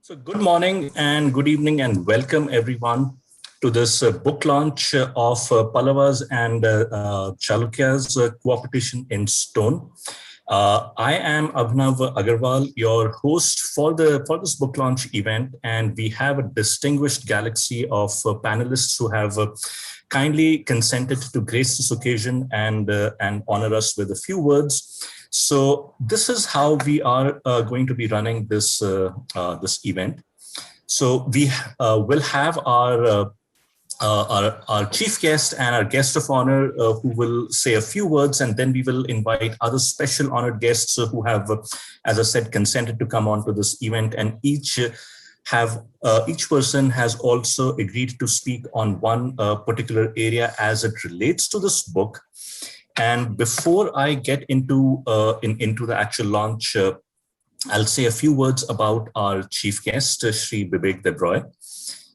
So good morning and good evening and welcome everyone to this book launch of Pallavas and Chalukyas Coopetition in Stone. I am Abhinav Agarwal, your host for this book launch event, and we have a distinguished galaxy of panelists who have kindly consented to grace this occasion and honor us with a few words. So this is how we are going to be running this event. So we will have our chief guest and our guest of honor who will say a few words, and then we will invite other special honored guests who have, as I said, consented to come on to this event, and each person has also agreed to speak on one particular area as it relates to this book. And before I get into the actual launch, I'll say a few words about our chief guest, Shri Bibek Debroy.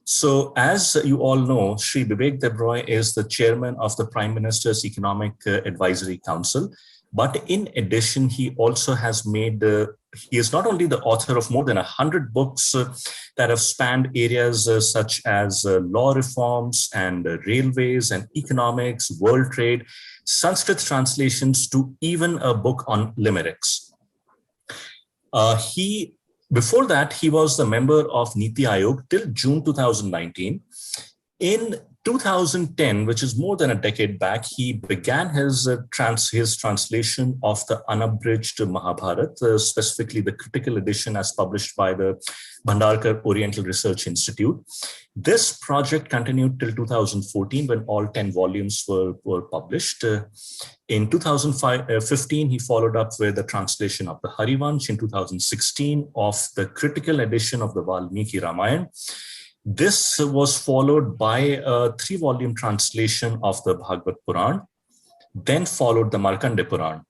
So as you all know, Shri Bibek Debroy is the chairman of the Prime Minister's Economic Advisory Council. But in addition, he also has he is not only the author of more than 100 books that have spanned areas such as law reforms and railways and economics, world trade, Sanskrit translations, to even a book on limericks. Before that, he was the member of Niti Aayog till June 2019. In 2010, which is more than a decade back, he began his translation of the unabridged Mahabharata, specifically the critical edition as published by the Bhandarkar Oriental Research Institute. This project continued till 2014 when all 10 volumes were published. In 2015, he followed up with the translation of the Harivansh. In 2016, of the critical edition of the Valmiki Ramayana. This was followed by a 3-volume translation of the Bhagavad Puran, then followed the Markandeya Puran.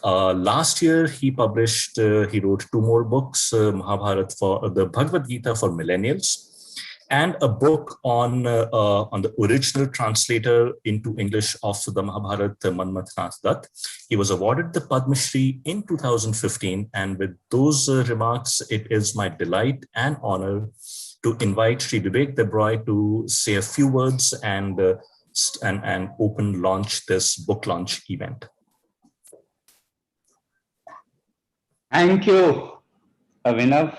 Last year, he wrote 2 more books, Mahabharata for the Bhagavad Gita for millennials, and a book on the original translator into English of the Mahabharata, Manmath Nath Dutt. He was awarded the Padma Shri in 2015, and with those remarks, it is my delight and honor to invite Shri Bibek Debroy to say a few words and open launch this book launch event. Thank you, Abhinav.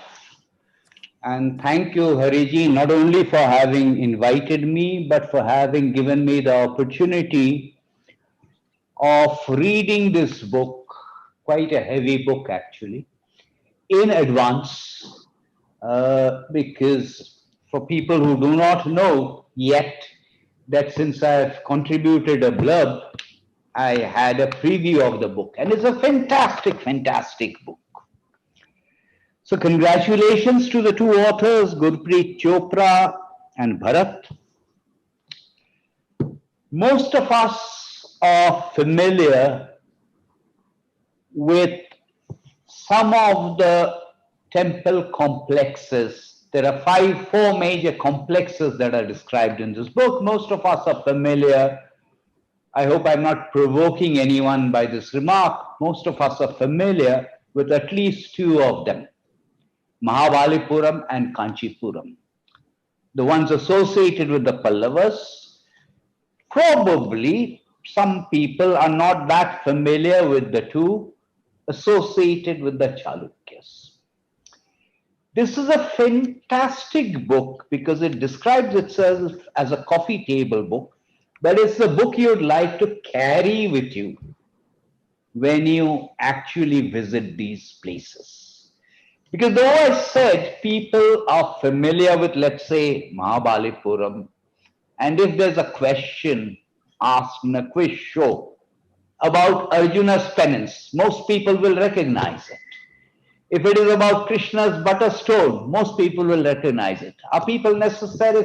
And thank you, Hariji, not only for having invited me, but for having given me the opportunity of reading this book, quite a heavy book actually, in advance. Because for people who do not know yet that since I've contributed a blurb, I had a preview of the book, and it's a fantastic, fantastic book. So congratulations to the 2 authors, Gurpreet Chopra and Bharat. Most of us are familiar with some of the temple complexes. There are 4 major complexes that are described in this book. Most of us are familiar. I hope I'm not provoking anyone by this remark. Most of us are familiar with at least 2 of them, Mahabalipuram and Kanchipuram. The ones associated with the Pallavas, probably some people are not that familiar with the 2 associated with the Chalukyas. This is a fantastic book because it describes itself as a coffee table book, but it's the book you'd like to carry with you when you actually visit these places. Because though I said people are familiar with, let's say, Mahabalipuram, and if there's a question asked in a quiz show about Arjuna's penance, most people will recognize it. If it is about Krishna's butter stone, most people will recognize it. Are people necessarily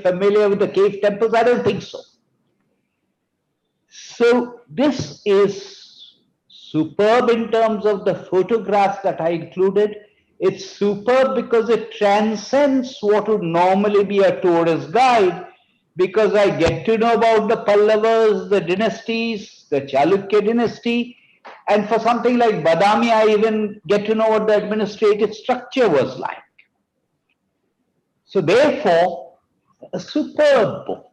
familiar with the cave temples? I don't think so. So this is superb in terms of the photographs that I included. It's superb because it transcends what would normally be a tourist guide, because I get to know about the Pallavas, the dynasties, the Chalukya dynasty, And for something like Badami, I even get to know what the administrative structure was like. So therefore, a superb book.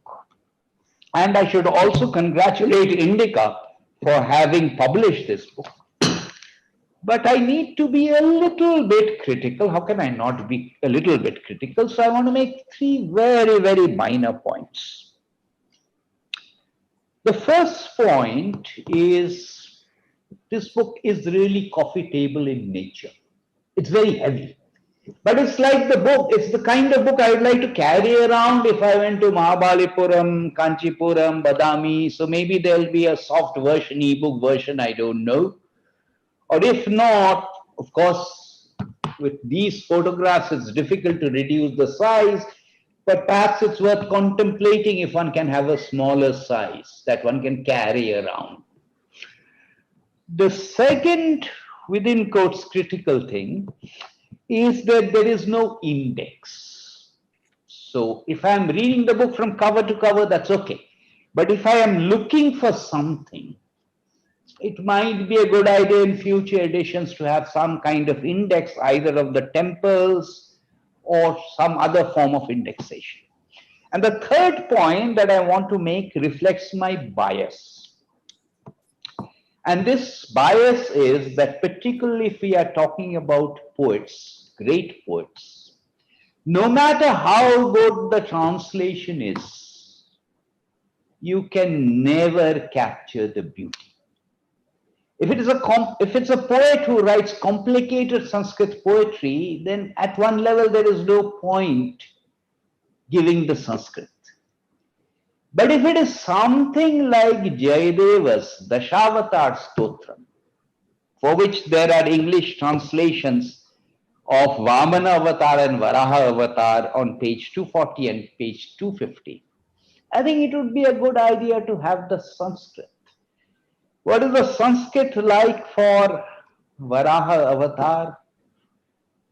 And I should also congratulate Indica for having published this book. But I need to be a little bit critical. How can I not be a little bit critical? So I want to make three very, very minor points. The first point is this book is really coffee table in nature. It's very heavy. But it's like the book, it's the kind of book I would like to carry around if I went to Mahabalipuram, Kanchipuram, Badami. So maybe there'll be a soft version, ebook version, I don't know. Or if not, of course, with these photographs, it's difficult to reduce the size, but perhaps it's worth contemplating if one can have a smaller size that one can carry around. The second, within quotes, critical thing is that there is no index. So if I'm reading the book from cover to cover, that's okay. But if I am looking for something, it might be a good idea in future editions to have some kind of index, either of the temples or some other form of indexation. And the third point that I want to make reflects my bias. And this bias is that particularly if we are talking about poets, great poets, no matter how good the translation is, you can never capture the beauty. If it's a poet who writes complicated Sanskrit poetry, then at one level there is no point giving the Sanskrit. But if it is something like Jayadeva's Dashavatar Stotram, for which there are English translations of Vamana Avatar and Varaha Avatar on page 240 and page 250, I think it would be a good idea to have the Sanskrit. What is the Sanskrit like for Varaha Avatar?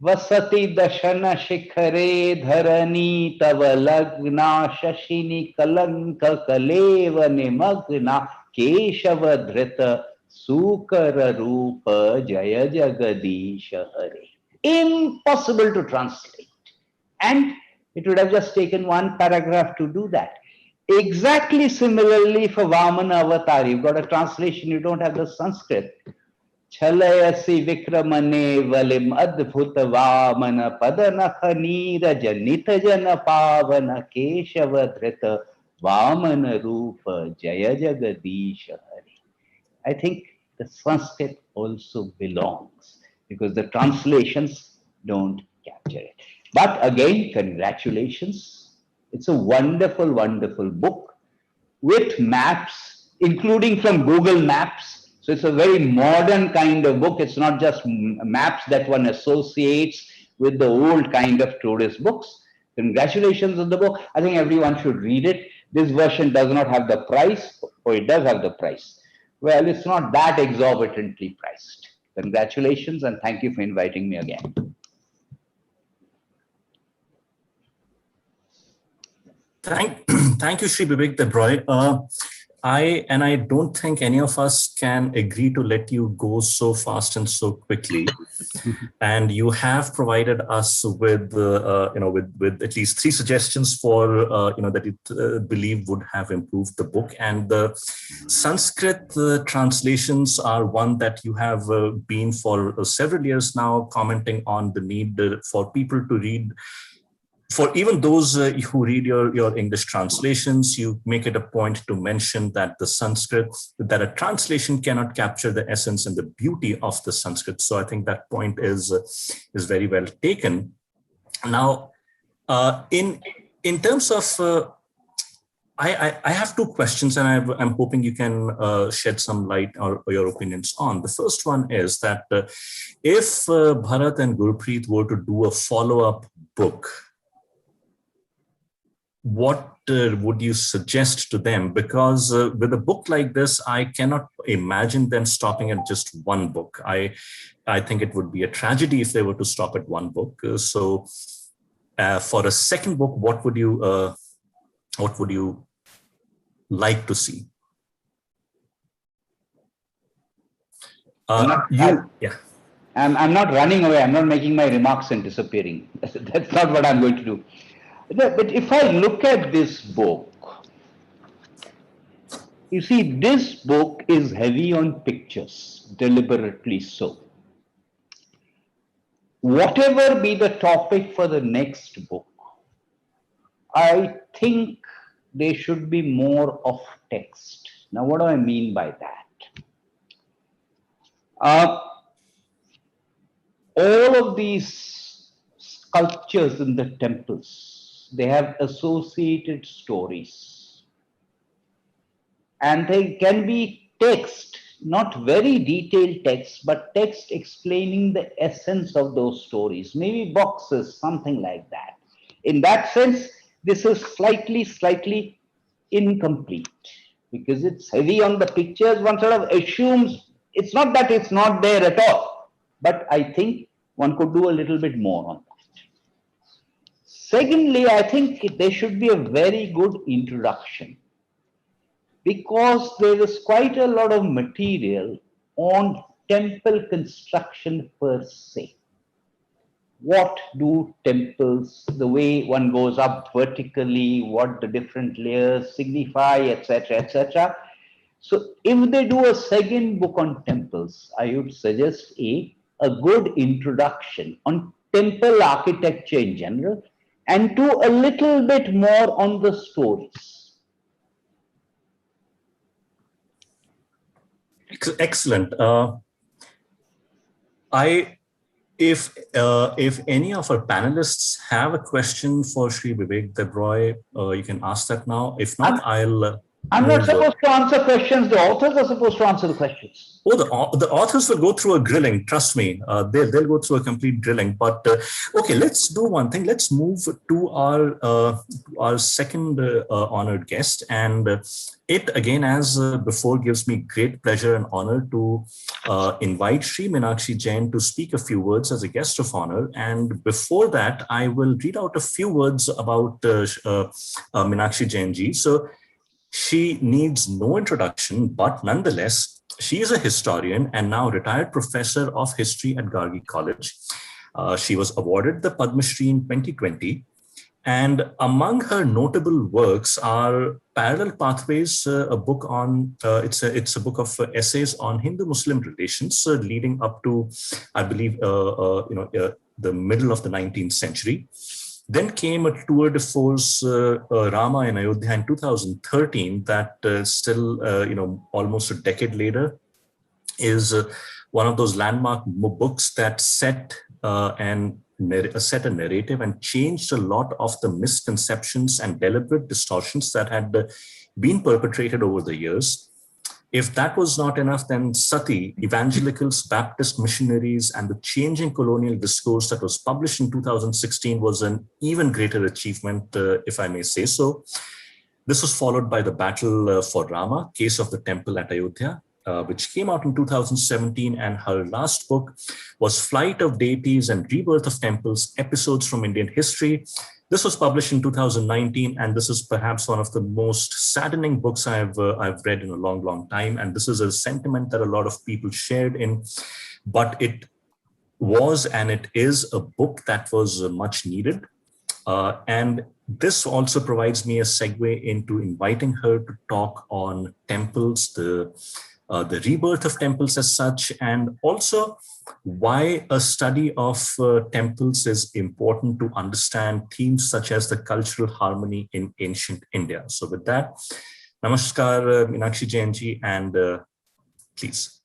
Vasati dashana shikhare dharani tava lagna shashini kalanka kaleva nimagna keshava dhrita sukara rupa jaya jagadisha hare. Impossible to translate. And it would have just taken one paragraph to do that. Exactly similarly for Vamana Avatar, you've got a translation, you don't have the Sanskrit. Chalayasi vikramane valim adbhuta vamana padana khanira janita jana pavana keshava dhrita vamana rupa jaya jagadisha hari. I think the Sanskrit also belongs because the translations don't capture it. But again, congratulations. It's a wonderful, wonderful book with maps, including from Google Maps. So it's a very modern kind of book. It's not just maps that one associates with the old kind of tourist books. Congratulations on the book. I think everyone should read it. This version does not have the price, or it does have the price. Well, it's not that exorbitantly priced. Congratulations, and thank you for inviting me again. Thank you, Shri Bibek Debroy. I don't think any of us can agree to let you go so fast and so quickly. And you have provided us with, with at least 3 suggestions for, that you believe would have improved the book. And the Sanskrit translations are one that you have been for several years now commenting on the need for people to read. For even those who read your English translations, you make it a point to mention that the Sanskrit, that a translation cannot capture the essence and the beauty of the Sanskrit. So I think that point is very well taken. Now, in terms of, I have 2 questions, and I'm hoping you can shed some light or your opinions on. The first one is that if Bharat and Gurpreet were to do a follow-up book, what would you suggest to them? Because with a book like this, I cannot imagine them stopping at just one book. I think it would be a tragedy if they were to stop at one book. So for a second book, what would you like to see? Yeah. I'm not running away. I'm not making my remarks and disappearing. That's not what I'm going to do. But if I look at this book, you see, this book is heavy on pictures, deliberately so. Whatever be the topic for the next book, I think there should be more of text. Now, what do I mean by that? All of these sculptures in the temples, they have associated stories. And they can be text, not very detailed text, but text explaining the essence of those stories, maybe boxes, something like that. In that sense, this is slightly incomplete because it's heavy on the pictures. One sort of assumes it's not that it's not there at all, but I think one could do a little bit more on that. Secondly, I think there should be a very good introduction, because there is quite a lot of material on temple construction per se. What do temples, the way one goes up vertically, what the different layers signify, etc., etc. So if they do a second book on temples, I would suggest a good introduction on temple architecture in general, and do a little bit more on the stories. Excellent. If any of our panelists have a question for Sri Bibek Debroy, you can ask that now. If not, I'm not supposed to answer questions. The authors are supposed to answer the questions. Oh, the authors will go through a grilling. Trust me, they'll go through a complete grilling. But okay, let's do one thing. Let's move to our second honored guest, and it again, as before, gives me great pleasure and honor to invite Sri Meenakshi Jain to speak a few words as a guest of honor. And before that, I will read out a few words about Meenakshi Jain ji. So she needs no introduction, but nonetheless, she is a historian and now retired professor of history at Gargi College. She was awarded the Padma Shri in 2020. And among her notable works are Parallel Pathways, a book on, it's a book of essays on Hindu-Muslim relations leading up to, I believe, the middle of the 19th century. Then came a tour de force, Rama in Ayodhya in 2013, that still, almost a decade later, is one of those landmark books that set a narrative and changed a lot of the misconceptions and deliberate distortions that had been perpetrated over the years. If that was not enough, then Sati, Evangelicals, Baptist Missionaries, and the Changing Colonial Discourse that was published in 2016 was an even greater achievement, if I may say so. This was followed by The Battle for Rama, Case of the Temple at Ayodhya, which came out in 2017, and her last book was Flight of Deities and Rebirth of Temples, Episodes from Indian History. This was published in 2019, and this is perhaps one of the most saddening books I've read in a long, long time. And this is a sentiment that a lot of people shared in, but it was and it is a book that was much needed. And this also provides me a segue into inviting her to talk on temples, the rebirth of temples as such, and also why a study of temples is important to understand themes such as the cultural harmony in ancient India. So with that, namaskar, Meenakshi Jain ji, and please.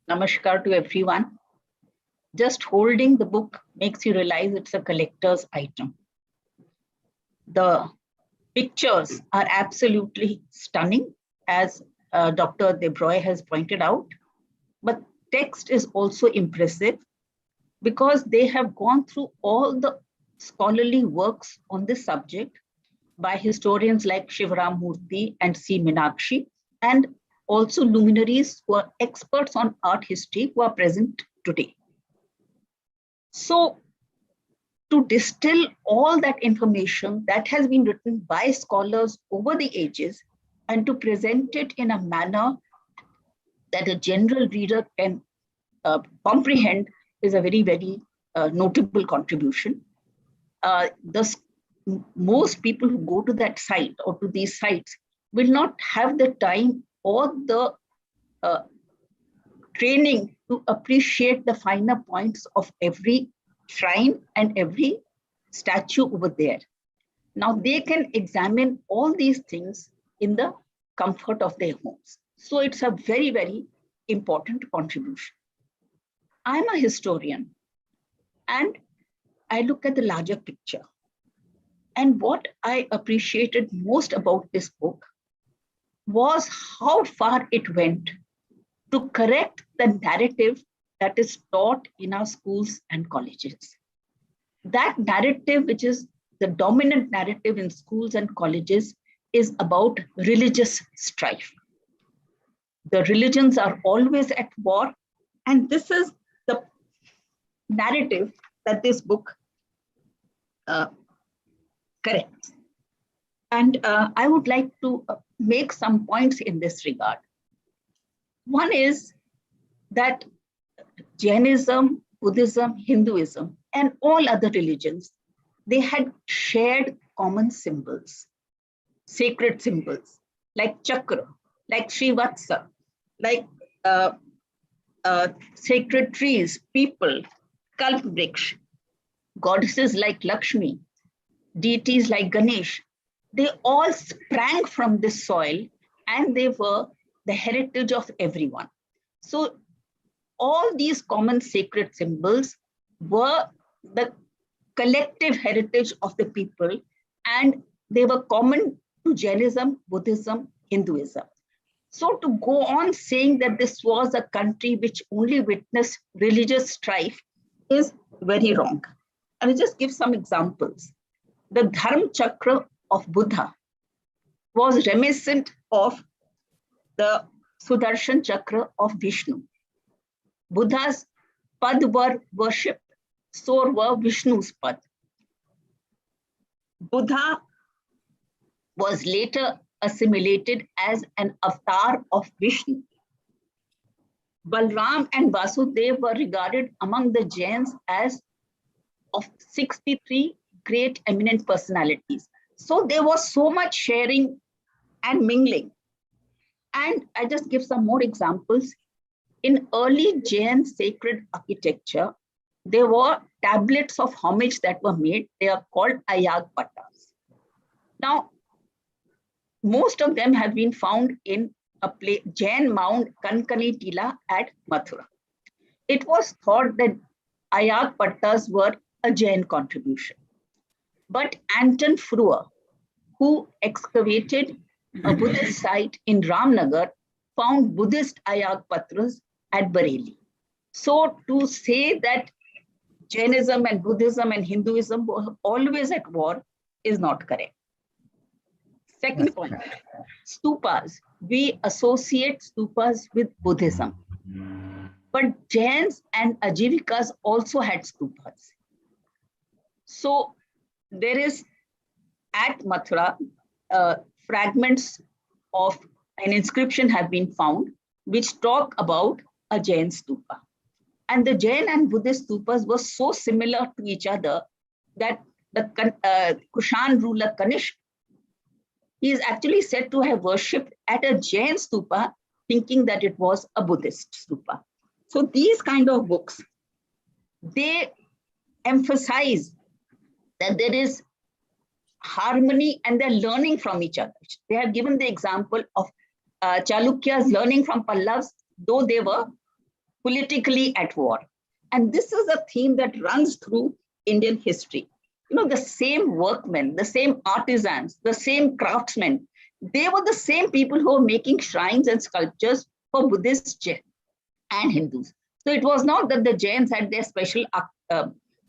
Namaskar to everyone. Just holding the book makes you realize it's a collector's item. The pictures are absolutely stunning, as Dr. Debroy has pointed out, but text is also impressive because they have gone through all the scholarly works on this subject by historians like Shivram Murthy and C. Meenakshi, and also luminaries who are experts on art history who are present today. So to distill all that information that has been written by scholars over the ages and to present it in a manner that a general reader can comprehend is a very, very notable contribution. Most people who go to that site or to these sites will not have the time or the training to appreciate the finer points of every shrine and every statue over there. Now they can examine all these things in the comfort of their homes. So it's a very, very important contribution. I'm a historian and I look at the larger picture. And what I appreciated most about this book was how far it went to correct the narrative that is taught in our schools and colleges. That narrative, which is the dominant narrative in schools and colleges, is about religious strife. The religions are always at war, and this is the narrative that this book corrects. And I would like to make some points in this regard. One is that Jainism, Buddhism, Hinduism, and all other religions, they had shared common symbols, sacred symbols, like chakra, like Srivatsa, like sacred trees, people, kalpvriksh, goddesses like Lakshmi, deities like Ganesh. They all sprang from this soil and they were the heritage of everyone. So all these common sacred symbols were the collective heritage of the people, and they were common to Jainism, Buddhism, Hinduism. So to go on saying that this was a country which only witnessed religious strife is very wrong. I will just give some examples. The Dharma Chakra of Buddha was reminiscent of the Sudarshan Chakra of Vishnu. Buddha's pad were worshipped, so were Vishnu's pad. Buddha was later assimilated as an avatar of Vishnu. Balram and Vasudev were regarded among the Jains as of 63 great eminent personalities. So there was so much sharing and mingling. And I just give some more examples. In early Jain sacred architecture, there were tablets of homage that were made. They are called ayag pattas. Now, most of them have been found in a Jain mound Kankani Tila at Mathura. It was thought that ayag pattas were a Jain contribution. But Anton Frewer, who excavated a Buddhist site in Ramnagar, found Buddhist ayag patras at Bareilly. So to say that Jainism and Buddhism and Hinduism were always at war is not correct. Second point, stupas. We associate stupas with Buddhism. But Jains and Ajivikas also had stupas. So there is at Mathura, fragments of an inscription have been found which talk about a Jain stupa. And the Jain and Buddhist stupas were so similar to each other that the Kushan ruler Kanishk, he is actually said to have worshipped at a Jain stupa, thinking that it was a Buddhist stupa. So these kind of books, they emphasize that there is harmony and they're learning from each other. They have given the example of Chalukyas learning from Pallavas, though they were politically at war. And this is a theme that runs through Indian history. You know, the same workmen, the same artisans, the same craftsmen, they were the same people who were making shrines and sculptures for Buddhists and Hindus. So it was not that the Jains had their special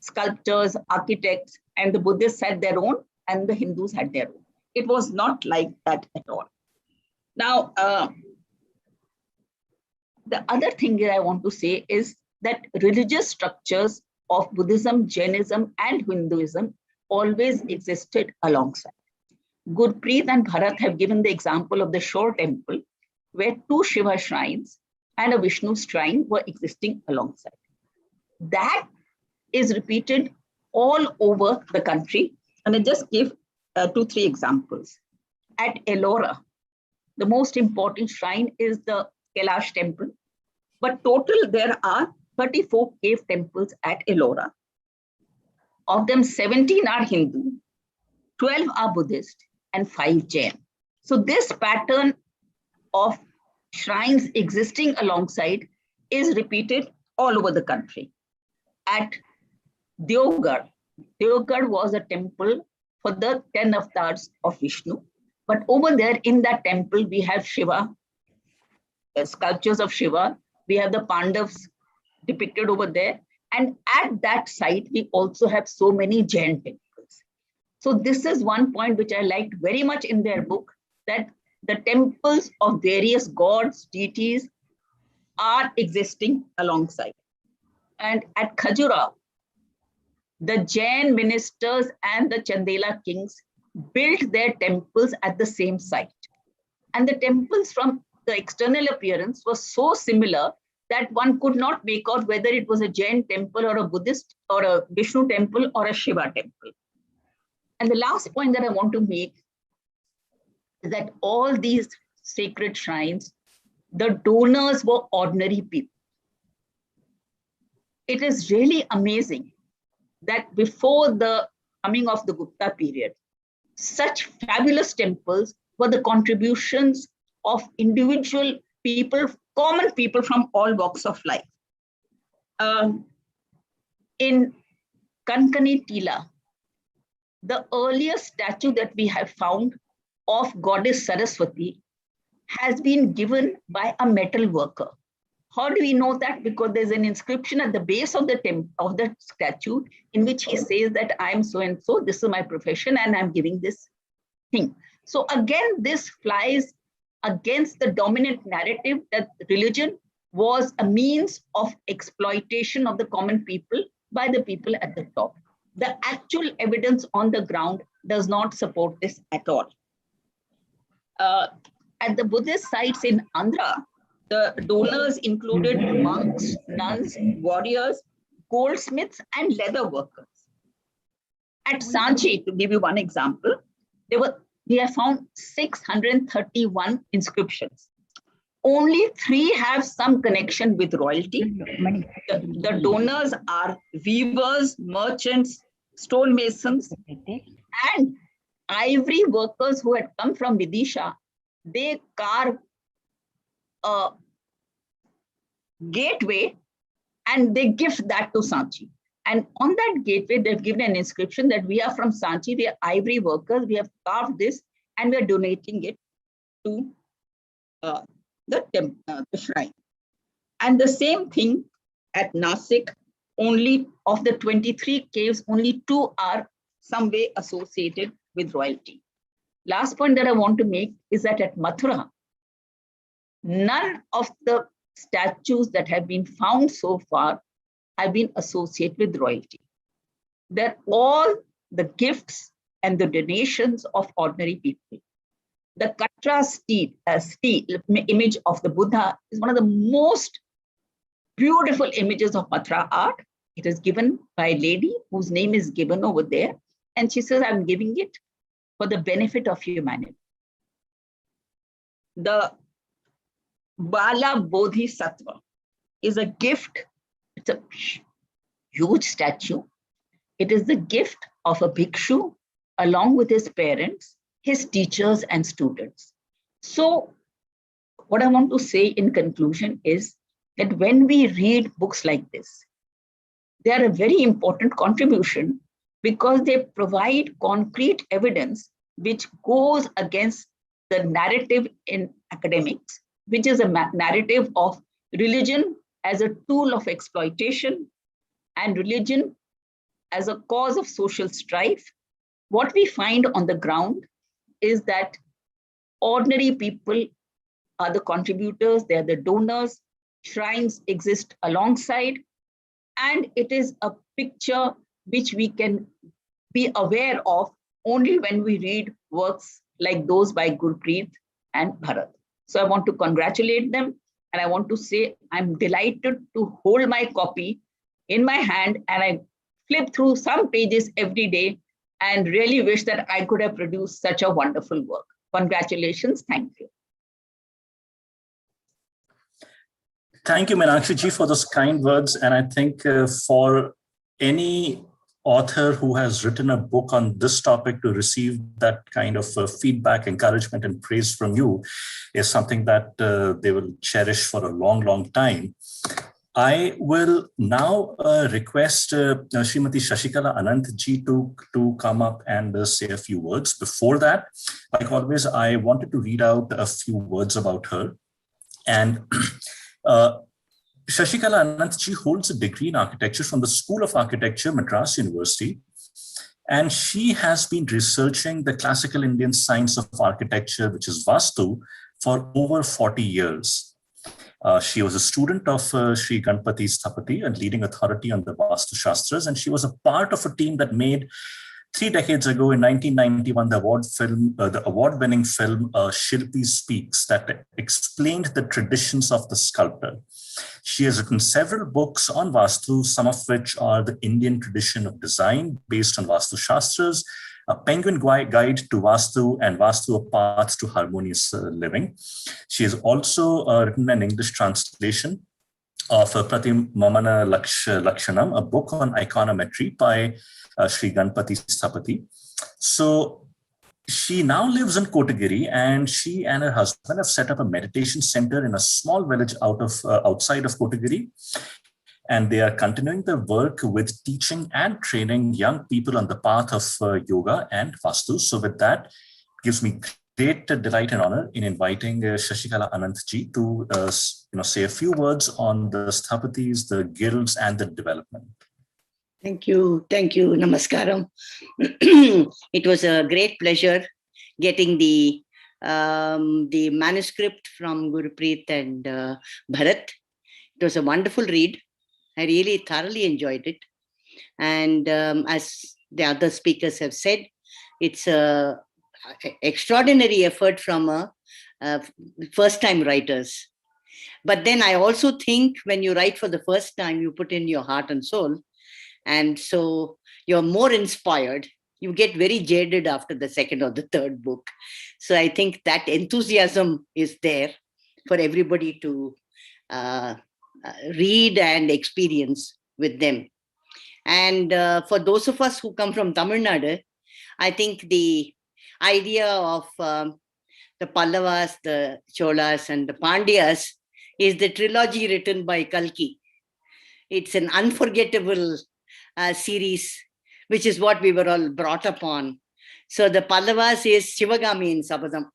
sculptors, architects, and the Buddhists had their own, and the Hindus had their own. It was not like that at all. Now, the other thing that I want to say is that religious structures of Buddhism, Jainism, and Hinduism always existed alongside. Gurpreet and Bharat have given the example of the Shore temple, where two Shiva shrines and a Vishnu shrine were existing alongside. That is repeated all over the country. And I just give 2-3 examples. At Ellora, the most important shrine is the Kailash temple. But total, there are 34 cave temples at Ellora. Of them, 17 are Hindu, 12 are Buddhist, and 5 Jain. So this pattern of shrines existing alongside is repeated all over the country. At Deoghar was a temple for the 10 avatars of Vishnu. But over there in that temple, we have Shiva, sculptures of Shiva. We have the Pandavas depicted over there. And at that site, we also have so many Jain temples. So this is one point which I liked very much in their book, that the temples of various gods, deities are existing alongside. And at Khajuraho, the Jain ministers and the Chandela kings built their temples at the same site. And the temples from the external appearance was so similar that one could not make out whether it was a Jain temple or a Buddhist or a Vishnu temple or a Shiva temple. And the last point that I want to make is that all these sacred shrines, the donors were ordinary people. It is really amazing that before the coming of the Gupta period, such fabulous temples were the contributions of individual people, common people from all walks of life. In Kankani Tila, the earliest statue that we have found of goddess Saraswati has been given by a metal worker. How do we know that? Because there's an inscription at the base of the statue in which he says that I am so and so, this is my profession, and I'm giving this thing. So again, this flies against the dominant narrative that religion was a means of exploitation of the common people by the people at the top. The actual evidence on the ground does not support this at all. At the Buddhist sites in Andhra, the donors included monks, nuns, warriors, goldsmiths, and leather workers. At Sanchi, to give you one example, we have found 631 inscriptions. Only 3 have some connection with royalty. The donors are weavers, merchants, stonemasons, and ivory workers who had come from Vidisha. They carve a gateway and they gift that to Sanchi. And on that gateway, they've given an inscription that we are from Sanchi, we are ivory workers, we have carved this and we are donating it to the shrine. And the same thing at Nasik, only of the 23 caves, only 2 are some way associated with royalty. Last point that I want to make is that at Mathura, none of the statues that have been found so far have been associated with royalty. They're all the gifts and the donations of ordinary people. The Katra image of the Buddha is one of the most beautiful images of Mathura art. It is given by a lady whose name is given over there. And she says, I'm giving it for the benefit of humanity. The Bala Bodhisattva is a gift. It's a huge statue. It is the gift of a bhikshu along with his parents, his teachers and students. So what I want to say in conclusion is that when we read books like this, they are a very important contribution because they provide concrete evidence which goes against the narrative in academics, which is a narrative of religion as a tool of exploitation and religion as a cause of social strife. What we find on the ground is that ordinary people are the contributors, they are the donors, shrines exist alongside, and it is a picture which we can be aware of only when we read works like those by Gurpreet and Bharat. So I want to congratulate them And I want to say, I'm delighted to hold my copy in my hand, and I flip through some pages every day and really wish that I could have produced such a wonderful work. Congratulations. Thank you. Thank you, Meenakshi ji, for those kind words. And I think for any author who has written a book on this topic, to receive that kind of feedback, encouragement, and praise from you is something that they will cherish for a long, long time. I will now request Srimati Shashikala Anant ji to come up and say a few words. Before that, like always, I wanted to read out a few words about her. And Shashikala Anant ji holds a degree in architecture from the School of Architecture, Madras University. And she has been researching the classical Indian science of architecture, which is Vastu, for over 40 years. She was a student of Sri Ganpati Sthapati, a leading authority on the Vastu Shastras, and she was a part of a team that made 3 decades ago in 1991 the award-winning film Shilpi Speaks, that explained the traditions of the sculptor. She has written several books on Vastu, some of which are The Indian Tradition of Design based on Vastu Shastras, A Penguin Guide to Vastu, and Vastu, A Path to Harmonious Living. She has also written an English translation of Pratimamana Lakshanam, a book on iconometry by Sri Ganpati Sthapati. So she now lives in Kotagiri, and she and her husband have set up a meditation center in a small village outside of Kotagiri. And they are continuing the work with teaching and training young people on the path of yoga and Vastu. So with that, it gives me great delight and honor in inviting Shashikala Anant ji to say a few words on the Sthapatis, the guilds, and the development. Thank you. Namaskaram. It was a great pleasure getting the manuscript from Gurpreet and Bharat. It was a wonderful read. I really thoroughly enjoyed it. And as the other speakers have said, it's an extraordinary effort from first-time writers. But then I also think when you write for the first time, you put in your heart and soul. And so you're more inspired. You get very jaded after the second or the third book. So I think that enthusiasm is there for everybody to read and experience with them. And for those of us who come from Tamil Nadu, I think the idea of the Pallavas, the Cholas, and the Pandyas is the trilogy written by Kalki. It's an unforgettable series, which is what we were all brought up on. So the Pallavas is Shivagami in Sabadam,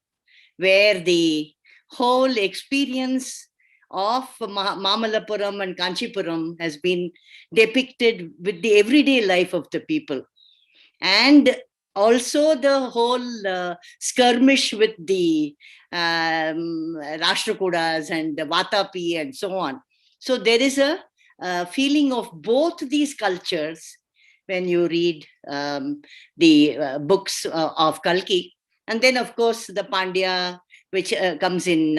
where the whole experience of Mamalapuram and Kanchipuram has been depicted with the everyday life of the people. And also the whole skirmish with the Rashtrakudas and the Vatapi and so on. So there is a feeling of both these cultures when you read the books of Kalki. And then, of course, the Pandya, which comes in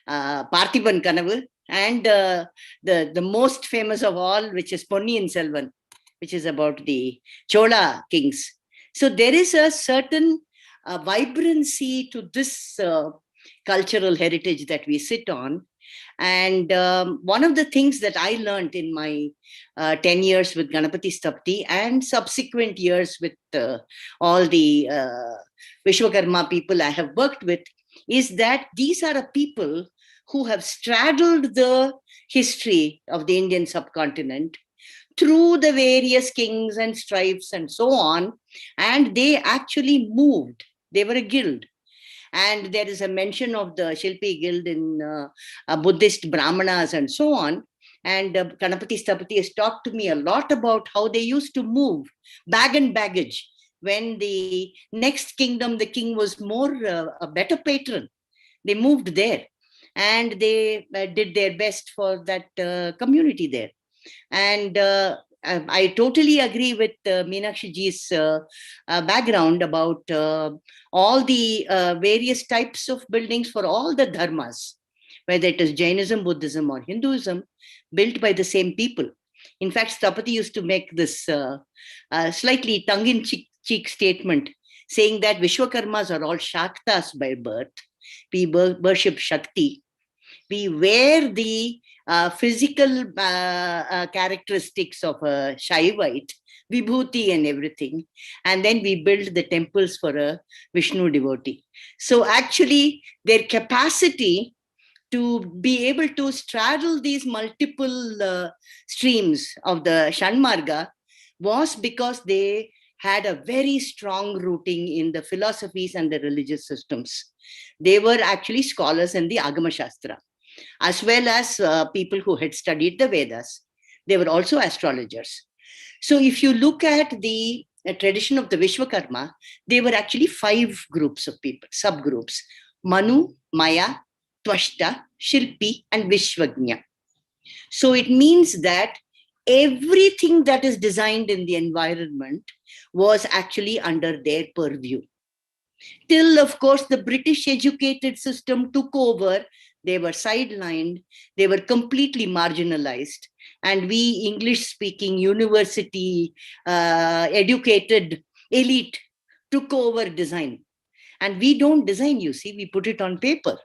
Parthiban Kanavu, and the most famous of all, which is Ponniyin Selvan, which is about the Chola kings. So there is a certain vibrancy to this cultural heritage that we sit on. And one of the things that I learned in my 10 years with Ganapati Sthapati and subsequent years with all the Vishwakarma people I have worked with is that these are a people who have straddled the history of the Indian subcontinent through the various kings and stripes and so on. And they actually moved. They were a guild. And there is a mention of the Shilpi guild in Buddhist Brahmanas and so on. And Ganapati Sthapati has talked to me a lot about how they used to move bag and baggage. When the next kingdom, the king was more a better patron. They moved there and they did their best for that community there. And I totally agree with Meenakshi ji's background about all the various types of buildings for all the dharmas. whether it is Jainism, Buddhism, or Hinduism, built by the same people. In fact, Stapati used to make this slightly tongue-in-cheek statement, saying that Vishwakarmas are all Shaktas by birth. We worship Shakti. We wear the physical characteristics of a Shaivite, Vibhuti and everything. And then we build the temples for a Vishnu devotee. So actually, their capacity to be able to straddle these multiple streams of the Shanmarga was because they had a very strong rooting in the philosophies and the religious systems. They were actually scholars in the Agama Shastra, as well as people who had studied the Vedas. They were also astrologers. So if you look at the tradition of the Vishwakarma, there were actually 5 groups of people, subgroups: Manu, Maya, Twashta, Shilpi, and Vishwagnya. So it means that everything that is designed in the environment was actually under their purview. Till, of course, the British educated system took over, they were sidelined, they were completely marginalized. And we English-speaking, university educated elite took over design. And we don't design, you see, we put it on paper.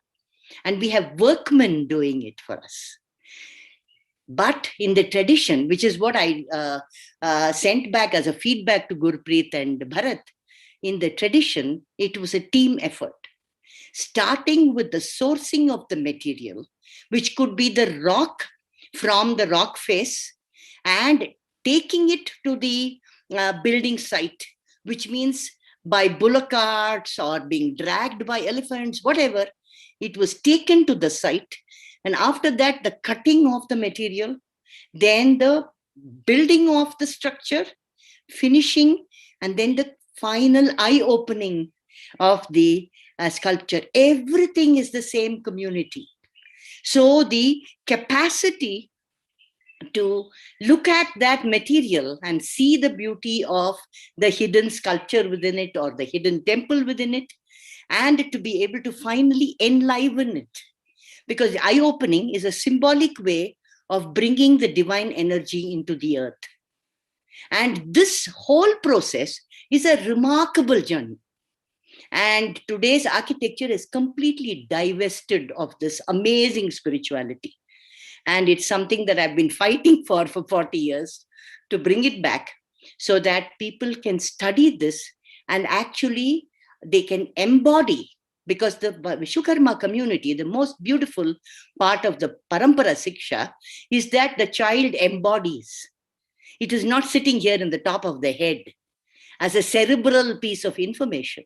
And we have workmen doing it for us. But in the tradition, which is what I sent back as a feedback to Gurpreet and Bharat, in the tradition, it was a team effort, starting with the sourcing of the material, which could be the rock from the rock face, and taking it to the building site, which means by bullock carts or being dragged by elephants, whatever, it was taken to the site. And after that, the cutting of the material, then the building of the structure, finishing, and then the final eye-opening of the sculpture. Everything is the same community. So the capacity to look at that material and see the beauty of the hidden sculpture within it or the hidden temple within it, and to be able to finally enliven it. Because eye-opening is a symbolic way of bringing the divine energy into the earth. And this whole process is a remarkable journey. And today's architecture is completely divested of this amazing spirituality. And it's something that I've been fighting for 40 years to bring it back so that people can study this and actually they can embody. Because the Vishwakarma community, the most beautiful part of the Parampara Siksha is that the child embodies. It is not sitting here in the top of the head as a cerebral piece of information.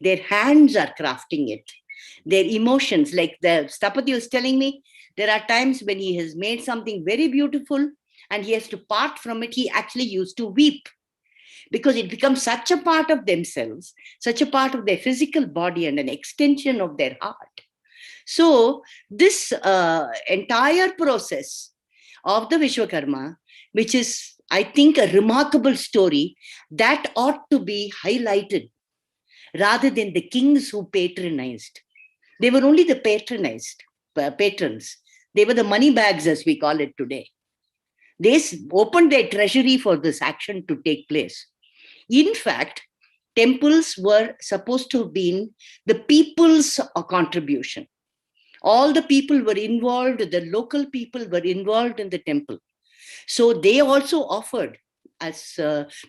Their hands are crafting it. Their emotions, like the Stapati was telling me, there are times when he has made something very beautiful and he has to part from it. He actually used to weep because it becomes such a part of themselves, such a part of their physical body and an extension of their heart. So this entire process of the Vishwakarma, which is, I think, a remarkable story that ought to be highlighted rather than the kings who patronized. They were only the patrons. They were the money bags, as we call it today. They opened their treasury for this action to take place. In fact, temples were supposed to have been the people's contribution. All the people were involved, the local people were involved in the temple. So they also offered, as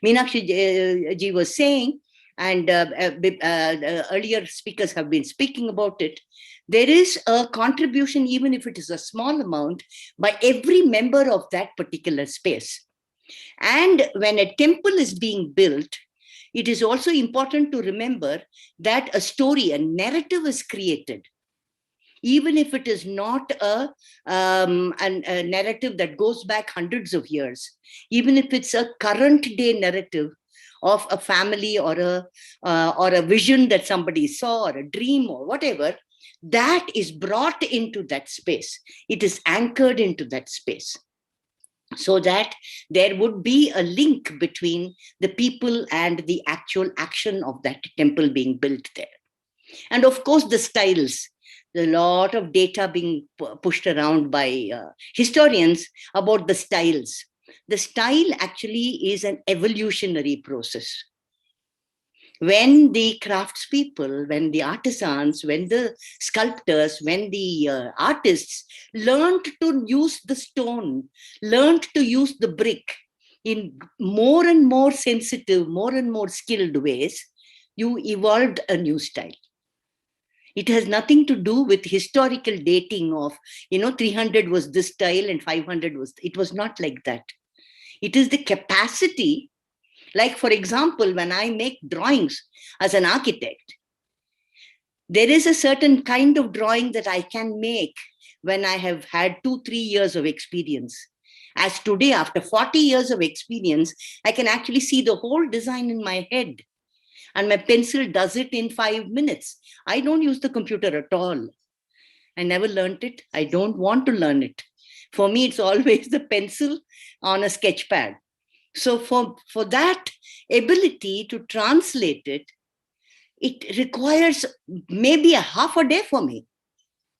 Meenakshi Ji was saying, and earlier speakers have been speaking about it, there is a contribution, even if it is a small amount, by every member of that particular space. And when a temple is being built, it is also important to remember that a story, a narrative is created. Even if it is not a narrative that goes back hundreds of years, even if it's a current day narrative of a family or a vision that somebody saw or a dream or whatever, that is brought into that space. It is anchored into that space, so that there would be a link between the people and the actual action of that temple being built there. And of course, the styles. a lot of data being pushed around by historians about the styles. The style actually is an evolutionary process. When the craftspeople, when the artisans, when the sculptors, when the artists learned to use the stone, learned to use the brick in more and more sensitive, more and more skilled ways, you evolved a new style. It has nothing to do with historical dating of, 300 was this style and 500 was, it was not like that. It is the capacity. Like, for example, when I make drawings as an architect, there is a certain kind of drawing that I can make when I have had 2-3 years of experience. As today, after 40 years of experience, I can actually see the whole design in my head. And my pencil does it in 5 minutes. I don't use the computer at all. I never learned it. I don't want to learn it. For me, it's always the pencil on a sketch pad. So for that ability to translate it, it requires maybe a half a day for me.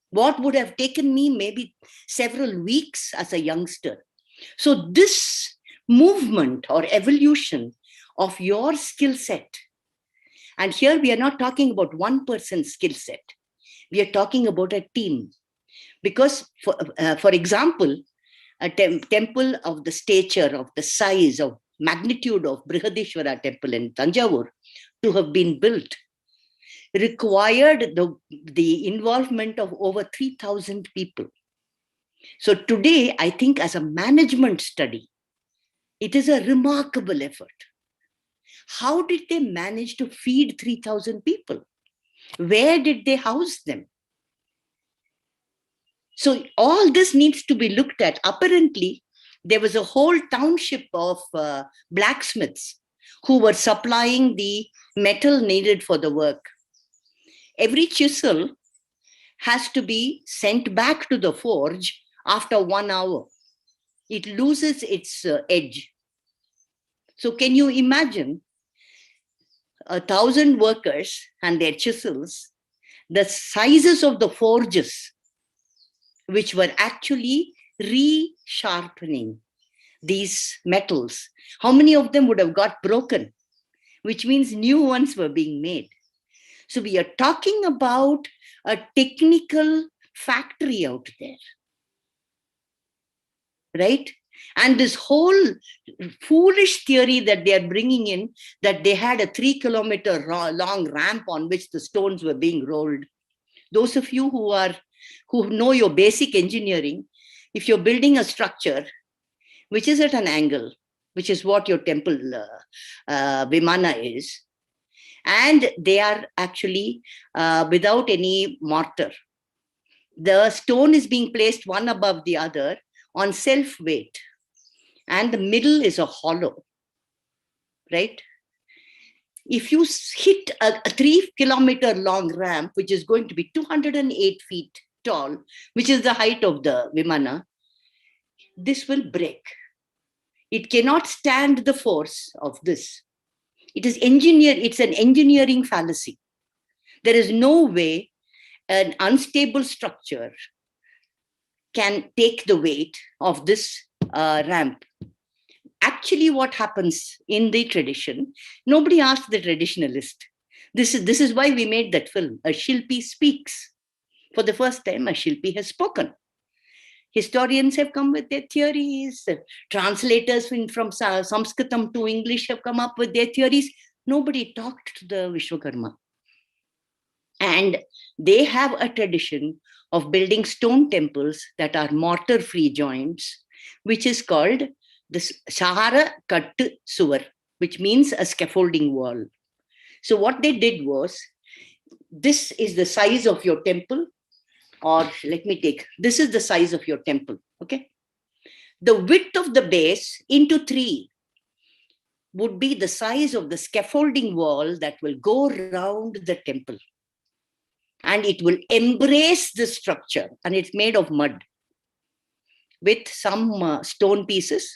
What would have taken me maybe several weeks as a youngster. So this movement or evolution of your skill set, and here we are not talking about one person's skill set. We are talking about a team. Because, for example, a temple of the stature, of the size, of magnitude of Brihadishwara temple in Tanjavur to have been built required the involvement of over 3,000 people. So today, I think as a management study, it is a remarkable effort. How did they manage to feed 3,000 people? Where did they house them? So all this needs to be looked at. Apparently, there was a whole township of blacksmiths who were supplying the metal needed for the work. Every chisel has to be sent back to the forge after 1 hour. It loses its edge. So can you imagine 1,000 workers and their chisels, the sizes of the forges, which were actually resharpening these metals? How many of them would have got broken? Which means new ones were being made. So we are talking about a technical factory out there, right? And this whole foolish theory that they are bringing in, that they had a 3-kilometer long ramp on which the stones were being rolled. Those of you who know your basic engineering, if you're building a structure which is at an angle, which is what your temple Vimana is, and they are actually without any mortar, the stone is being placed one above the other on self-weight, and the middle is a hollow, right? If you hit a 3-kilometer long ramp, which is going to be 208 feet tall, which is the height of the Vimana, this will break. It cannot stand the force of this. It's an engineering fallacy. There is no way an unstable structure can take the weight of this ramp. Actually, what happens in the tradition, nobody asked the traditionalist. This is why we made that film. A Shilpi speaks. For the first time, a Shilpi has spoken. Historians have come with their theories. Translators from Sanskritam to English have come up with their theories. Nobody talked to the Vishwakarma. And they have a tradition of building stone temples that are mortar-free joints, which is called the Sahara Kattu Suvar, which means a scaffolding wall. So what they did was, this is the size of your temple, or this is the size of your temple, okay? The width of the base into 3 would be the size of the scaffolding wall that will go around the temple. And it will embrace the structure, and it's made of mud with some stone pieces.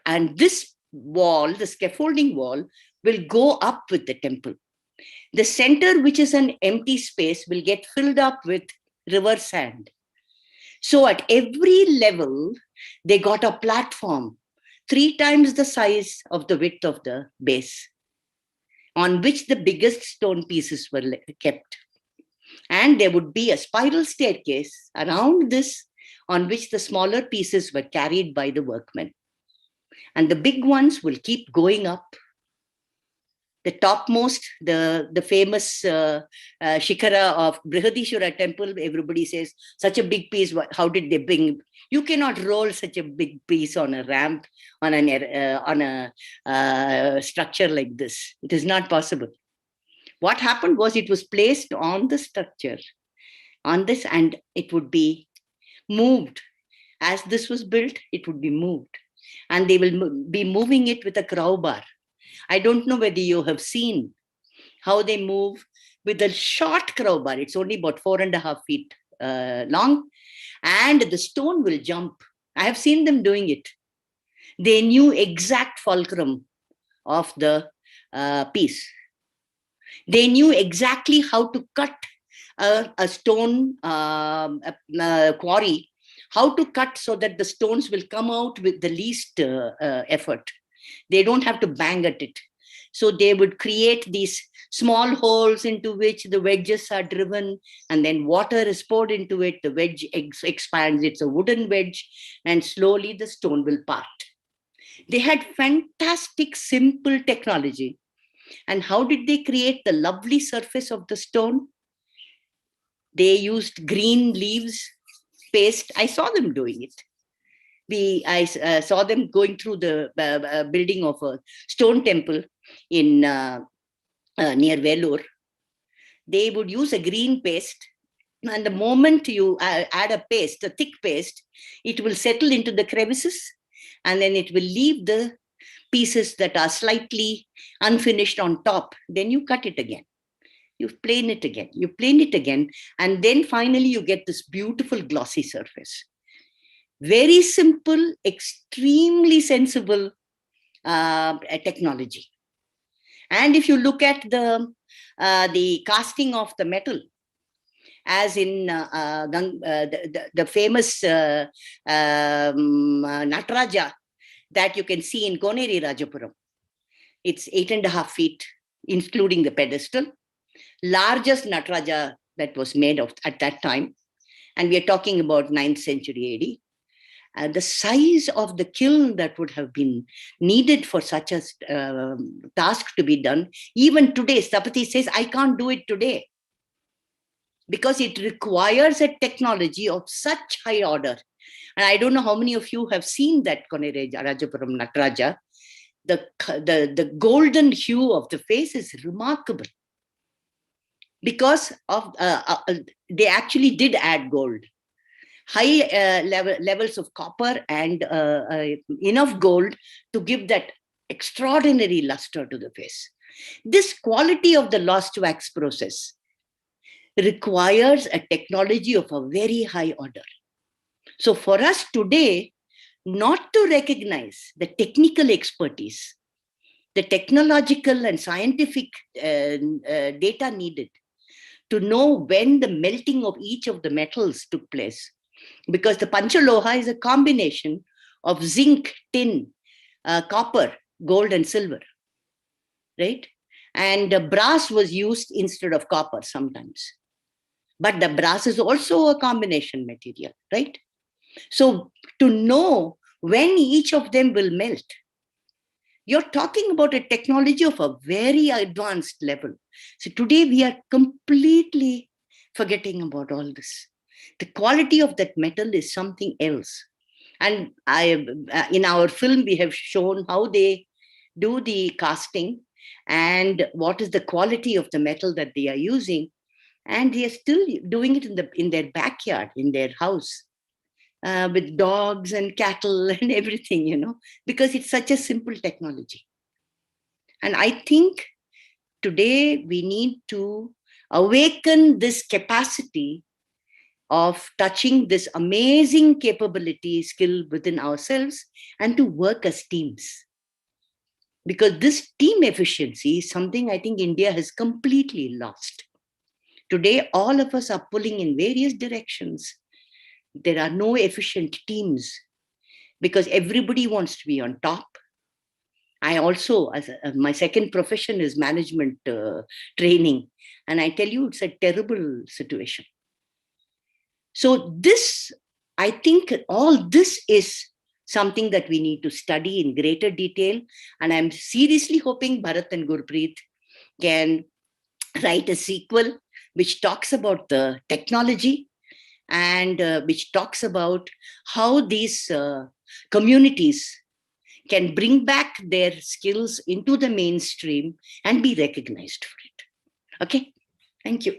And this wall, the scaffolding wall, will go up with the temple. The center, which is an empty space, will get filled up with river sand. So at every level, they got a platform 3 times the size of the width of the base, on which the biggest stone pieces were kept. And there would be a spiral staircase around this, on which the smaller pieces were carried by the workmen. And the big ones will keep going up. The topmost, the famous Shikara of Brihadishwara temple, everybody says, such a big piece, how did they bring? You cannot roll such a big piece on a ramp, on a structure like this. It is not possible. What happened was it was placed on the structure, on this, and it would be moved. As this was built, it would be moved. And they will be moving it with a crowbar. I don't know whether you have seen how they move with a short crowbar. It's only about 4.5 feet long, and the stone will jump. I have seen them doing it. They knew exact fulcrum of the piece. They knew exactly how to cut a stone quarry, how to cut so that the stones will come out with the least effort. They don't have to bang at it. So they would create these small holes into which the wedges are driven, and then water is poured into it. The wedge expands. It's a wooden wedge, and slowly the stone will part. They had fantastic, simple technology. And how did they create the lovely surface of the stone? They used green leaves, paste. I saw them doing it. I saw them going through the building of a stone temple in near Vellore. They would use a green paste, and the moment you add a paste, a thick paste, it will settle into the crevices, and then it will leave the pieces that are slightly unfinished on top. Then you cut it again. You plane it again. You plane it again, and then finally you get this beautiful glossy surface. Very simple, extremely sensible technology. And if you look at the casting of the metal, as in the famous Nataraja that you can see in Koneri Rajapuram, it's 8.5 feet, including the pedestal. Largest Nataraja that was made at that time. And we are talking about 9th century AD. The size of the kiln that would have been needed for such a task to be done, even today, Stapati says, I can't do it today, because it requires a technology of such high order. And I don't know how many of you have seen that Konere Rajapuram Nataraja. The golden hue of the face is remarkable, because of they actually did add gold. High levels of copper and enough gold to give that extraordinary luster to the face. This quality of the lost wax process requires a technology of a very high order. So for us today, not to recognize the technical expertise, the technological and scientific data needed to know when the melting of each of the metals took place, because the Panchaloha is a combination of zinc, tin, copper, gold, and silver, right? And brass was used instead of copper sometimes. But the brass is also a combination material, right? So to know when each of them will melt, you're talking about a technology of a very advanced level. So today we are completely forgetting about all this. The quality of that metal is something else. And in our film, we have shown how they do the casting and what is the quality of the metal that they are using. And they are still doing it in their backyard, in their house, with dogs and cattle and everything, because it's such a simple technology. And I think today we need to awaken this capacity of touching this amazing capability, skill within ourselves, and to work as teams. because this team efficiency is something I think India has completely lost. Today, all of us are pulling in various directions. There are no efficient teams because everybody wants to be on top. I also, my second profession is management training. And I tell you, it's a terrible situation. So this, I think all this is something that we need to study in greater detail. And I'm seriously hoping Bharat and Gurpreet can write a sequel which talks about the technology and which talks about how these communities can bring back their skills into the mainstream and be recognized for it. Okay, thank you.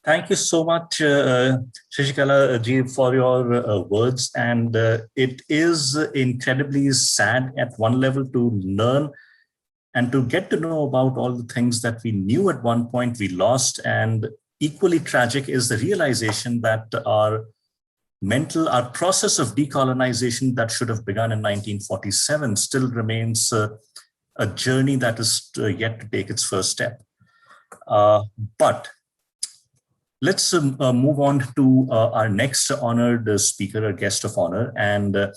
Thank you so much, Shashikala ji, for your words. And it is incredibly sad at one level to learn and to get to know about all the things that we knew at one point we lost. And equally tragic is the realization that our process of decolonization that should have begun in 1947 still remains a journey that is yet to take its first step. But let's move on to our next honored speaker, a guest of honor, and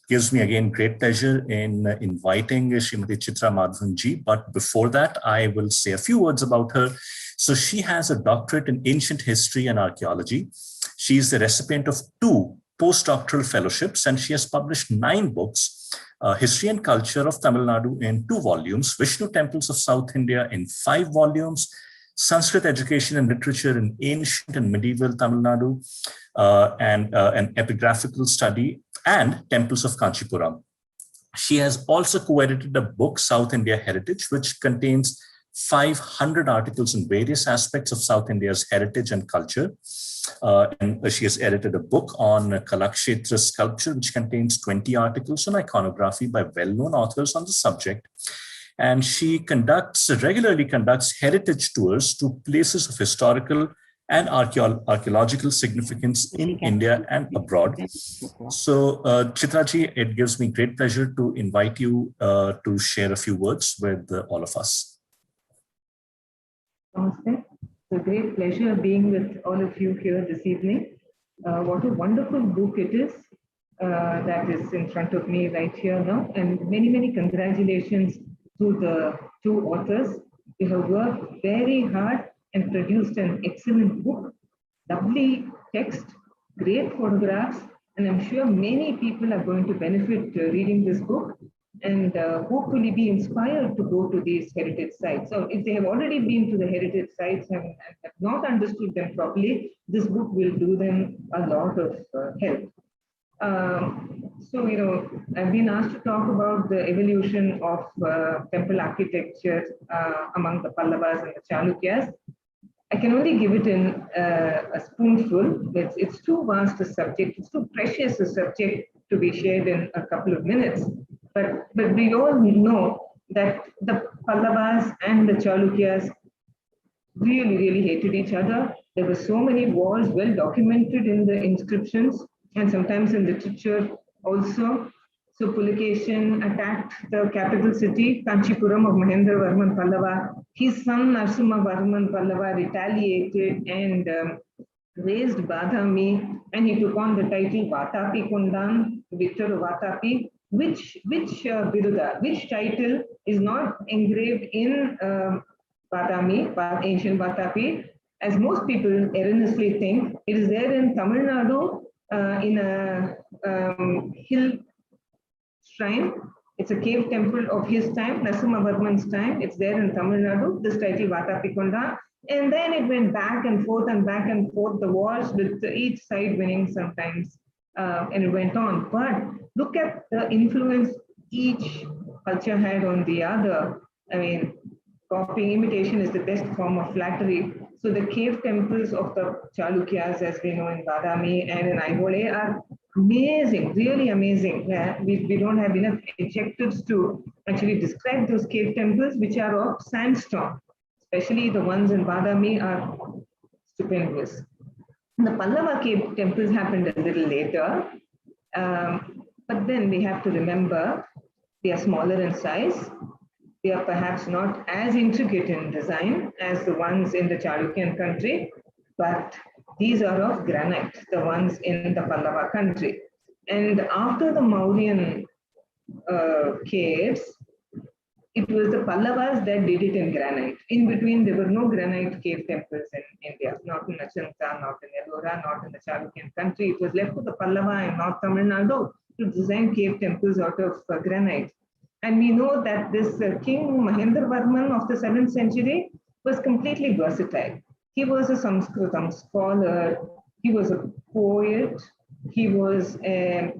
gives me again great pleasure in inviting Srimati Chitra Madhavan ji. But before that, I will say a few words about her. So she has a doctorate in ancient history and archaeology. She is the recipient of 2 postdoctoral fellowships, and she has published 9 books, History and Culture of Tamil Nadu in 2 volumes, Vishnu Temples of South India in 5 volumes, Sanskrit Education and Literature in Ancient and Medieval Tamil Nadu, and an epigraphical study, and Temples of Kanchipuram. She has also co-edited a book, South India Heritage, which contains 500 articles in various aspects of South India's heritage and culture. And she has edited a book on Kalakshetra sculpture, which contains 20 articles on iconography by well-known authors on the subject. And she regularly conducts heritage tours to places of historical and archaeological significance in India and abroad. So, Chitraji, it gives me great pleasure to invite you to share a few words with all of us. Namaste. It's a great pleasure being with all of you here this evening. What a wonderful book it is that is in front of me right here now. And many, many congratulations to the 2 authors. They have worked very hard and produced an excellent book, lovely text, great photographs, and I'm sure many people are going to benefit reading this book and hopefully be inspired to go to these heritage sites. So if they have already been to the heritage sites and have not understood them properly, this book will do them a lot of help. So, I've been asked to talk about the evolution of temple architecture among the Pallavas and the Chalukyas. I can only give it in a spoonful. It's too vast a subject. It's too precious a subject to be shared in a couple of minutes. But we all know that the Pallavas and the Chalukyas really, really hated each other. There were so many wars well documented in the inscriptions and sometimes in literature also. So Pulikeshin attacked the capital city, Kanchipuram of Mahendra Varman Pallava. His son Narsimha Varman Pallava retaliated and raised Badami, and he took on the title Vatapi Kundan, Victor of Vatapi, which title is not engraved in Badami, ancient Vatapi, as most people erroneously think. It is there in Tamil Nadu in a hill shrine. It's a cave temple of his time, Narsimha Varman's time. It's there in Tamil Nadu, this title Vatapi Konda. And then it went back and forth, the wars with each side winning sometimes. And it went on. But look at the influence each culture had on the other. I mean, copying, imitation is the best form of flattery. So the cave temples of the Chalukyas, as we know in Badami and in Aihole, are amazing, really amazing. We don't have enough adjectives to actually describe those cave temples, which are of sandstone. Especially the ones in Badami are stupendous. The Pallava cave temples happened a little later. But then we have to remember They are smaller in size. They are perhaps not as intricate in design as the ones in the Chalukyan country, but these are of granite, the ones in the Pallava country. And after the Mauryan caves, it was the Pallavas that did it in granite. In between, there were no granite cave temples in India, not in Achanta, not in Ellora, not in the Chalukyan country. It was left to the Pallava in North Tamil Nadu to design cave temples out of granite. And we know that this King Mahendravarman of the 7th century was completely versatile. He was a Sanskritam scholar, he was a poet, he was a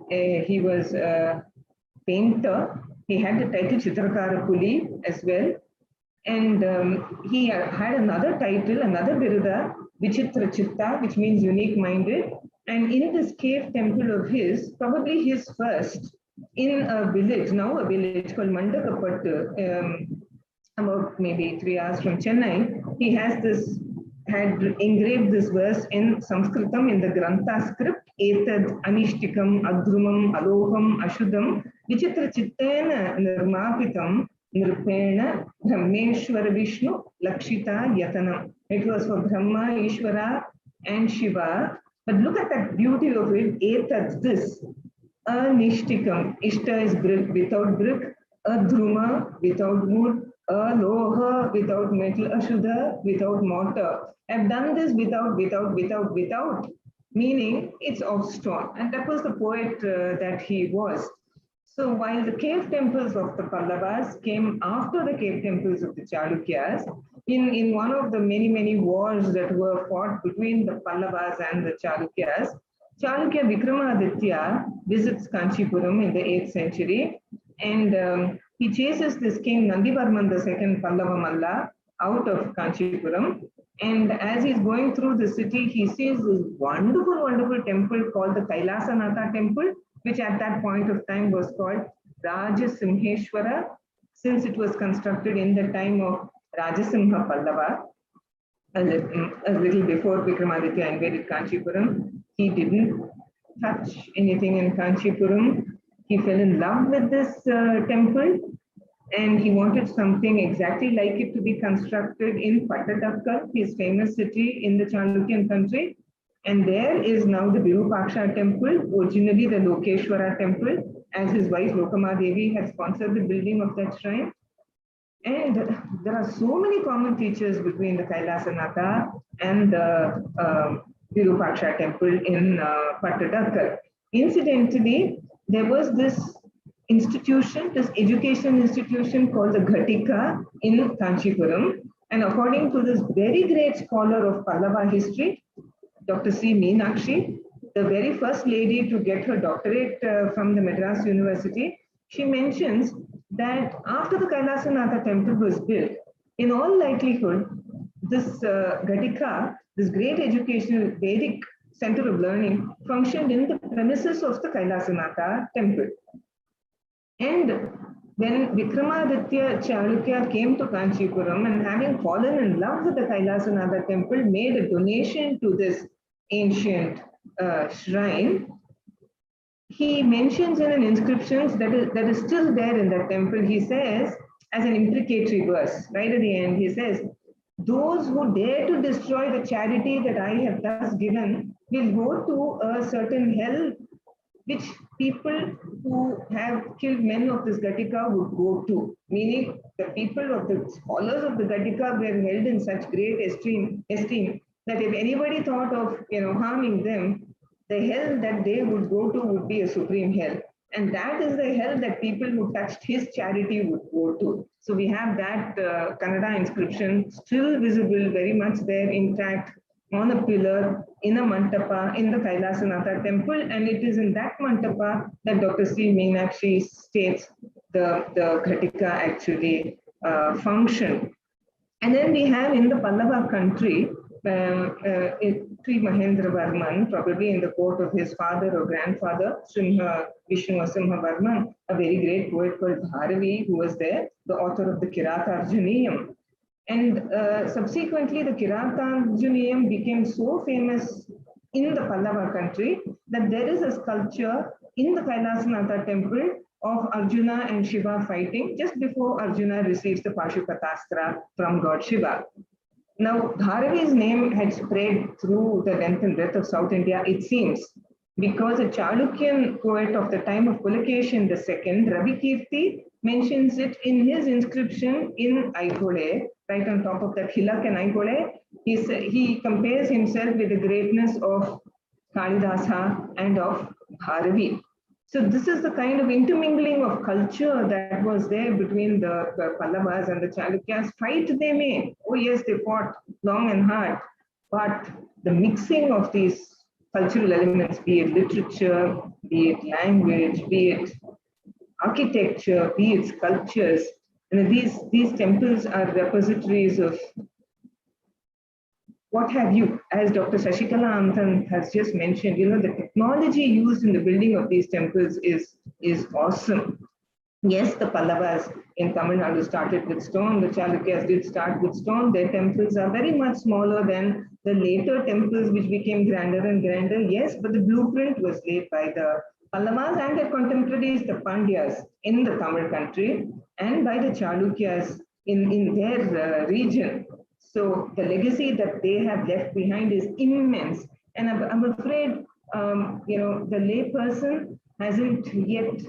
painter. He had the title Chitrakara Kuli as well. And he had another title, another birada, Vichitra Chitta, which means unique-minded. And in this cave temple of his, probably his first, in a village, now a village called Mandakapattu, about maybe 3 hours from Chennai, he had engraved this verse in Sanskritam in the Grantha script, Etad Anishtikam Adrumam Aloham Ashudam Vichitra Chittena Nirmapitam Nirpena Brahmeshwara Vishnu Lakshita Yatanam. It was for Brahma, Ishvara and Shiva. But look at that beauty of it, Etad, this. Anishtikam, Ishta is brick without brick, Adruma without wood, Aloha without metal, Ashuddha without mortar. I've done this without, meaning it's of stone. And that was the poet that he was. So while the cave temples of the Pallavas came after the cave temples of the Chalukyas, in one of the many wars that were fought between the Pallavas and the Chalukyas, Chalukya Vikramaditya visits Kanchipuram in the 8th century, and he chases this king Nandivarman II Pallava Malla out of Kanchipuram. And as he's going through the city, he sees this wonderful temple called the Kailasanatha temple, which at that point of time was called Rajasimheshwara, since it was constructed in the time of Rajasimha Pallava, a little before Vikramaditya invaded Kanchipuram. He didn't touch anything in Kanchipuram. He fell in love with this temple, and he wanted something exactly like it to be constructed in Pattadakkal, his famous city in the Chalukyan country. And there is now the Virupaksha temple, originally the Lokeshwara temple, as his wife Lokama Devi had sponsored the building of that shrine. And there are so many common features between the Kailasanatha and the Virupaksha temple in Pattadakkal. Incidentally, there was this institution, this education institution called the Ghatika in Kanchipuram. And according to this very great scholar of Pallava history, Dr. C. Meenakshi, the very first lady to get her doctorate from the Madras University, she mentions that after the Kailasanatha temple was built, in all likelihood, this Ghatika, this great educational Vedic center of learning, functioned in the premises of the Kailasanatha temple. And when Vikramaditya Chalukya came to Kanchipuram and having fallen in love with the Kailasanatha temple, made a donation to this ancient shrine, he mentions in an inscription that is still there in that temple, he says, as an imprecatory verse, right at the end, he says, "Those who dare to destroy the charity that I have thus given will go to a certain hell, which people who have killed men of this Ghatika would go to." Meaning the people of the scholars of the Ghatika were held in such great esteem that if anybody thought of harming them, the hell that they would go to would be a supreme hell. And that is the hell that people who touched his charity would go to. So we have that Kannada inscription still visible, very much there, intact, on a pillar in a mantapa in the Kailasanatha temple. And it is in that mantapa that Dr. C. Meenakshi states the Ghatika actually functioned. And then we have in the Pallava country, Sri Mahendravarman, probably in the court of his father or grandfather, Simha Vishnu Simha Varman, a very great poet called Bharavi, who was there, the author of the Kiratarjuniyam. And subsequently, the Kiratarjuniyam became so famous in the Pallava country that there is a sculpture in the Kailasanatha temple of Arjuna and Shiva fighting just before Arjuna receives the Pashupatastra from God Shiva. Now, Bharavi's name had spread through the length and breadth of South India, it seems, because a Chalukyan poet of the time of Pulakeshin II, Ravi Kirti, mentions it in his inscription in Aigole, right on top of that hilak and Aigole. He compares himself with the greatness of Kalidasa and of Bharavi. So this is the kind of intermingling of culture that was there between the Pallavas and the Chalukyas. Fight they made. Oh yes, they fought long and hard. But the mixing of these cultural elements, be it literature, be it language, be it architecture, be it sculptures, and these temples are repositories of what have you, as Dr. Shashikala Anthan has just mentioned, the technology used in the building of these temples is awesome. Yes, the Pallavas in Tamil Nadu started with stone, the Chalukyas did start with stone. Their temples are very much smaller than the later temples which became grander and grander, yes, but the blueprint was laid by the Pallavas and their contemporaries, the Pandyas in the Tamil country, and by the Chalukyas in their region. So the legacy that they have left behind is immense. And I'm afraid, the lay person hasn't yet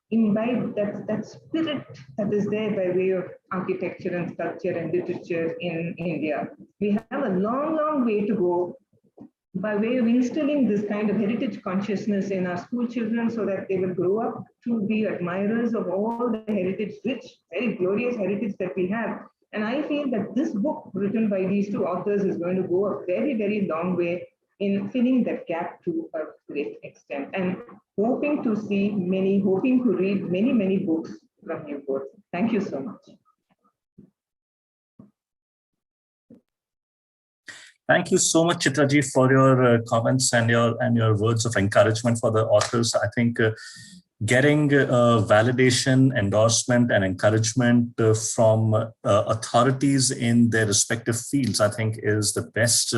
imbibed that spirit that is there by way of architecture and sculpture and literature in India. We have a long, long way to go by way of instilling this kind of heritage consciousness in our school children so that they will grow up to be admirers of all the heritage, rich, very glorious heritage that we have. And I feel that this book written by these two authors is going to go a very, very long way in filling that gap to a great extent. And hoping to read many, many books from you both. Thank you so much. Thank you so much, Chitraji, for your comments and your words of encouragement for the authors. I think getting validation, endorsement, and encouragement from authorities in their respective fields, I think, is the best.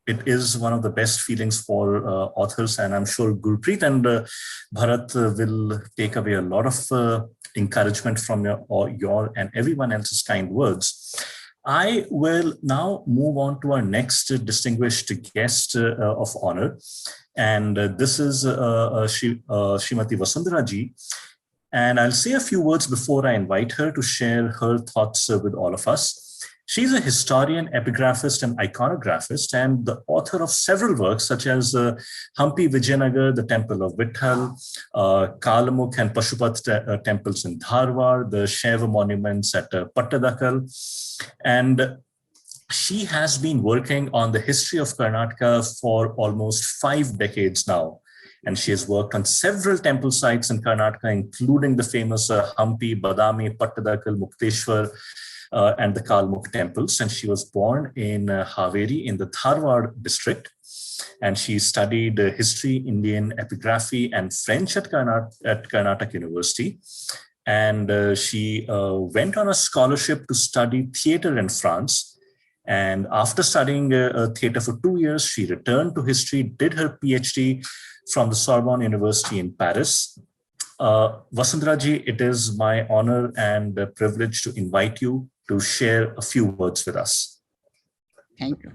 It is one of the best feelings for authors, and I'm sure Gurpreet and Bharat will take away a lot of encouragement from your and everyone else's kind words. I will now move on to our next distinguished guest of honor. And this is Srimati Vasundhara ji. And I'll say a few words before I invite her to share her thoughts with all of us. She's a historian, epigraphist, and iconographist, and the author of several works such as Hampi Vijayanagar, the Temple of Vitthal, Kalamukh and Pashupat temples in Dharwad, the Shaiva monuments at Pattadakal. And she has been working on the history of Karnataka for almost 5 decades now. And she has worked on several temple sites in Karnataka, including the famous Hampi, Badami, Pattadakal, Mukteshwar, and the Kalmukh temples. And she was born in Haveri in the Dharwad district. And she studied history, Indian epigraphy, and French at Karnataka University. And she went on a scholarship to study theater in France. And after studying theater for 2 years, she returned to history, did her PhD from the Sorbonne University in Paris. Vasundhara ji, it is my honor and privilege to invite you to share a few words with us. Thank you.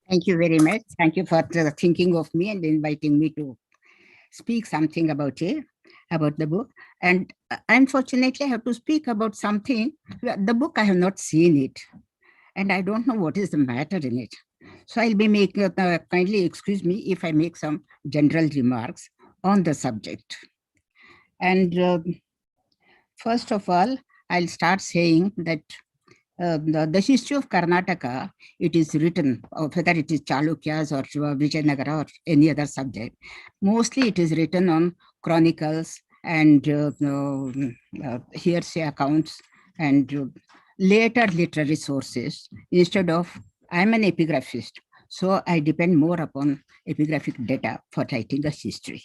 Thank you very much. Thank you for thinking of me and inviting me to speak something about the book. And unfortunately, I have to speak about something. The book, I have not seen it. And I don't know what is the matter in it. So I'll be making, kindly excuse me if I make some general remarks on the subject. And first of all, I'll start saying that the history of Karnataka, it is written, whether it is Chalukyas or Vijayanagara or any other subject, mostly it is written on chronicles and hearsay accounts and later literary sources. Instead of, I'm an epigraphist, so I depend more upon epigraphic data for writing the history.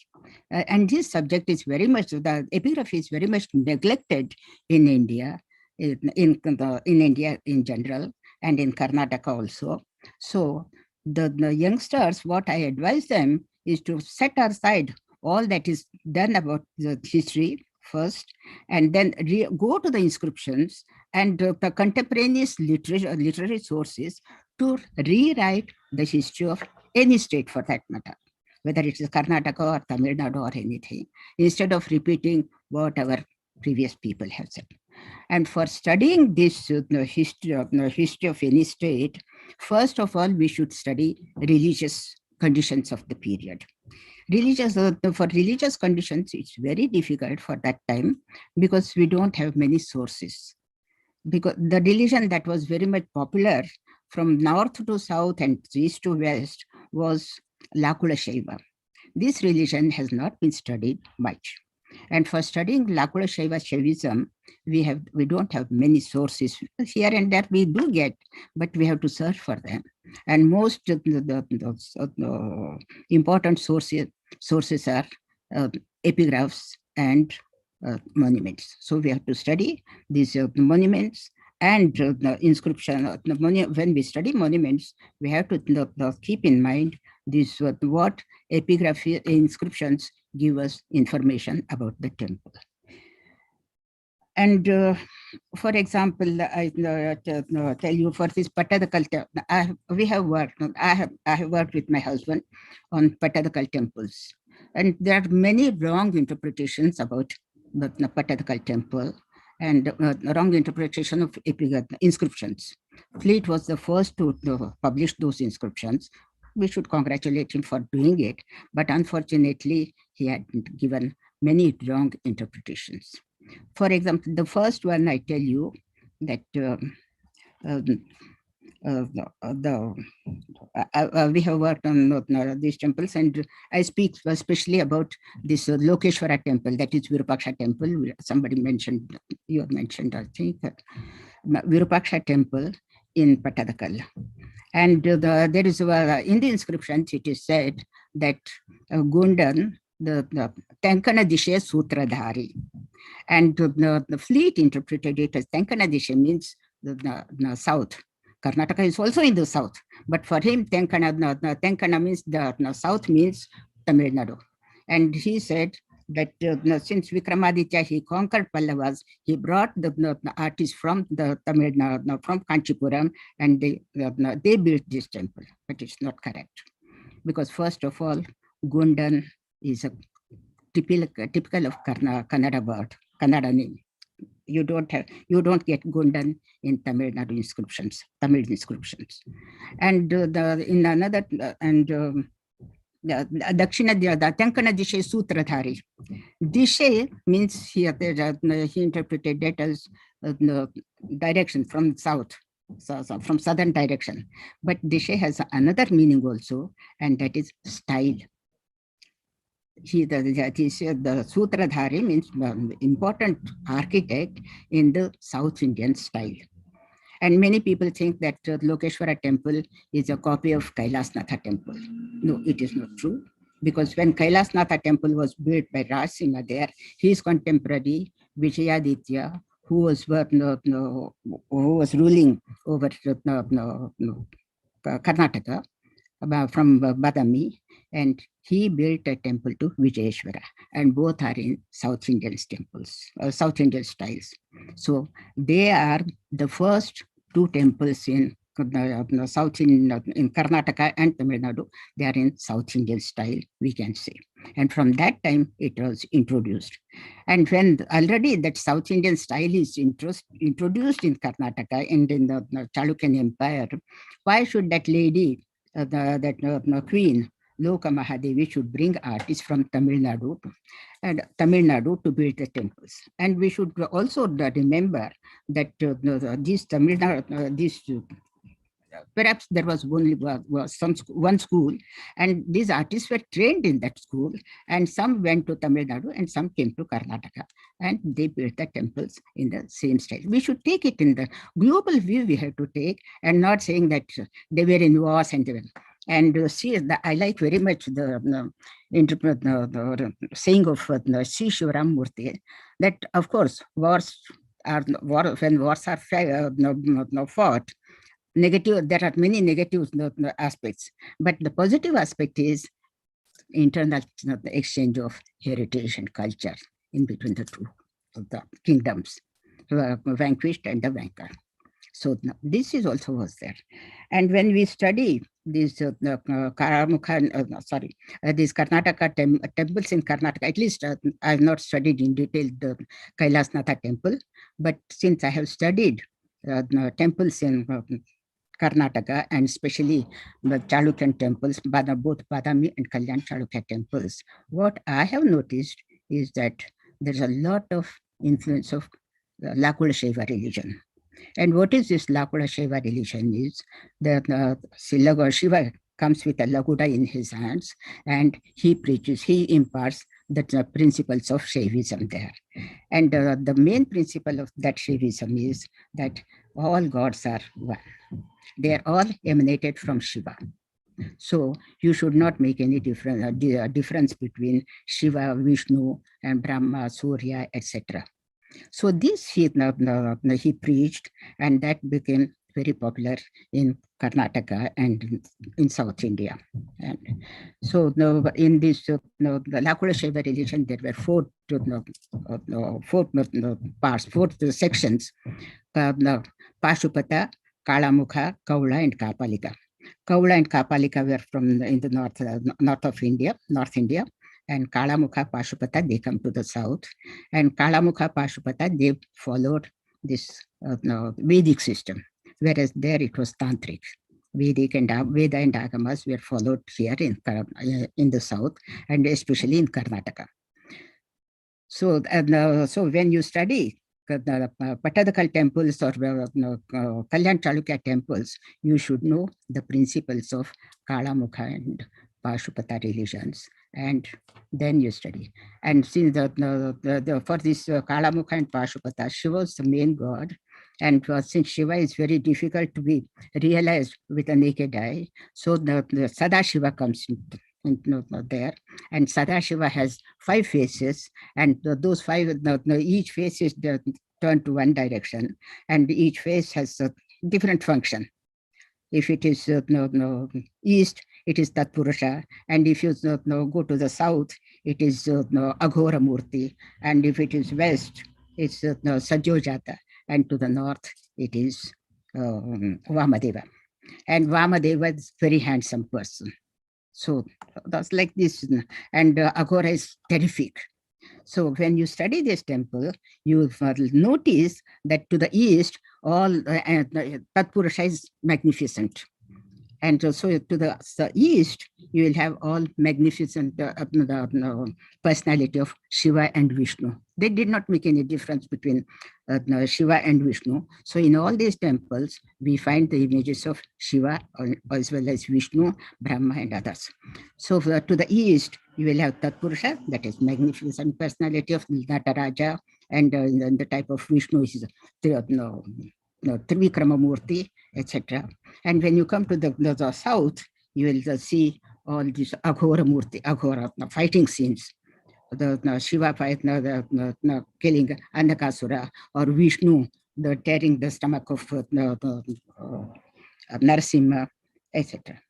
And this subject is very much, the epigraphy is very much neglected in India, in India in general, and in Karnataka also. So the youngsters, what I advise them is to set aside all that is done about the history first, and then go to the inscriptions and the contemporaneous literary sources to rewrite the history of any state for that matter, whether it is Karnataka or Tamil Nadu or anything, instead of repeating what our previous people have said. And for studying this history of any state, first of all, we should study religious conditions of the period. For religious conditions, it's very difficult for that time because we don't have many sources. Because the religion that was very much popular from north to south and east to west was Lakula Shaiva. This religion has not been studied much. And for studying Lakula Shaiva Shaivism, we don't have many sources. Here and there we do get, but we have to search for them. And most of the important sources are epigraphs and monuments. So we have to study these monuments and the inscription. When we study monuments, we have to keep in mind this what epigraphy inscriptions give us information about the temple. And for example, I tell you for this Pattadakal, I have worked with my husband on Pattadakal temples, and there are many wrong interpretations about the Pattadakal temple and wrong interpretation of inscriptions. Fleet was the first to publish those inscriptions. We should congratulate him for doing it, but unfortunately, he had given many wrong interpretations. For example, the first one I tell you that we have worked on these temples, and I speak especially about this Lokeshwara temple, that is Virupaksha temple. Somebody mentioned, you have mentioned, I think, Virupaksha temple in Pattadakal. And there is in the inscriptions, it is said that Gundan, the Tenkana Dishe Sutradhari, and the Fleet interpreted it as Tenkana Dishe means the south. Karnataka is also in the south, but for him, Tenkana means the south means Tamil Nadu. And he said that since Vikramaditya, he conquered Pallavas, he brought the artists from the Tamil Nadu, from Kanchipuram, and they built this temple, but it's not correct. Because first of all, Gundan is a typical of Kannada word, Kannada name. You don't get Gundan in Tamil Nadu inscriptions, Tamil inscriptions. And in another, and Dakshina, the Tenkana Dishe Sutradhari. Dishe means here, he interpreted that as direction from south, so from southern direction. But Dishe has another meaning also, and that is style. The Sutradhari means important architect in the South Indian style. And many people think that Lokeshwara temple is a copy of Kailasnatha temple. No, it is not true. Because when Kailasnatha temple was built by Rajsimha there, his contemporary Vijayaditya, who was ruling over Karnataka from Badami, and he built a temple to Vijayeshwara, and both are in South Indian temples, South Indian styles. So they are the first two temples in South in Karnataka and Tamil Nadu. They are in South Indian style, we can say. And from that time, it was introduced. And when already that South Indian style is introduced in Karnataka and in the Chalukyan Empire, why should that lady, that queen, Loka Mahadevi, should bring artists from Tamil Nadu to build the temples? And we should also remember that these Tamil Nadu, perhaps there was only one school, and these artists were trained in that school, and some went to Tamil Nadu and some came to Karnataka, and they built the temples in the same style. We should take it in the global view we have to take, and not saying that they were in wars and see, I like very much the saying of C. Shivaram Murthy, that of course when wars are fought, negative, there are many negative aspects, but the positive aspect is internal exchange of heritage and culture in between the two of the kingdoms, vanquished and the vanquished. So this is also was there. And when we study these these Karnataka temples in Karnataka, at least I have not studied in detail the Kailasnatha temple, but since I have studied temples in Karnataka, and especially the Chalukyan temples, both Badami and Kalyan Chalukya temples, what I have noticed is that there's a lot of influence of Lakula Shaiva religion. And what is this Lakula Shaiva religion is that Shiva comes with a laguda in his hands, and he preaches, he imparts the principles of Shaivism there. And the main principle of that Shaivism is that all gods are one. They are all emanated from Shiva. So you should not make any difference between Shiva, Vishnu, and Brahma, Surya, etc. So this he preached, and that became very popular in Karnataka and in South India. And so in this the Lakula Shaiva religion, there were four parts, four sections: Pashupata, Kalamukha, Kaula, and Kapalika. Kaula and Kapalika were from in the north of India, North India. And Kalamukha, Pashupata, they come to the south. And Kalamukha, Pashupata, they followed this Vedic system, whereas there it was Tantric. Vedic and Veda and Agamas were followed here in the south, and especially in Karnataka. So, so when you study the Patadakal temples or Kalyan Chalukya temples, you should know the principles of Kalamukha and Pashupata religions, and then you study. And since for this Kalamukha and Pashupata, Shiva was the main god, and since Shiva is very difficult to be realized with a naked eye, so the Sadashiva comes in there, and Sadashiva has 5 faces, and those 5, each face is turned to one direction, and each face has a different function. If it is east, it is Tatpurusha, and if you go to the south, it is Aghora Murti, and if it is west, it's Sajjojata, and to the north, it is Vamadeva. And Vamadeva is a very handsome person. So that's like this, and Aghora is terrific. So when you study this temple, you notice that to the east, all Tatpurusha is magnificent. And so to the east, you will have all magnificent personality of Shiva and Vishnu. They did not make any difference between Shiva and Vishnu. So in all these temples, we find the images of Shiva as well as Vishnu, Brahma, and others. So to the east, you will have Tatpurusha, that is magnificent personality of Nataraja, and the type of Vishnu is Trivikramamurti, etc. And when you come to the south, you will see all these Aghora Murti, Aghora fighting scenes. The Shiva fight, killing Andakasura, or Vishnu, the tearing the stomach of Narasimha, etc.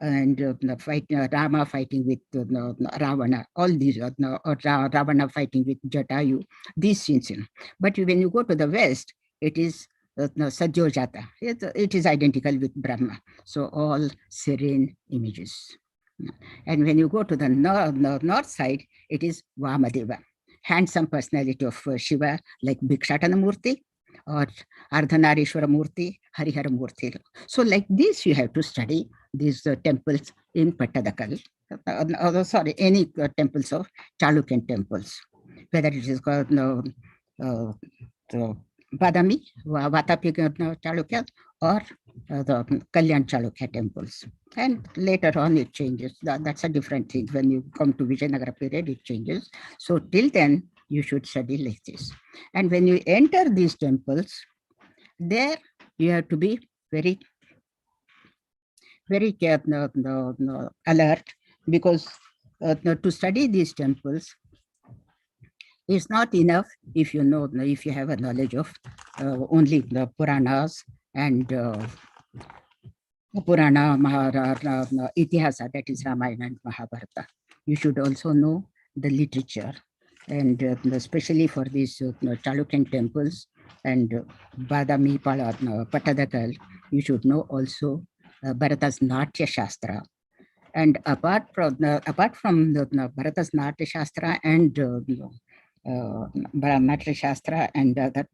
And Rama fighting with Ravana, all these, Ravana fighting with Jatayu, these scenes. But when you go to the west, it is Sajjojata. It is identical with Brahma. So all serene images. And when you go to the north side, it is Vamadeva, handsome personality of Shiva, like Bhikshatana Murti or Ardhanarishwara Murti, Harihara Murti. So like this, you have to study these temples in Pattadakal, any temples of Chalukyan temples, whether it is called Badami, Vatapi Chalukya, or the Kalyan Chalukya temples. And later on it changes. That's a different thing. When you come to Vijayanagara period, it changes. So till then, you should study like this. And when you enter these temples, there you have to be very, very alert, because to study these temples, it's not enough if you know, if you have a knowledge of only the Puranas and Purana, Itihasa, that is Ramayana and Mahabharata. you should also know the literature, and especially for these Chalukyan temples and Badami Patadakal, you should know also Bharata's Natya Shastra. And apart from the Bharata's Natya Shastra and Natya Shastra and that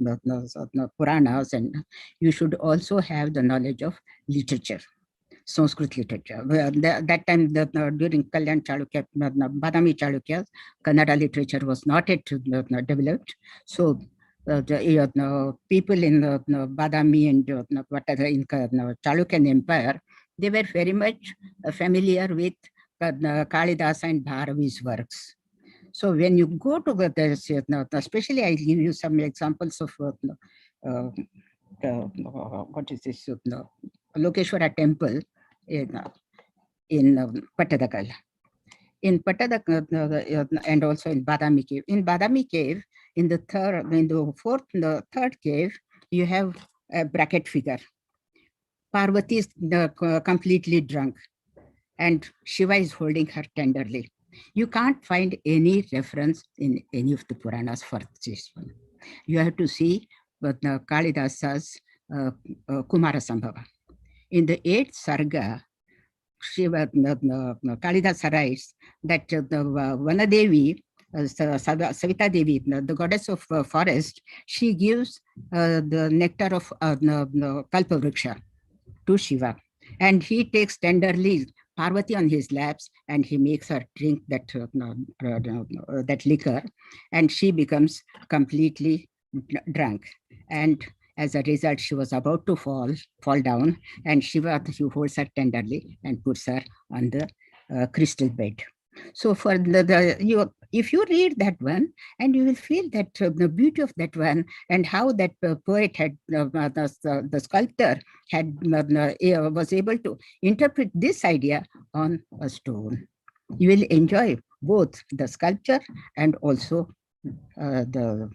Puranas, and you should also have the knowledge of literature, Sanskrit literature. That time, during Kalyan Chalukya, Badami Chalukyas, Kannada literature was not yet developed. So the people in Badami and in Chalukyan Empire, they were very much familiar with Kalidasa and Bharavi's works. So when you go to this, especially I give you some examples of what is this Lokeshwara temple in Patadakal. In Patadakal and also in Badami cave. In Badami cave, in the third cave, you have a bracket figure. Parvati is completely drunk, and Shiva is holding her tenderly. You can't find any reference in any of the Puranas for this one. You have to see Kalidasa's Kumara Sambhava. In the 8th Sarga, Shiva, Kalidasa writes that Vanadevi, Savita Devi, the goddess of forest, she gives the nectar of Kalpavriksha to Shiva, and he takes tenderly Parvati on his laps, and he makes her drink that that liquor, and she becomes completely drunk. And as a result, she was about to fall down, and Shiva holds her tenderly and puts her on the crystal bed. So for if you read that one, and you will feel that the beauty of that one, and how that poet had, the sculptor had, was able to interpret this idea on a stone. You will enjoy both the sculpture and also the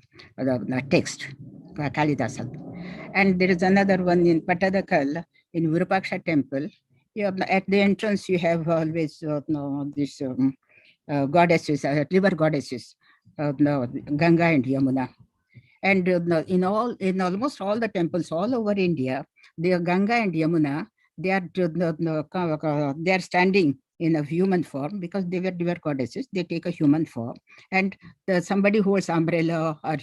text, Kalidasa. And there is another one in Patadakal, in Virupaksha temple. At the entrance, you have always this goddesses, river goddesses, Ganga and Yamuna. And in almost all the temples all over India, the Ganga and Yamuna, they are standing in a human form, because they were river goddesses. They take a human form, and somebody holds umbrella or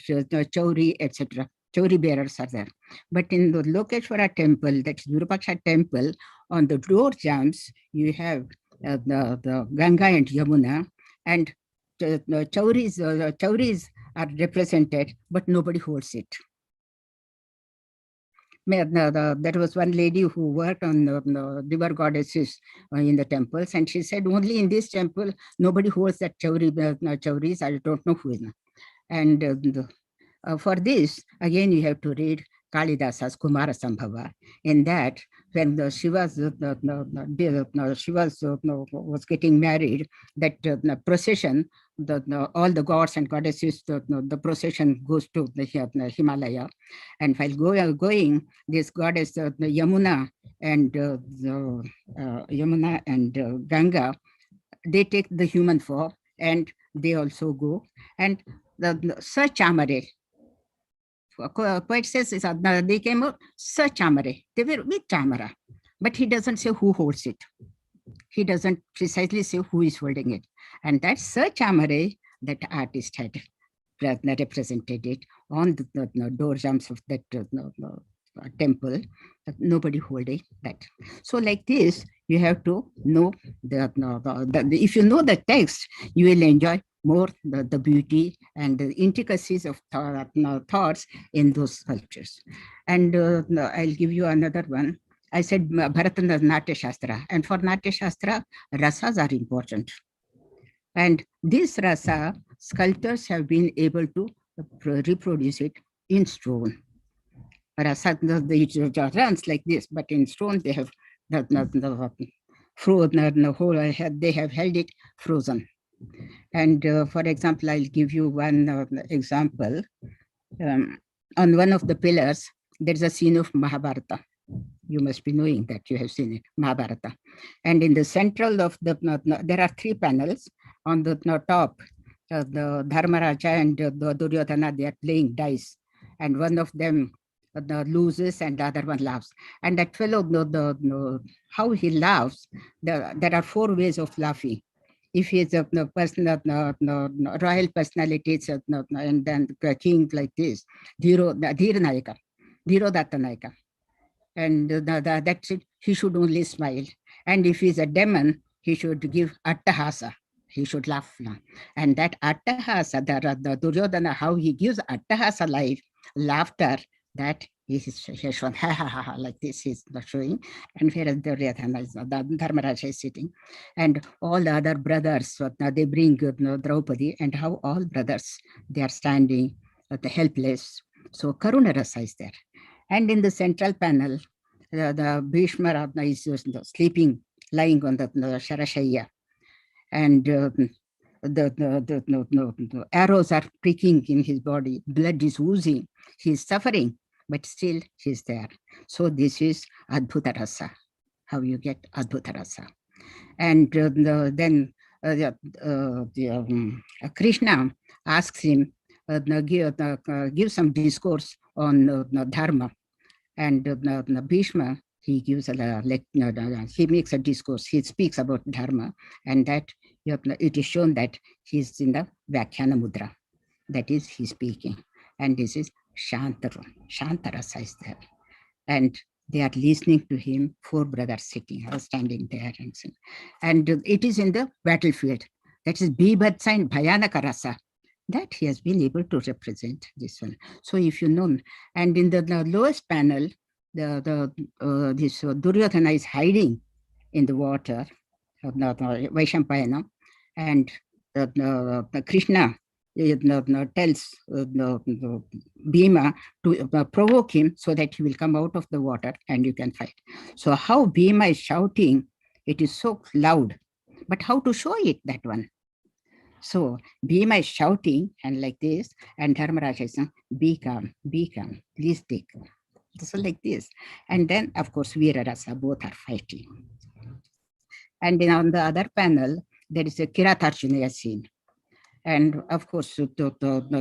chauri, etc. Chauri bearers are there. But in the Lokeshwara temple, that's Virupaksha temple, on the door jambs, you have the Ganga and Yamuna, and the chauris are represented, but nobody holds it. There was one lady who worked on the river goddesses in the temples, and she said, only in this temple, nobody holds that chauris. I don't know who is. And for this, again, you have to read Kalidasa's Kumara Sambhava. In that, when Shiva was getting married, that procession, all the gods and goddesses, the procession goes to the Himalaya. And while going, this goddess, the Yamuna and Ganga, they take the human form, and they also go. And the Sir Chamare, poet says, they came out, Sir Chamare, they were with Chamara, but he doesn't say who holds it. He doesn't precisely say who is holding it. And that Sir Chamare, that artist had represented it on the door jambs of that temple, nobody holding that. So like this, you have to know if you know the text, you will enjoy more the beauty and the intricacies of thoughts in those sculptures. And I'll give you another one. I said Bharatan Natya Shastra, and for Natya Shastra, rasas are important. And this rasa, sculptors have been able to reproduce it in stone. Rasa, it runs like this, but in stone they have they have held it frozen. And for example, I'll give you one example. On one of the pillars, there's a scene of Mahabharata. You must be knowing that, you have seen it, Mahabharata. And in the central of there are 3 panels. on the top, the Dharmaraja and the Duryodhana, they are playing dice, and one of them loses and the other one laughs. And that fellow, how he laughs, there are 4 ways of laughing. If he is a royal personality, and then the king like this, Dhiro Naika, Dhiro Datta Naika, and that's it, he should only smile. And if he's a demon, he should give attahasa. He should laugh. And that attahasa, the Duryodhana, how he gives attahasa laughter, that he has shown, ha ha ha, like this he's showing. And whereas Duryodhana is, the Dharmaraja is sitting. And all the other brothers, they bring Draupadi, and how all brothers, they are standing helpless. So Karuna Rasa is there. And in the central panel, the Bhishma is sleeping, lying on the Sharashaya. And the arrows are pricking in his body, blood is oozing, he is suffering, but still he is there. So this is Adbhuta Rasa, how you get Adbhuta Rasa. And then Krishna asks him, give some discourse on Dharma. And Bhishma, he gives he makes a discourse, he speaks about Dharma, and that it is shown that he is in the Vyakhyana Mudra, that is, he is speaking. And this is Shantarasa is there. And they are listening to him, 4 brothers sitting, standing there. And it is in the battlefield, that is Bibhatsa and Bhayanaka Rasa, that he has been able to represent this one. So if you know, and in the lowest panel, this Duryodhana is hiding in the water, Vaishampayana, and Krishna tells Bhima to provoke him so that he will come out of the water and you can fight. So how Bhima is shouting, it is so loud, but how to show it, that one? So Bhima is shouting and like this, and Dharmaraja is saying, be calm, please take. So like this. And then, of course, Veera Rasa, both are fighting. And then on the other panel, there is a Kiratarjunaya scene. And of course, in the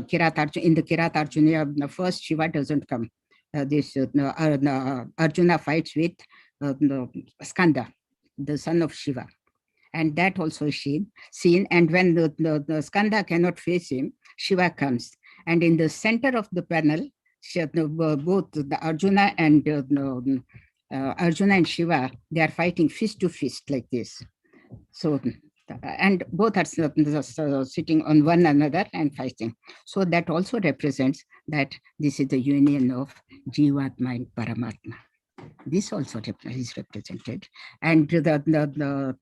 Kiratarjunaya, first Shiva doesn't come. Arjuna fights with Skanda, the son of Shiva. And that also is seen. And when the Skanda cannot face him, Shiva comes. And in the center of the panel, both the Arjuna and Shiva, they are fighting fist to fist like this. So, and both are sitting on one another and fighting. So that also represents that this is the union of Jivatma and Paramatma. This also is represented. And the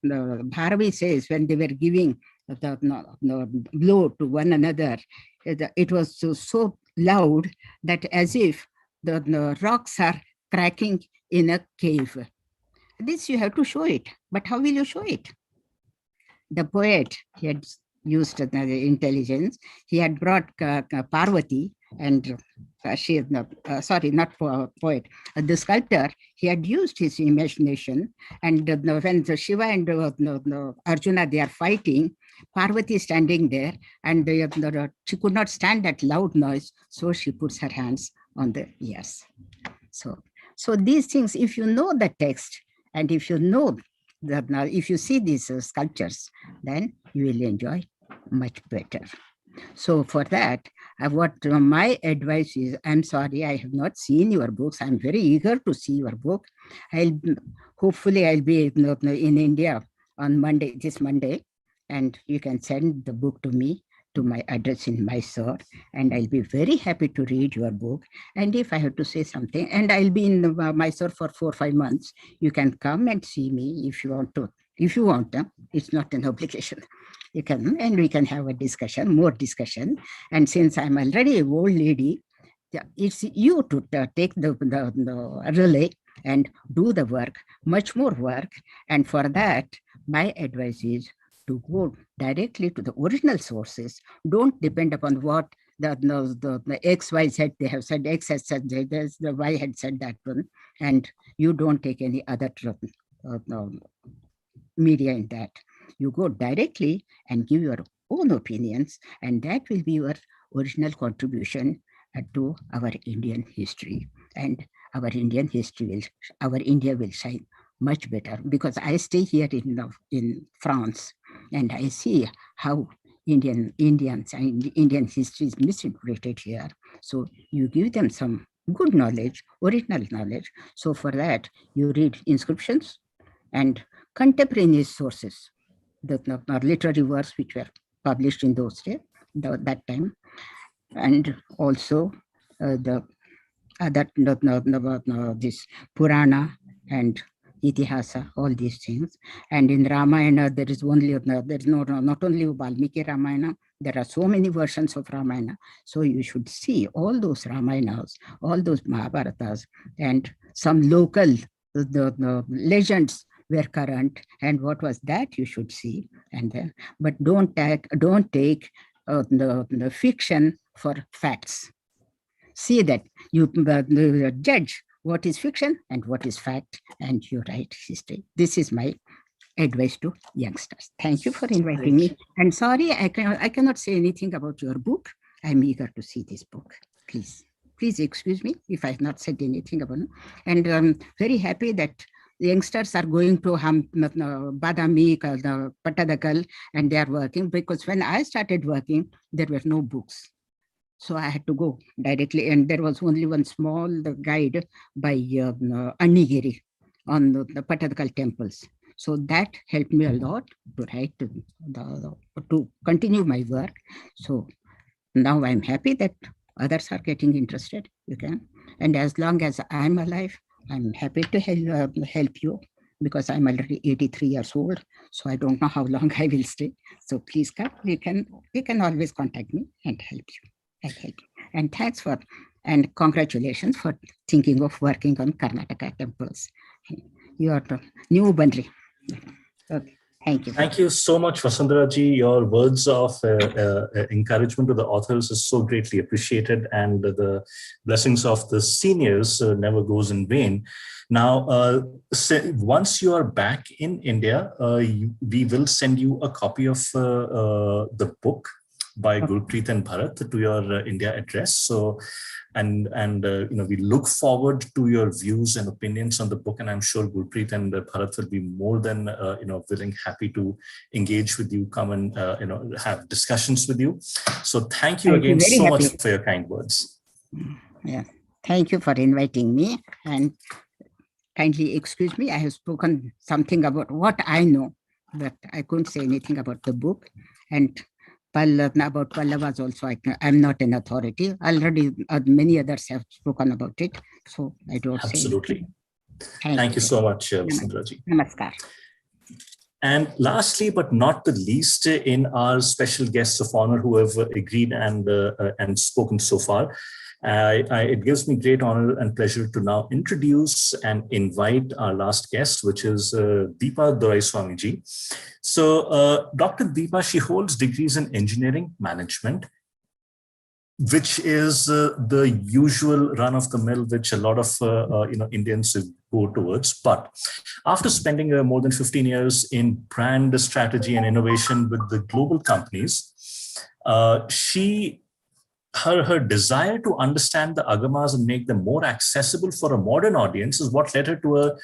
Bharavi says, when they were giving the blow to one another, it was so loud that as if the rocks are cracking in a cave. This you have to show it, but how will you show it? The poet, he had used the intelligence. He had brought Parvati, and she is not poet. The sculptor, he had used his imagination, and when the Shiva and Arjuna, they are fighting, Parvati is standing there, and she could not stand that loud noise, so she puts her hands on the ears. So these things, if you know the text, and if you know that, if you see these sculptures, then you will enjoy much better. So for that, what my advice is, I'm sorry, I have not seen your books. I'm very eager to see your book. Hopefully I'll be in India on Monday, this Monday, and you can send the book to me, to my address in Mysore, and I'll be very happy to read your book. And if I have to say something, and I'll be in Mysore for 4 or 5 months, you can come and see me if you want to. If you want, it's not an obligation. You can, and we can have a discussion, more discussion. And since I'm already an old lady, it's you to take the relay and do the work, much more work. And for that, my advice is to go directly to the original sources. Don't depend upon what the X, Y, Z, they have said, X has said this, the Y had said that one, and you don't take any other media in that. You go directly and give your own opinions, and that will be your original contribution to our Indian history. And our India will shine much better, because I stay here in France, and I see how Indian history is misinterpreted here. So you give them some good knowledge, original knowledge. So for that, you read inscriptions and contemporaneous sources, the literary works which were published in those days, that time, and also the other this Purana and Itihasa, all these things. And in Ramayana, there is not only Valmiki Ramayana, there are so many versions of Ramayana. So you should see all those Ramayanas, all those Mahabharatas, and some local the legends were current, and what was that you should see. And then, but don't take the fiction for facts. See that you judge what is fiction and what is fact, and you write history. This is my advice to youngsters. Thank you for inviting me. And sorry, I cannot say anything about your book. I'm eager to see this book. Please excuse me if I have not said anything about it. And I'm very happy that the youngsters are going to Badami, Patadakal, and they are working, because when I started working, there were no books. So I had to go directly, and there was only one small guide by Annigiri on the Patadakal temples. So that helped me a lot to write, to continue my work. So now I'm happy that others are getting interested. You can, and as long as I'm alive, I'm happy to help you, because I'm already 83 years old. So I don't know how long I will stay. So please come. You can always contact me and help you. I'll help you. And thanks and congratulations for thinking of working on Karnataka temples. You are the new Bandri. Okay. Thank you. Thank you so much, Vasundhara ji. Your words of encouragement to the authors is so greatly appreciated, and the blessings of the seniors never goes in vain. Now, once you are back in India, we will send you a copy of the book by Gurpreet and Bharat to your India address. So, and we look forward to your views and opinions on the book, and I'm sure Gurpreet and Bharat will be more than happy to engage with you, come and have discussions with you. So thank you again so much for your kind words. Yeah, thank you for inviting me, and kindly excuse me. I have spoken something about what I know, but I couldn't say anything about the book. And about Pallavas also, I'm not an authority. Already many others have spoken about it, so I don't Absolutely. Say Thank you so much, Vasundhara ji. Namaskar. And lastly, but not the least, in our special guests of honor who have agreed and spoken so far, it gives me great honor and pleasure to now introduce and invite our last guest, which is Deepa Doraiswamy ji. So Dr. Deepa, she holds degrees in engineering management, which is the usual run of the mill, which a lot of Indians go towards. But after spending more than 15 years in brand strategy and innovation with the global companies, her desire to understand the agamas and make them more accessible for a modern audience is what led her to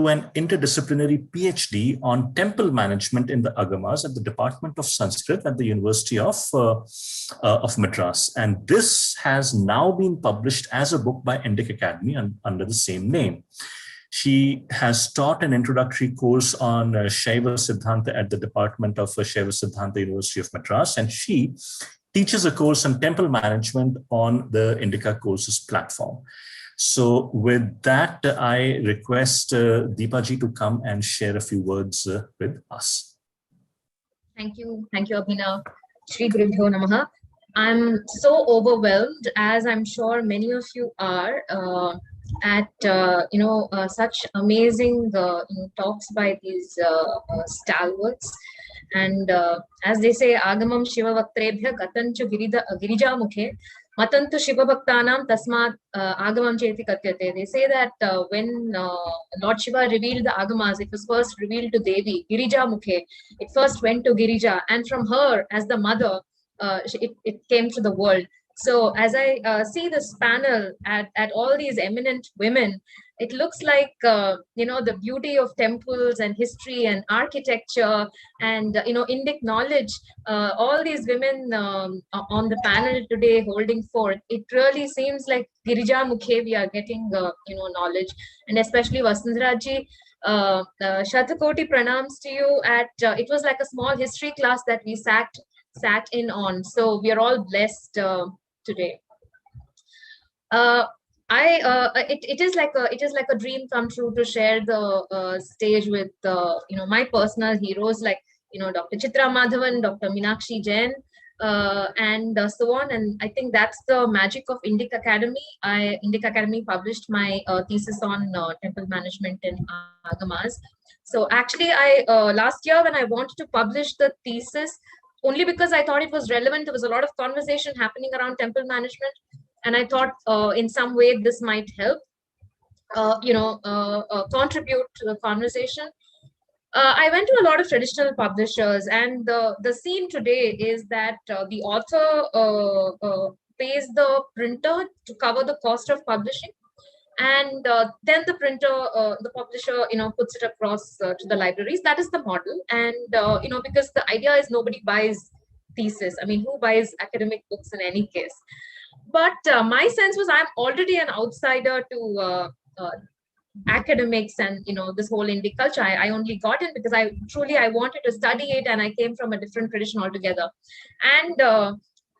an interdisciplinary PhD on temple management in the agamas at the Department of Sanskrit at the University of Madras. And this has now been published as a book by Indic Academy under the same name. She has taught an introductory course on Shaiva Siddhanta at the Department of Shaiva Siddhanta, University of Madras, and she teaches a course on temple management on the Indica Courses platform. So with that, I request Deepa ji to come and share a few words with us. Thank you, Abhinav. Shri Gurubhyo Namaha. I'm so overwhelmed, as I'm sure many of you are, at such amazing talks by these stalwarts. And as they say, Agamam Shiva Vaktrebhya Gatancha Girija Mukhe. Matantu Shivabhaktanam Tasmat Agamam Cheti Katyate. They say that when Lord Shiva revealed the Agamas, it was first revealed to Devi, Girija Mukhe. It first went to Girija, and from her, as the mother, it came to the world. So as I see this panel at all these eminent women, it looks like, the beauty of temples and history and architecture and, Indic knowledge. All these women on the panel today holding forth, it really seems like Girija Mukhe we are getting, knowledge. And especially Vasundharaji, Shatakoti pranams to you it was like a small history class that we sat in on. So we are all blessed today. It is like a dream come true to share the stage with my personal heroes like Dr. Chitra Madhavan, Dr. Meenakshi Jain, and so on. And I think that's the magic of Indic Academy. Indic Academy published my thesis on temple management in Agamas. So actually, I last year when I wanted to publish the thesis, only because I thought it was relevant, there was a lot of conversation happening around temple management. And I thought in some way this might help, contribute to the conversation. I went to a lot of traditional publishers, and the scene today is that the author pays the printer to cover the cost of publishing. And then the publisher, puts it across to the libraries. That is the model. And, because the idea is nobody buys thesis. I mean, who buys academic books in any case? But my sense was I'm already an outsider to academics and, this whole Indic culture. I only got in because I wanted to study it, and I came from a different tradition altogether. And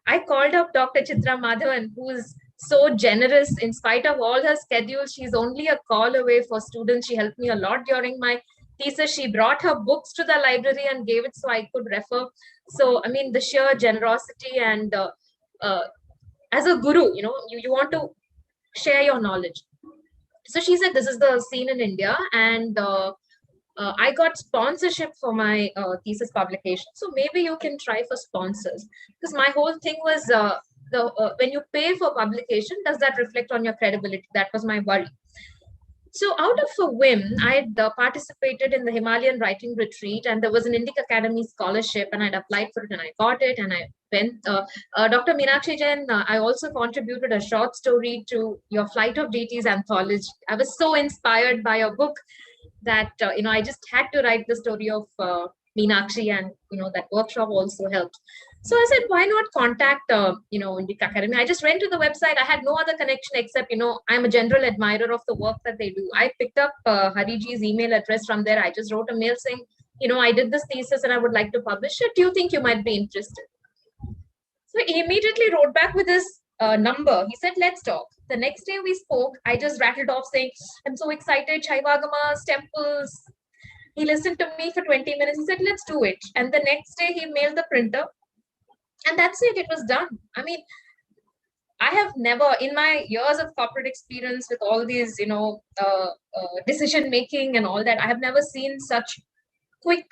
I called up Dr. Chitra Madhavan, who's so generous in spite of all her schedule. She's only a call away for students. She helped me a lot during my thesis. She brought her books to the library and gave it so I could refer. So, I mean, the sheer generosity and as a guru, you want to share your knowledge. So she said, this is the scene in India. And I got sponsorship for my thesis publication. So maybe you can try for sponsors. Because my whole thing was, when you pay for publication, does that reflect on your credibility? That was my worry. So out of a whim, I'd participated in the Himalayan writing retreat, and there was an Indic Academy scholarship, and I'd applied for it and I got it, and I went. Dr. Meenakshi Jain, I also contributed a short story to your Flight of Deities anthology. I was so inspired by your book that, I just had to write the story of Meenakshi, and, that workshop also helped. So I said, why not contact, Indic Academy? I just went to the website. I had no other connection except, I'm a general admirer of the work that they do. I picked up Hariji's email address from there. I just wrote a mail saying, I did this thesis and I would like to publish it. Do you think you might be interested? So he immediately wrote back with his number. He said, let's talk. The next day we spoke. I just rattled off saying, I'm so excited, Shaivagamas, temples. He listened to me for 20 minutes. He said, let's do it. And the next day he mailed the printer. And that's it. It was done. I mean, I have never, in my years of corporate experience with all these, decision making and all that, I have never seen such quick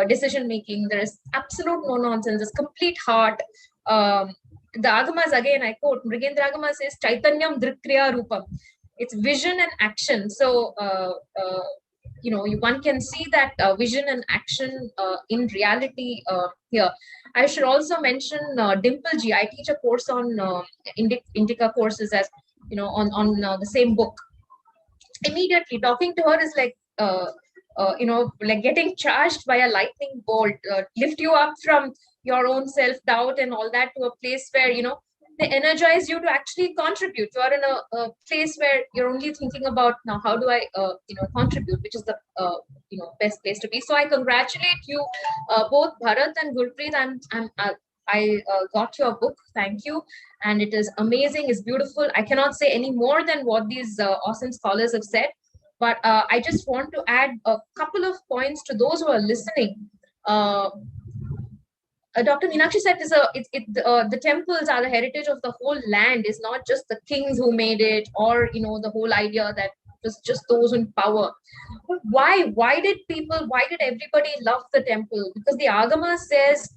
decision making. There is absolute no nonsense. There's complete heart. The Agamas, again, I quote, Mrigendra Agama says, Chaitanyam Drikriya Rupam. It's vision and action. So, one can see that vision and action in reality here. I should also mention Dimple Ji. I teach a course on Indica courses as, on the same book. Immediately talking to her is like, like getting charged by a lightning bolt, lift you up from your own self-doubt and all that to a place where, they energize you to actually contribute. You are in a place where you're only thinking about now, how do I, contribute, which is the, best place to be. So I congratulate you, both Bharat and Gurpreet. I got your book. Thank you. And it is amazing. It's beautiful. I cannot say any more than what these awesome scholars have said. But I just want to add a couple of points to those who are listening. Dr. Meenakshi said the temples are the heritage of the whole land. It's not just the kings who made it, or the whole idea that it was just those in power. But why did everybody love the temple? Because the Agama says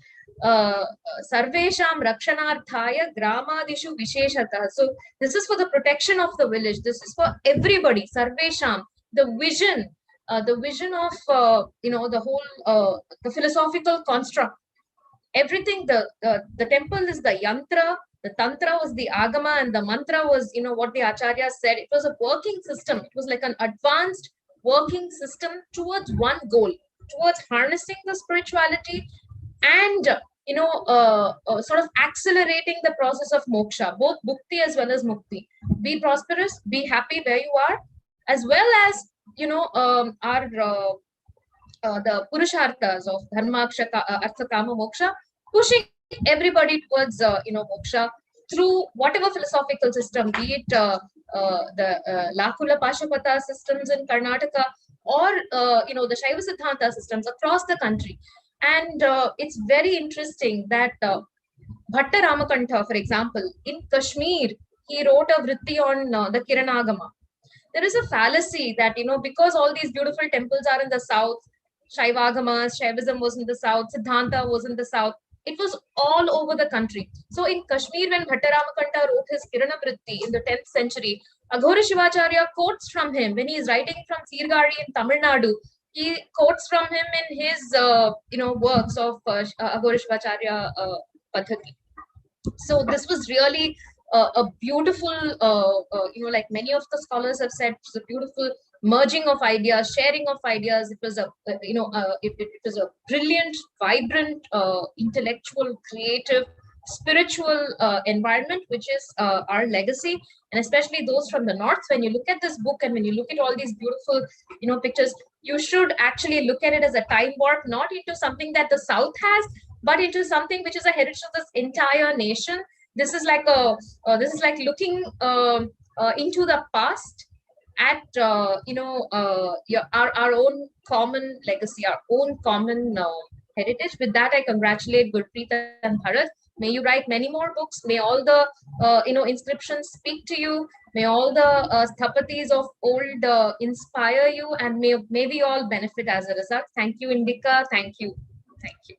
Sarvesham Rakshanarthaya Gramadishu Visheshatah. So this is for the protection of the village. This is for everybody. Sarvesham, the vision of the whole the philosophical construct. Everything, the temple is the yantra, the tantra was the agama, and the mantra was what the acharya said. It was a working system. It was like an advanced working system towards one goal, towards harnessing the spirituality and sort of accelerating the process of moksha, both bhukti as well as mukti. Be prosperous, be happy where you are, as well as the purusharthas of dharma, artha, kama, moksha, pushing everybody towards moksha through whatever philosophical system, be it the Lakula Pashupata systems in Karnataka, or the Shaiva Siddhanta systems across the country. And it's very interesting that Bhatta Ramakantha, for example, in Kashmir, he wrote a vritti on the Kiranagama. There is a fallacy that, because all these beautiful temples are in the south, Shaivagamas, Shaivism was in the south, Siddhanta was in the south, it was all over the country. So in Kashmir, when Bhatta Ramakantha wrote his Kirana Vritti in the 10th century, Aghora Shivacharya quotes from him when he is writing from Sirgari in Tamil Nadu. He quotes from him in his works of Aghora Shivacharya Padhati. So this was really a beautiful, like many of the scholars have said, it was a beautiful merging of ideas, sharing of ideas. It was it was a brilliant, vibrant, intellectual, creative, spiritual environment, which is our legacy. And especially those from the north, when you look at this book and when you look at all these beautiful, pictures, you should actually look at it as a time warp, not into something that the south has, but into something which is a heritage of this entire nation. This is like looking into the past at our own common legacy, our own common heritage. With that, I congratulate Gurpreet and Bharat. May you write many more books. May all the inscriptions speak to you. May all the sthapatis of old inspire you, and may we all benefit as a result. Thank you, Indika. Thank you. Thank you.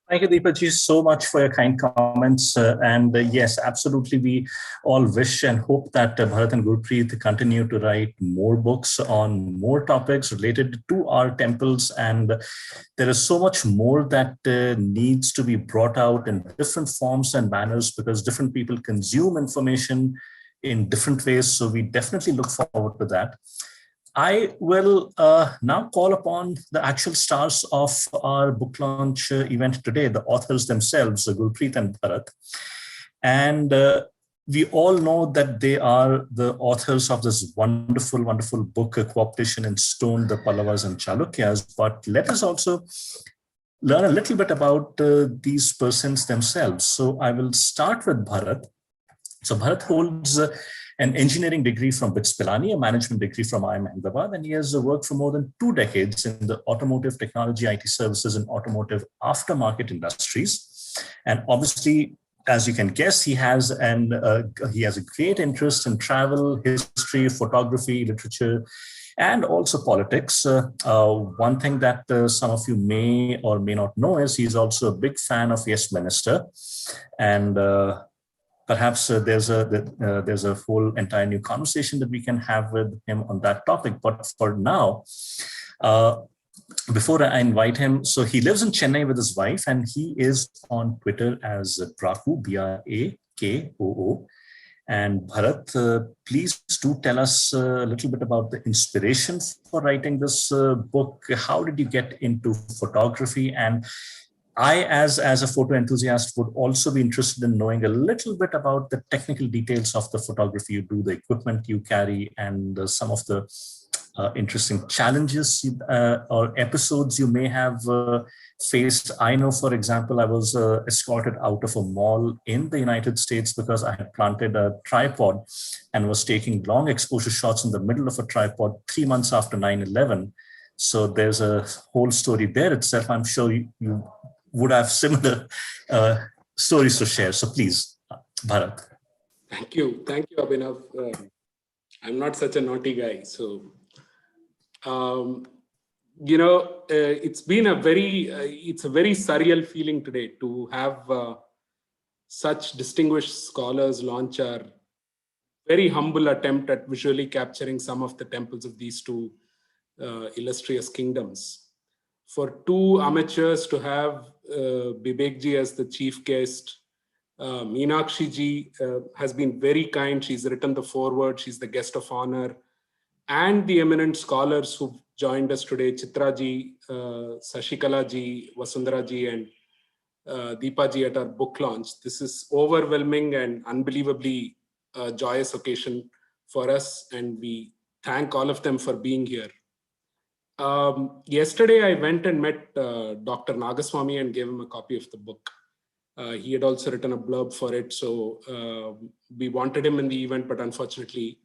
Thank you, Deepaji, so much for your kind comments. Yes, absolutely, we all wish and hope that Bharat and Gurpreet continue to write more books on more topics related to our temples. And there is so much more that needs to be brought out in different forms and manners, because different people consume information in different ways. So we definitely look forward to that. I will now call upon the actual stars of our book launch event today, the authors themselves, Gurpreet and Bharat. And we all know that they are the authors of this wonderful, wonderful book, Coopetition in Stone, the Pallavas and Chalukyas. But let us also learn a little bit about these persons themselves. So I will start with Bharat. So Bharat holds an engineering degree from BITS Pilani, a management degree from IIM Ahmedabad, and he has worked for more than 2 decades in the automotive technology, IT services, and automotive aftermarket industries. And obviously, as you can guess, he has a great interest in travel, history, photography, literature, and also politics. One thing that some of you may or may not know is he's also a big fan of Yes Minister, and perhaps there's a whole entire new conversation that we can have with him on that topic. But for now, before I invite him, so he lives in Chennai with his wife, and he is on Twitter as Brakoo, Brakoo. And Bharat, please do tell us a little bit about the inspiration for writing this book. How did you get into photography? And I, as a photo enthusiast, would also be interested in knowing a little bit about the technical details of the photography you do, the equipment you carry, and some of the interesting challenges or episodes you may have faced. I know, for example, I was escorted out of a mall in the United States because I had planted a tripod and was taking long exposure shots in the middle of a tripod 3 months after 9/11. So there's a whole story there itself. I'm sure you would have similar stories to share. So please, Bharat. Thank you, Abhinav. I'm not such a naughty guy. So it's been it's a very surreal feeling today to have such distinguished scholars launch our very humble attempt at visually capturing some of the temples of these two illustrious kingdoms. For two amateurs to have Bibek ji as the chief guest, Meenakshi Ji has been very kind. She's written the foreword. She's the guest of honor. And the eminent scholars who've joined us today, Chitra Ji, Sashikala Ji, Vasundhara Ji, and Deepa Ji at our book launch. This is overwhelming and unbelievably joyous occasion for us. And we thank all of them for being here. Yesterday, I went and met Dr. Nagaswamy and gave him a copy of the book. He had also written a blurb for it. So we wanted him in the event, but unfortunately,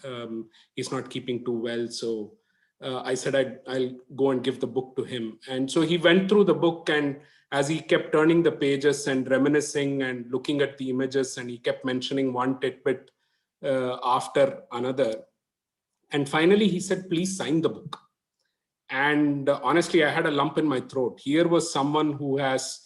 he's not keeping too well. So I said I'll go and give the book to him. And so he went through the book, and as he kept turning the pages and reminiscing and looking at the images, and he kept mentioning one tidbit after another. And finally, he said, please sign the book. And honestly, I had a lump in my throat. Here was someone who has,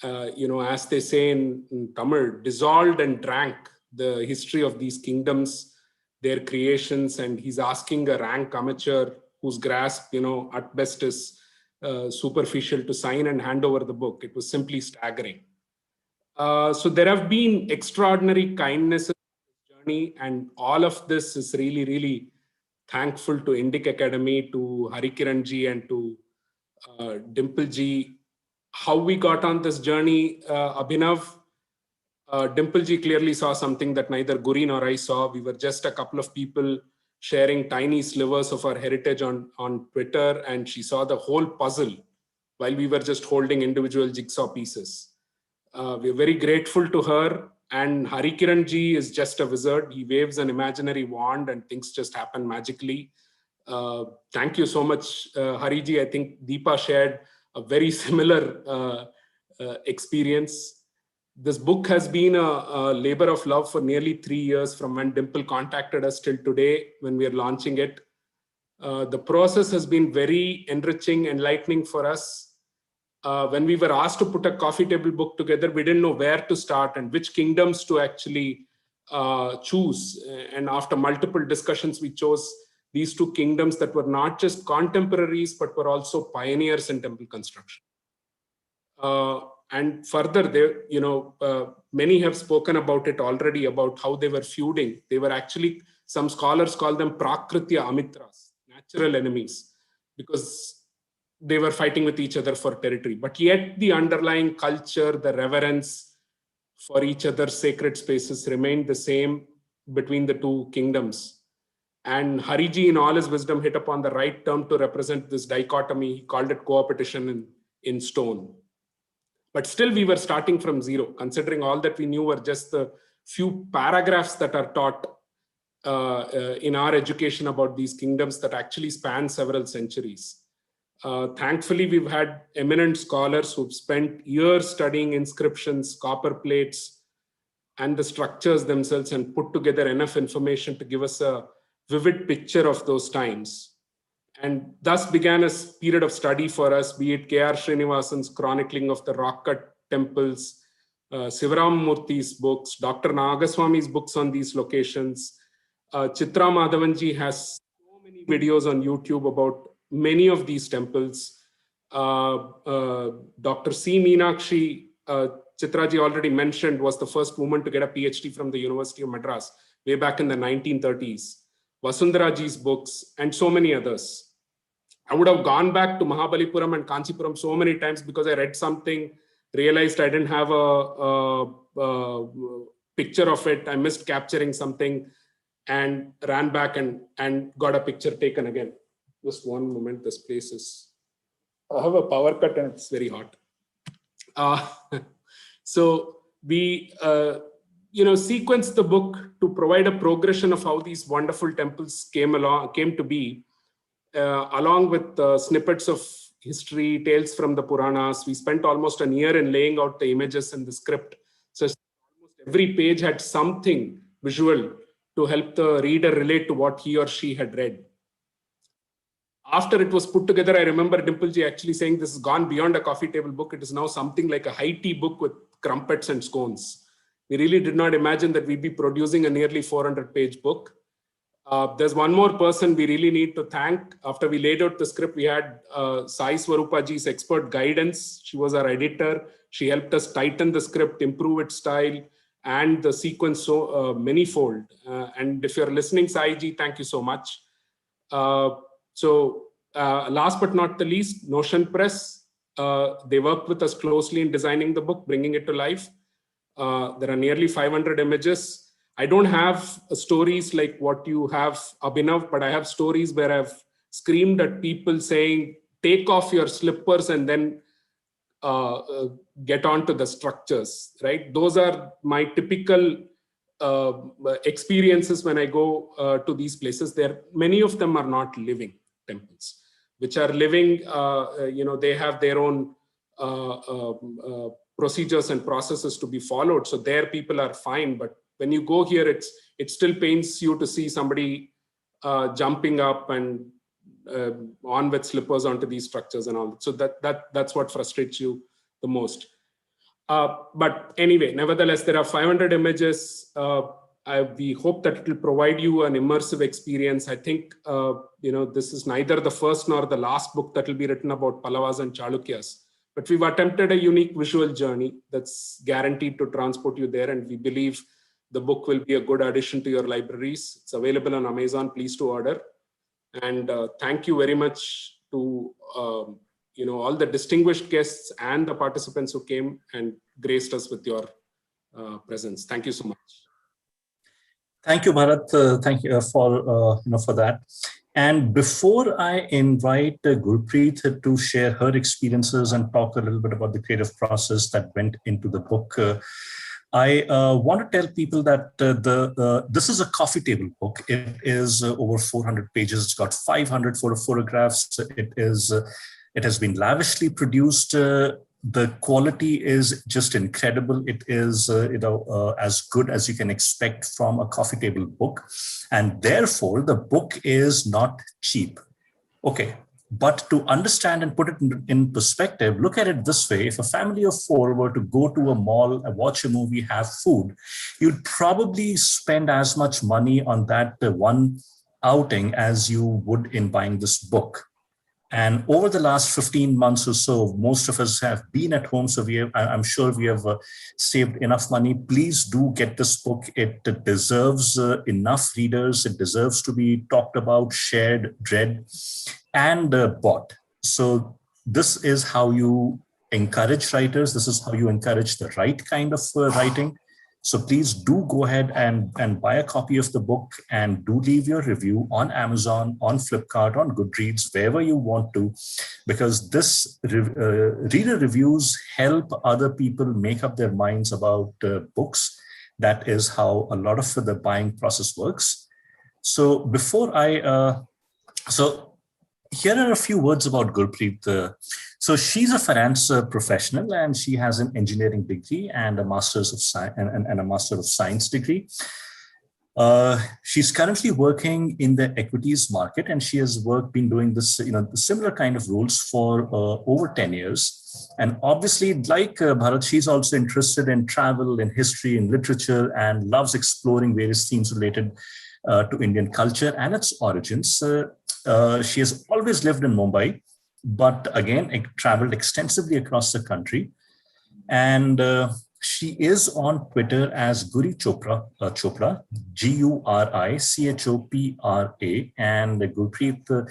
as they say in Tamil, dissolved and drank the history of these kingdoms, their creations, and he's asking a rank amateur whose grasp, at best is superficial to sign and hand over the book. It was simply staggering. So there have been extraordinary kindnesses in this journey, and all of this is really, really thankful to Indic Academy, to Harikiran Ji, and to Dimple Ji. How we got on this journey, Abhinav, Dimple Ji clearly saw something that neither Guri nor I saw. We were just a couple of people sharing tiny slivers of our heritage on Twitter, and she saw the whole puzzle while we were just holding individual jigsaw pieces. We're very grateful to her. And Harikiran Ji is just a wizard. He waves an imaginary wand and things just happen magically. Thank you so much, Hari Ji. I think Deepa shared a very similar experience. This book has been a labor of love for nearly 3 years, from when Dimple contacted us till today when we are launching it. The process has been very enriching, enlightening for us. When we were asked to put a coffee table book together, we didn't know where to start and which kingdoms to actually choose. And after multiple discussions, we chose these two kingdoms that were not just contemporaries, but were also pioneers in temple construction. And further, many have spoken about it already, about how they were feuding. They were actually, some scholars call them Prakritya Amitras, natural enemies, because they were fighting with each other for territory. But yet the underlying culture, the reverence for each other's sacred spaces remained the same between the two kingdoms. And Hariji, in all his wisdom, hit upon the right term to represent this dichotomy. He called it coopetition in stone. But still, we were starting from zero, considering all that we knew were just the few paragraphs that are taught in our education about these kingdoms that actually span several centuries. Thankfully, we've had eminent scholars who've spent years studying inscriptions, copper plates, and the structures themselves, and put together enough information to give us a vivid picture of those times. And thus began a period of study for us, be it K.R. Srinivasan's chronicling of the rock-cut temples, Sivaram Murthy's books, Dr. Nagaswamy's books on these locations. Chitra Madhavanji has so many videos on YouTube about many of these temples. Dr. C. Meenakshi, Chitraji already mentioned, was the first woman to get a PhD from the University of Madras way back in the 1930s. Vasundhara Ji's books, and so many others. I would have gone back to Mahabalipuram and Kanchipuram so many times because I read something, realized I didn't have a picture of it. I missed capturing something and ran back and got a picture taken again. Just one moment, this place is, I have a power cut and it's very hot. So we, sequenced the book to provide a progression of how these wonderful temples came to be, along with snippets of history, tales from the Puranas. We spent almost a year in laying out the images and the script. So almost every page had something visual to help the reader relate to what he or she had read. after it was put together, I remember Dimpleji actually saying this has gone beyond a coffee table book. It is now something like a high tea book with crumpets and scones. We really did not imagine that we'd be producing a nearly 400-page book. There's one more person we really need to thank. After we laid out the script, we had Sai Swarupaji's expert guidance. She was our editor. She helped us tighten the script, improve its style, and the sequence so manyfold. And if you're listening, Sai ji, thank you so much. Last but not the least, Notion Press. They worked with us closely in designing the book, bringing it to life. There are nearly 500 images. I don't have stories like what you have, Abhinav, but I have stories where I've screamed at people saying, take off your slippers and then get onto the structures, right? Those are my typical experiences when I go to these places. Many of them are not living temples, which are living, they have their own procedures and processes to be followed. So there people are fine, but when you go here, it still pains you to see somebody jumping up and on with slippers onto these structures and all. So that's what frustrates you the most. But anyway, nevertheless, there are 500 images. We hope that it will provide you an immersive experience. I think this is neither the first nor the last book that will be written about Pallavas and Chalukyas. But we've attempted a unique visual journey that's guaranteed to transport you there, and we believe the book will be a good addition to your libraries. It's available on Amazon. Please to order. And thank you very much to all the distinguished guests and the participants who came and graced us with your presence. Thank you so much. Thank you, Bharat. Thank you for that. And before I invite Gurpreet to share her experiences and talk a little bit about the creative process that went into the book, I want to tell people that this is a coffee table book. It is over 400 pages. It's got 500 photographs. It has been lavishly produced. The quality is just incredible. It is as good as you can expect from a coffee table book, and therefore the book is not cheap. Okay. But to understand and put it in perspective, look at it this way. If a family of 4 were to go to a mall, watch a movie, have food, you'd probably spend as much money on that one outing as you would in buying this book. And over the last 15 months or so, most of us have been at home. So I'm sure we have saved enough money. Please do get this book. It deserves enough readers. It deserves to be talked about, shared, read, and bought. So this is how you encourage writers. This is how you encourage the right kind of writing. So please do go ahead and buy a copy of the book, and do leave your review on Amazon, on Flipkart, on Goodreads, wherever you want to, because this reader reviews help other people make up their minds about books. That is how a lot of the buying process works. So before here are a few words about Gurpreet. So she's a finance professional, and she has an engineering degree and a master's of science and a master of science degree. She's currently working in the equities market, and she has been doing this, similar kind of roles for over 10 years. And obviously, like Bharat, she's also interested in travel, in history, in literature, and loves exploring various themes related to Indian culture and its origins. She has always lived in Mumbai, but again, traveled extensively across the country. And she is on Twitter as Guri Chopra, Gurichopra. And Gurpreet,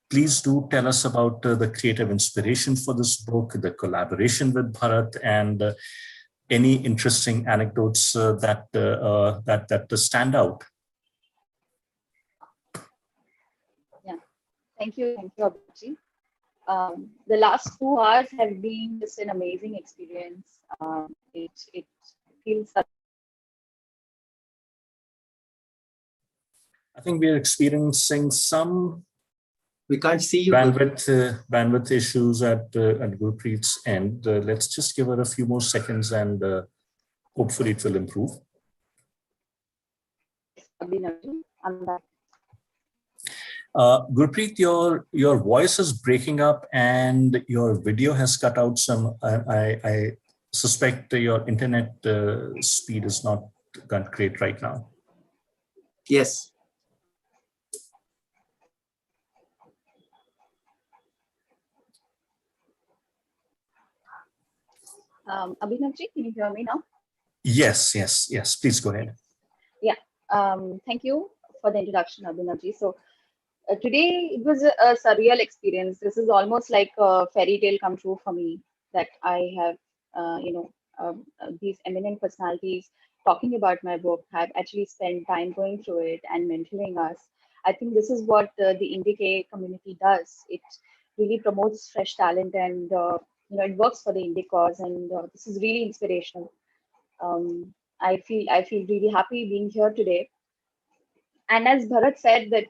please do tell us about the creative inspiration for this book, the collaboration with Bharat, and any interesting anecdotes that stand out. Thank you, Abhinav. The last 2 hours have been just an amazing experience. It feels. I think we are experiencing some. We can't see you. Bandwidth issues at Gurpreet's end. Let's just give her a few more seconds, and hopefully it will improve. Abhinav, I'm back. Gurpreet, your voice is breaking up and your video has cut out some. I suspect your internet speed is not great right now. Yes. Abhinavji, can you hear me now? Yes. Please go ahead. Yeah. Thank you for the introduction, Abhinavji. So today it was a surreal experience. This is almost like a fairy tale come true for me, that I have, these eminent personalities talking about my book, have actually spent time going through it and mentoring us. I think this is what the IndieK community does. It really promotes fresh talent, and it works for the Indie cause, and this is really inspirational. I feel really happy being here today. And as Bharat said, that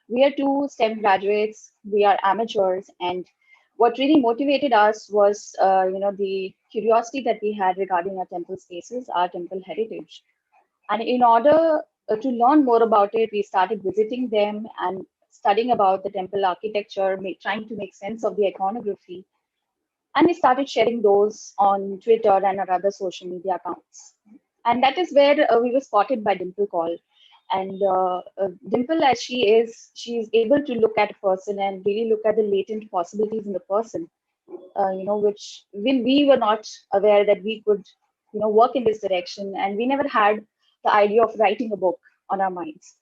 we are two STEM graduates, we are amateurs, and what really motivated us was, the curiosity that we had regarding our temple spaces, our temple heritage. And in order to learn more about it, we started visiting them and studying about the temple architecture, trying to make sense of the iconography. And we started sharing those on Twitter and our other social media accounts. And that is where we were spotted by Dimple Call. And Dimple, as she is able to look at a person and really look at the latent possibilities in the person, which we were not aware that we could, work in this direction. And we never had the idea of writing a book on our minds.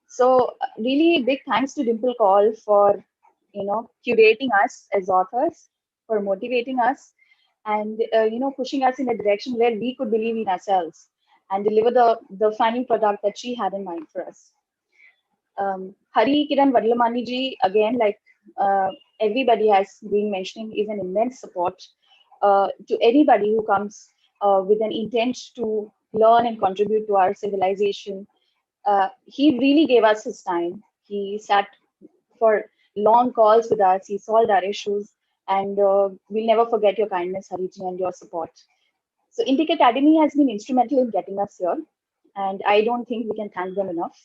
So really big thanks to Dimple Call for, curating us as authors, for motivating us, and pushing us in a direction where we could believe in ourselves and deliver the final product that she had in mind for us. Hari Kiran Vadlamani ji, again, like everybody has been mentioning, is an immense support to anybody who comes with an intent to learn and contribute to our civilization. He really gave us his time. He sat for long calls with us. He solved our issues, and we'll never forget your kindness, Hariji, and your support. So Indic Academy has been instrumental in getting us here, and I don't think we can thank them enough.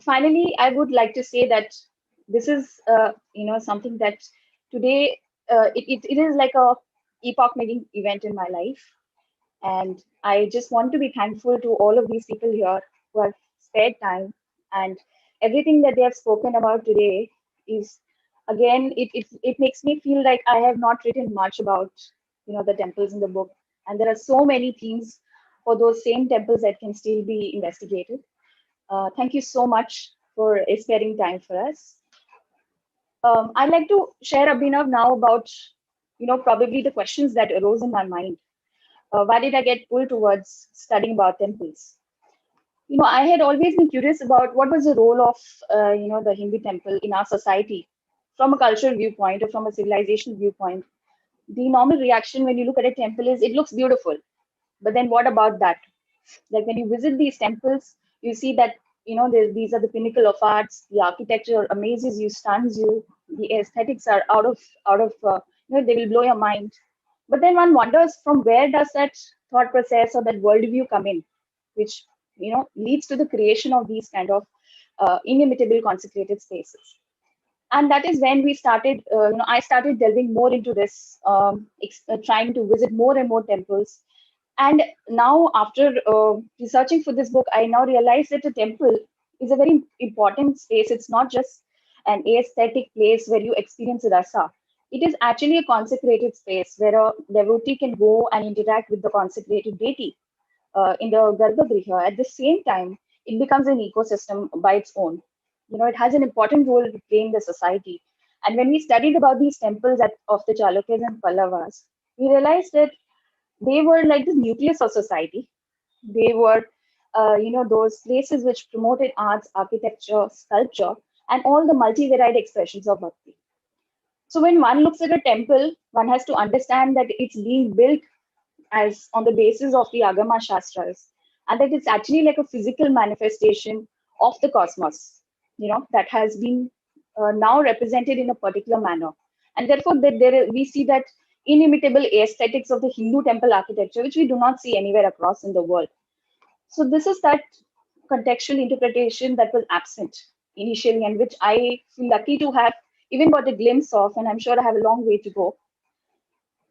Finally, I would like to say that this is, something that today it is like a epoch-making event in my life, and I just want to be thankful to all of these people here who have spared time, and everything that they have spoken about today is, again, it makes me feel like I have not written much about, the temples in the book, and there are so many themes for those same temples that can still be investigated. Thank you so much for sparing time for us. I'd like to share, Abhinav, now about, probably the questions that arose in my mind. Why did I get pulled towards studying about temples? I had always been curious about what was the role of, the Hindu temple in our society from a cultural viewpoint or from a civilization viewpoint. The normal reaction when you look at a temple is it looks beautiful. But then what about that? Like when you visit these temples, you see that, these are the pinnacle of arts. The architecture amazes you, stuns you. The aesthetics are out of, they will blow your mind. But then one wonders, from where does that thought process or that worldview come in, which, leads to the creation of these kind of inimitable consecrated spaces. And that is when we started, I started delving more into this, trying to visit more and more temples. And now, after researching for this book, I now realize that a temple is a very important space. It's not just an aesthetic place where you experience rasa. It is actually a consecrated space where a devotee can go and interact with the consecrated deity in the Garbhagriha. At the same time, it becomes an ecosystem by its own. It has an important role to play in the society. And when we studied about these temples of the Chalukyas and Pallavas, we realized that they were like the nucleus of society. They were, those places which promoted arts, architecture, sculpture, and all the multi-varied expressions of bhakti. So when one looks at a temple, one has to understand that it's being built as on the basis of the Agama Shastras, and that it's actually like a physical manifestation of the cosmos, that has been now represented in a particular manner. And therefore, we see that inimitable aesthetics of the Hindu temple architecture, which we do not see anywhere across in the world. So this is that contextual interpretation that was absent initially, and which I feel lucky to have even got a glimpse of, and I'm sure I have a long way to go.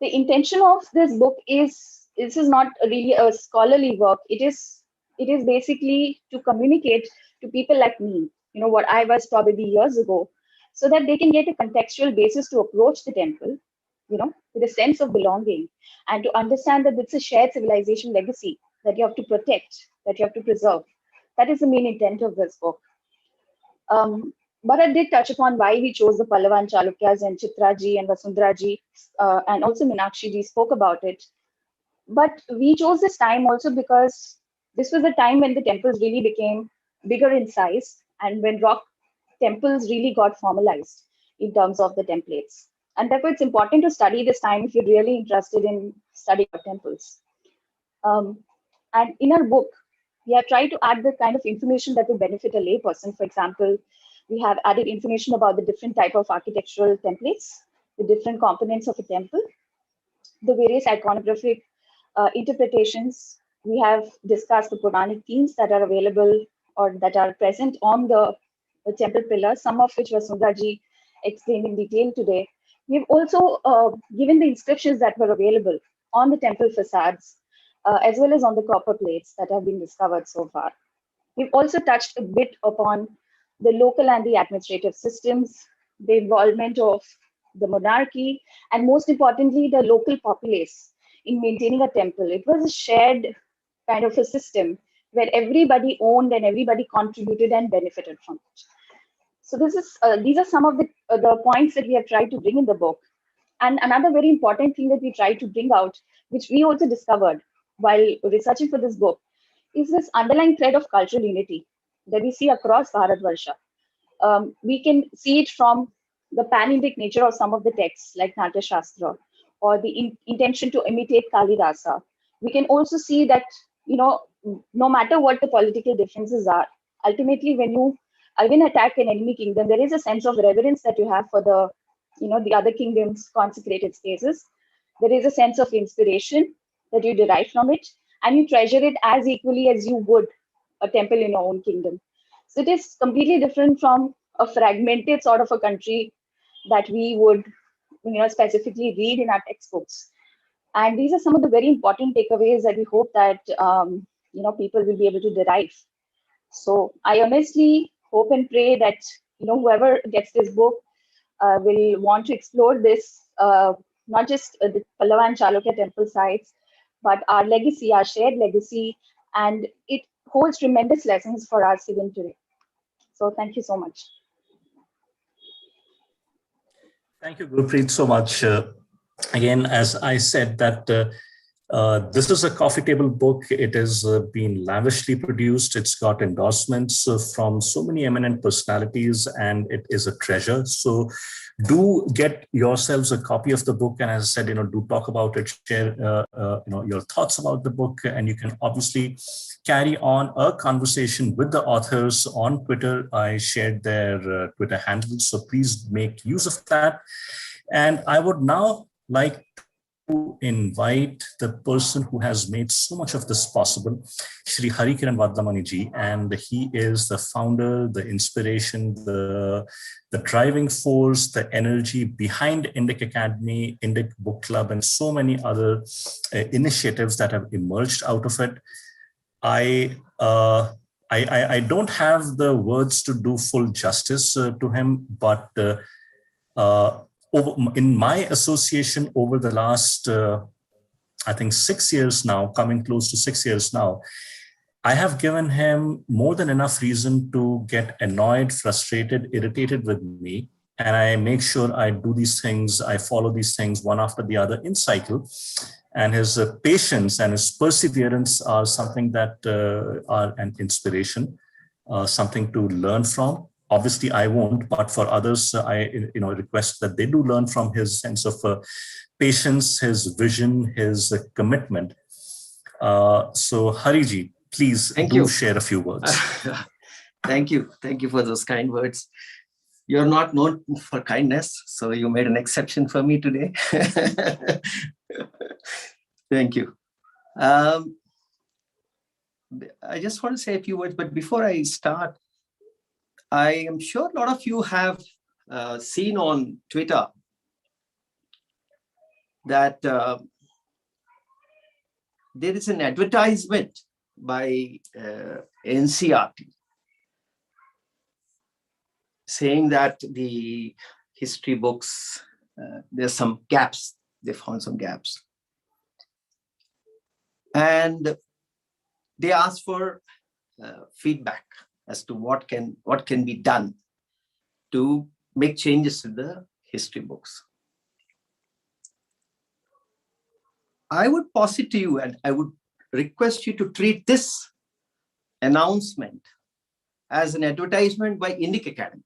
The intention of this book is, this is not really a scholarly work. It is basically to communicate to people like me, what I was probably years ago, so that they can get a contextual basis to approach the temple, with a sense of belonging, and to understand that it's a shared civilization legacy that you have to protect, that you have to preserve. That is the main intent of this book. But I did touch upon why we chose the Pallava and Chalukyas, and Chitraji and Vasundharaji, and also Meenakshi Ji spoke about it. But we chose this time also because this was the time when the temples really became bigger in size, and when rock temples really got formalized in terms of the templates. And therefore, it's important to study this time if you're really interested in studying temples. And in our book, we have tried to add the kind of information that will benefit a layperson. For example, we have added information about the different type of architectural templates, the different components of a temple, the various iconographic interpretations. We have discussed the Puranic themes that are available or that are present on the temple pillars, some of which Vasundharaji explained in detail today. We've also given the inscriptions that were available on the temple facades, as well as on the copper plates that have been discovered so far. We've also touched a bit upon the local and the administrative systems, the involvement of the monarchy, and most importantly, the local populace in maintaining a temple. It was a shared kind of a system where everybody owned and everybody contributed and benefited from it. So these are some of the points that we have tried to bring in the book. And another very important thing that we tried to bring out, which we also discovered while researching for this book, is this underlying thread of cultural unity that we see across Bharatvarsha. We can see it from the pan-Indic nature of some of the texts like Natya Shastra, or the intention to imitate Kalidasa. We can also see that, no matter what the political differences are, ultimately when you even attack an enemy kingdom, there is a sense of reverence that you have for the other kingdom's consecrated spaces. There is a sense of inspiration that you derive from it, and you treasure it as equally as you would a temple in your own kingdom. So it is completely different from a fragmented sort of a country that we would, specifically read in our textbooks. And these are some of the very important takeaways that we hope that, people will be able to derive. So I honestly hope and pray that, whoever gets this book will want to explore this, not just the Pallava and Chalukya temple sites, but our legacy, our shared legacy, and it holds tremendous lessons for us even today. So thank you so much. Thank you, Gurpreet, so much. Again, as I said, that this is a coffee table book. It has been lavishly produced. It's got endorsements from so many eminent personalities, and it is a treasure. So do get yourselves a copy of the book. And as I said, do talk about it, share, your thoughts about the book. And you can obviously carry on a conversation with the authors on Twitter. I shared their Twitter handles, so please make use of that. And I would now like to invite the person who has made so much of this possible, Shri Harikiran Vadlamani ji, and he is the founder, the inspiration, the driving force, the energy behind Indic Academy, Indic Book Club, and so many other initiatives that have emerged out of it. I don't have the words to do full justice to him, but in my association over the last, I think 6 years now, coming close to 6 years now, I have given him more than enough reason to get annoyed, frustrated, irritated with me. And I make sure I do these things, I follow these things one after the other in cycle. And his patience and his perseverance are something that are an inspiration, something to learn from. Obviously, I won't, but for others, I request that they do learn from his sense of patience, his vision, his commitment. So, Hariji, please share a few words. Thank you for those kind words. You're not known for kindness, so you made an exception for me today. Thank you. I just want to say a few words, but before I start, I am sure a lot of you have seen on Twitter that there is an advertisement by NCRT saying that the history books, there's some gaps, they found some gaps. And they asked for feedback as to what can be done to make changes to the history books. I would posit to you, and I would request you to treat this announcement as an advertisement by Indic Academy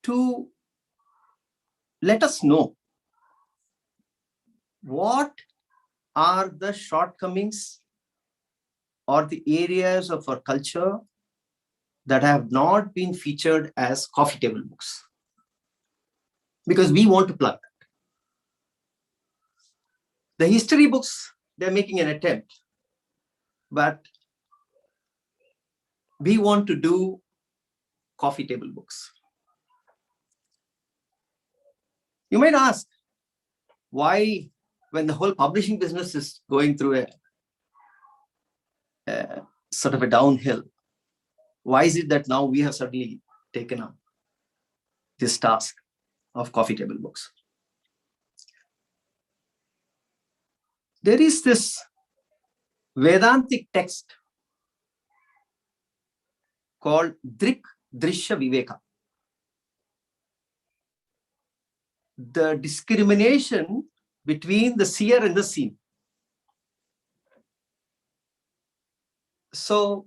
to let us know what are the shortcomings or the areas of our culture that have not been featured as coffee table books, because we want to plug that. The history books, they're making an attempt, but we want to do coffee table books. You might ask, why, when the whole publishing business is going through a sort of a downhill, why is it that now we have suddenly taken up this task of coffee table books? There is this Vedantic text called Drik Drishya Viveka. The discrimination between the seer and the seen. So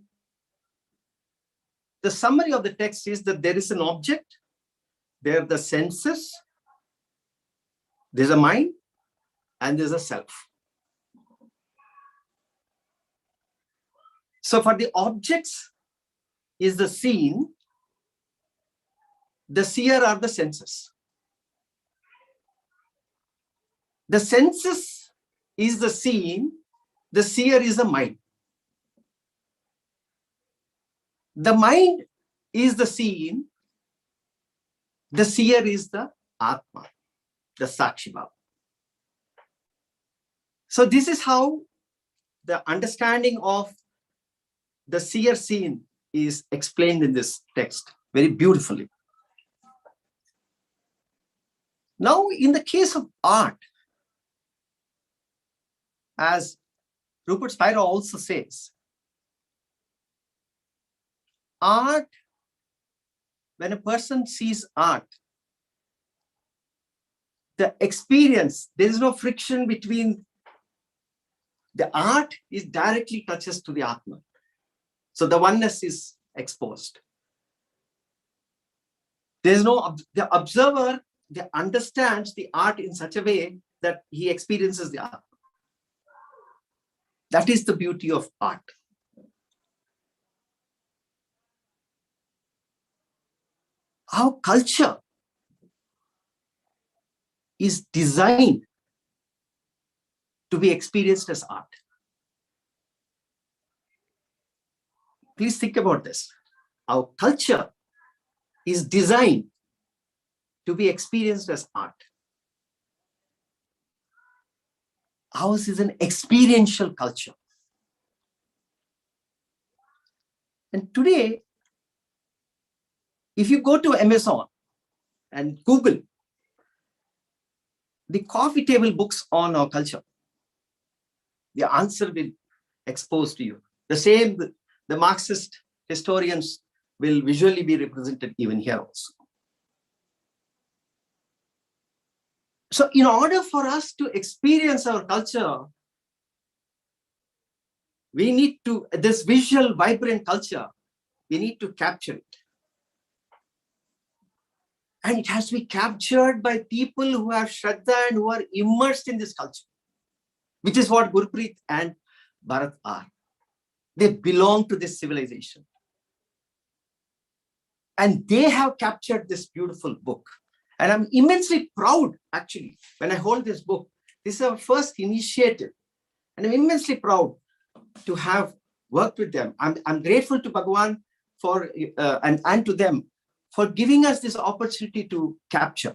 the summary of the text is that there is an object, there are the senses, there's a mind, and there's a self. So for the objects is the seen, the seer are the senses. The senses is the seen, the seer is the mind. The mind is the seen, the seer is the Atma, the Sakshibhava. So this is how the understanding of the seer seen is explained in this text very beautifully. Now, in the case of art, as Rupert Spira also says, art, when a person sees art, the experience, there is no friction between the art, is directly touches to the Atma. So the oneness is exposed. There's no, the observer, they understands the art in such a way that he experiences the art. That is the beauty of art. Our culture is designed to be experienced as art. Please think about this. Our culture is designed to be experienced as art. Ours is an experiential culture. And today, if you go to Amazon and Google the coffee table books on our culture, the answer will expose to you. The same, the Marxist historians will visually be represented even here also. So in order for us to experience our culture, we need to, this visual, vibrant culture, we need to capture it. And it has to be captured by people who have Shraddha and who are immersed in this culture, which is what Gurpreet and Bharat are. They belong to this civilization. And they have captured this beautiful book. And I'm immensely proud, actually, when I hold this book. This is our first initiative And I'm immensely proud to have worked with them. I'm grateful to Bhagwan for and to them for giving us this opportunity to capture.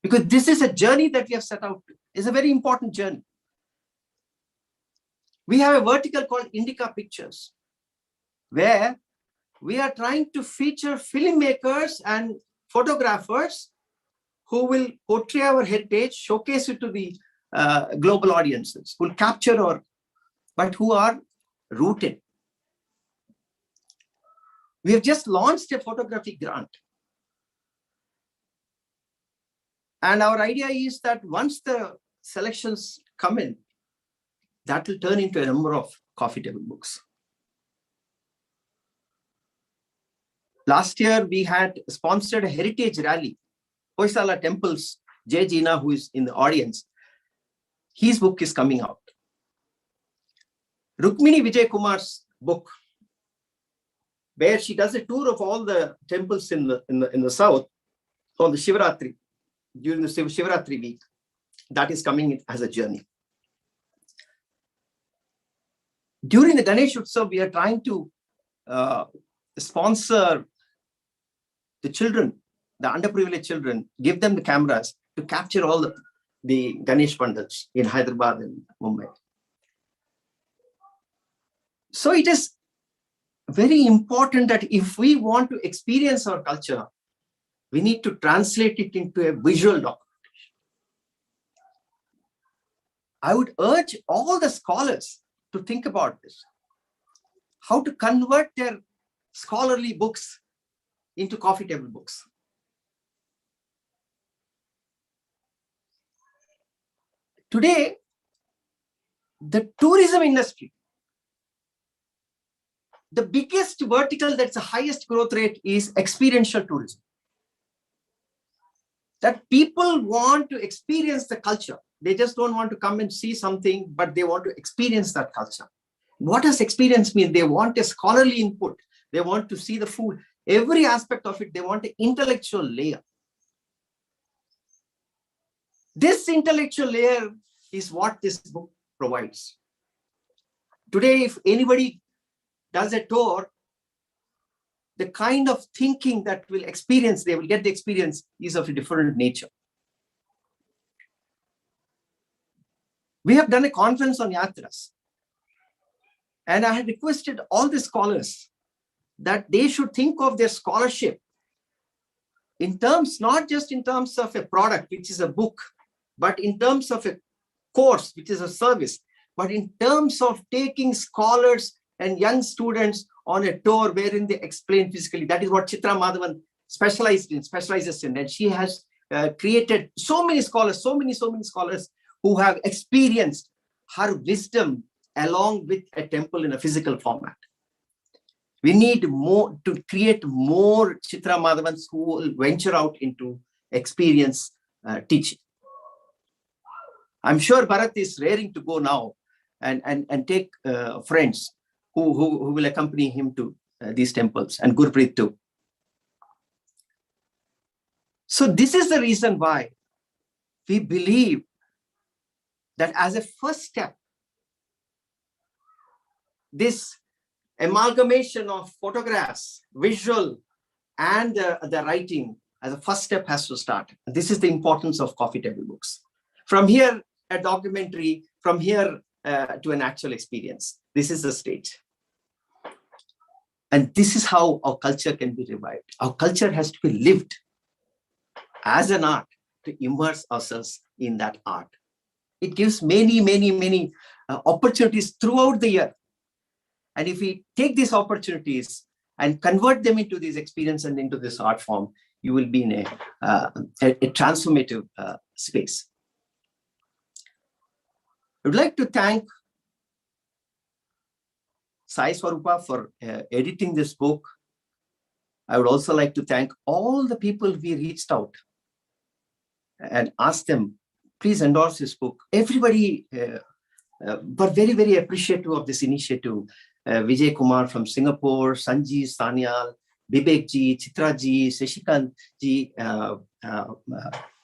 Because this is a journey that we have set out to. It's a very important journey. We have a vertical called Indica Pictures, where we are trying to feature filmmakers and photographers who will portray our heritage, showcase it to the global audiences, who will capture our, but who are rooted. We have just launched a photography grant. And our idea is that once the selections come in, that will turn into a number of coffee table books. Last year, we had sponsored a heritage rally. Hoysala Temple's Jay Jina, who is in the audience, his book is coming out. Rukmini Vijay Kumar's book, where she does a tour of all the temples in the south on the Shivaratri, during the Shivaratri week, that is coming in as a journey. During the Ganesh Utsav, we are trying to sponsor the children, the underprivileged children, give them the cameras to capture all the Ganesh Pandits in Hyderabad and Mumbai. So it is very important that if we want to experience our culture, we need to translate it into a visual documentation. I would urge all the scholars to think about this, how to convert their scholarly books into coffee table books. Today, the tourism industry, the biggest vertical that's the highest growth rate is experiential tourism. That people want to experience the culture. They just don't want to come and see something, but they want to experience that culture. What does experience mean? They want a scholarly input. They want to see the food. Every aspect of it, they want an intellectual layer. This intellectual layer is what this book provides. Today, if anybody does a tour, the kind of thinking that will experience, they will get the experience is of a different nature. We have done a conference on yatras. And I had requested all the scholars that they should think of their scholarship in terms, not just in terms of a product, which is a book, but in terms of a course, which is a service, but in terms of taking scholars and young students on a tour wherein they explain physically. That is what Chitra Madhavan specializes in. And she has created so many scholars, so many scholars who have experienced her wisdom along with a temple in a physical format. We need more to create more Chitra Madhavans who will venture out into experience teaching. I'm sure Bharat is raring to go now and take friends who will accompany him to these temples, and Gurpreet too. So this is the reason why we believe that as a first step, this amalgamation of photographs, visual, and the writing as a first step has to start. This is the importance of coffee table books. From here, a documentary, from here to an actual experience. This is the stage. And this is how our culture can be revived. Our culture has to be lived as an art to immerse ourselves in that art. It gives many opportunities throughout the year. And if we take these opportunities and convert them into this experience and into this art form, you will be in a transformative space. I would like to thank Sai Swarupa for editing this book. I would also like to thank all the people we reached out and asked them, please endorse this book. Everybody were very appreciative of this initiative. Vijay Kumar from Singapore, Sanjeev Sanyal, Bibek ji, Chitra ji, Shashikant ji,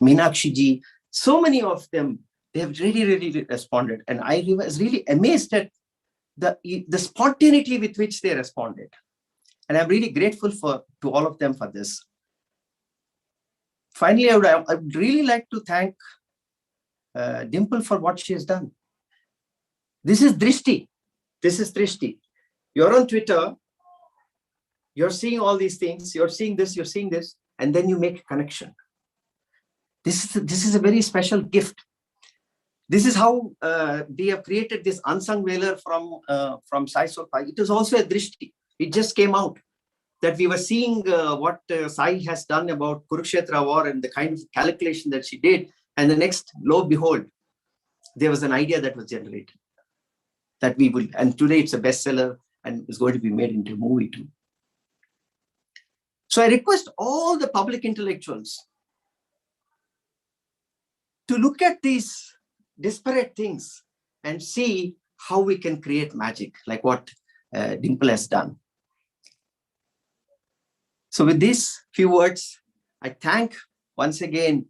Meenakshi ji, so many of them, They have really responded. And I was really amazed at the spontaneity with which they responded. And I'm really grateful to all of them for this. Finally, I would really like to thank Dimple for what she has done. This is Drishti. This is Drishti. You're on Twitter. You're seeing all these things. You're seeing this, and then you make a connection. This is a very special gift. This is how they have created this unsung whaler from Sai Sopai. It is also a Drishti. It just came out that we were seeing what Sai has done about Kurukshetra war and the kind of calculation that she did. And the next, lo and behold, there was an idea that was generated that we will, and today it's a bestseller and is going to be made into a movie too. So I request all the public intellectuals to look at these disparate things and see how we can create magic, like what Dimple has done. So with these few words, I thank once again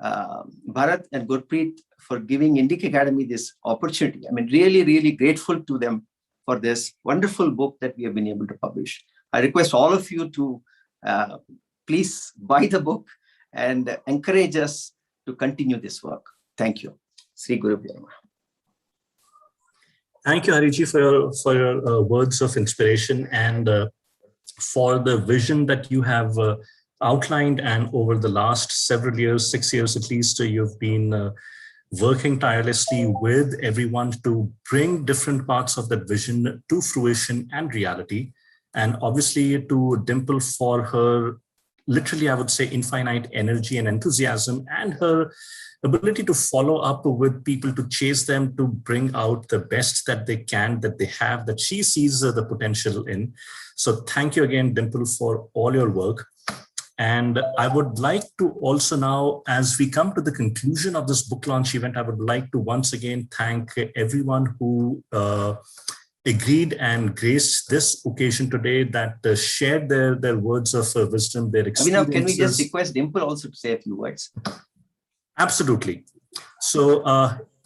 Bharat and Gurpreet for giving Indic Academy this opportunity. I mean, really grateful to them for this wonderful book that we have been able to publish. I request all of you to please buy the book and encourage us to continue this work. Thank you. Sri Guru Bhyo. Thank you, Hariji, for your words of inspiration and for the vision that you have outlined. And over the last several years, 6 years at least, you've been working tirelessly with everyone to bring different parts of that vision to fruition and reality. And obviously to Dimple for her, literally, I would say, infinite energy and enthusiasm, and her ability to follow up with people, to chase them, to bring out the best that they can, that they have, that she sees the potential in. So thank you again, Dimple, for all your work. And I would like to also now, as we come to the conclusion of this book launch event, I would like to once again thank everyone who agreed and graced this occasion today, that shared their words of wisdom, their experiences. Abhinav, can we just request Dimple also to say a few words? Absolutely. So,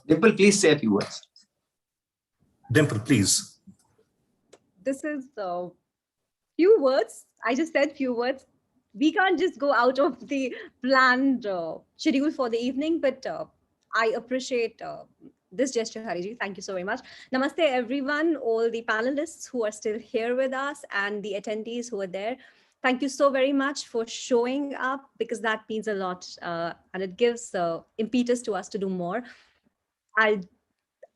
Dimple, please say a few words. Dimple, please. This is few words. I just said few words. We can't just go out of the planned schedule for the evening, but I appreciate this gesture, Hariji. Thank you so very much. Namaste, everyone, all the panelists who are still here with us and the attendees who are there. Thank you so very much for showing up, because that means a lot and it gives impetus to us to do more.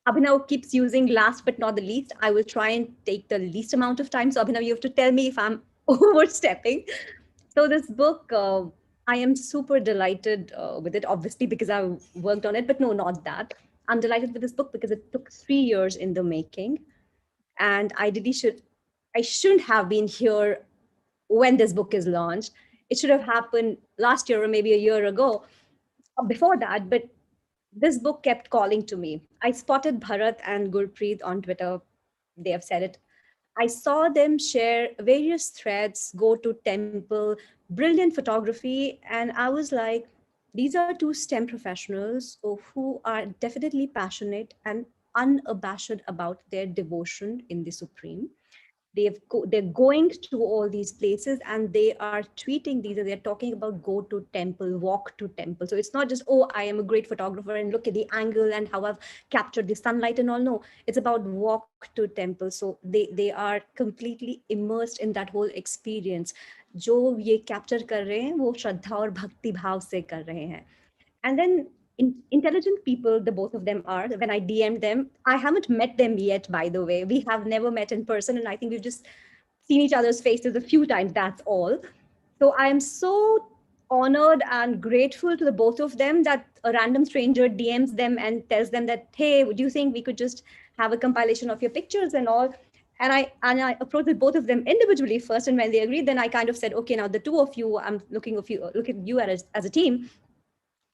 Abhinav keeps using last but not the least. I will try and take the least amount of time. So Abhinav, you have to tell me if I'm overstepping. So this book, I am super delighted with it, obviously, because I've worked on it, but no, not that. I'm delighted with this book because it took 3 years in the making. And I shouldn't have been here when this book is launched. It should have happened last year or maybe a year ago, or before that, but this book kept calling to me. I spotted Bharat and Gurpreet on Twitter. They have said it. I saw them share various threads, go to temple, brilliant photography. And I was like, these are two STEM professionals who are definitely passionate and unabashed about their devotion in the Supreme. They're going to all these places and they are tweeting these, and they're talking about go to temple, walk to temple. So it's not just, oh, I am a great photographer and look at the angle and how I've captured the sunlight and all. No, it's about walk to temple. So they are completely immersed in that whole experience. जो ये capture कर रहे हैं, वो श्रद्धा और भक्ति भाव से कर रहे हैं. And then intelligent people, the both of them are. When I DM'd them, I haven't met them yet, by the way. We have never met in person, and I think we've just seen each other's faces a few times, that's all. So I am so honored and grateful to the both of them that a random stranger DMs them and tells them that, hey, do you think we could just have a compilation of your pictures and all? And I approached both of them individually first, and when they agreed, then I kind of said, okay, now the two of you, I'm looking at you as a team.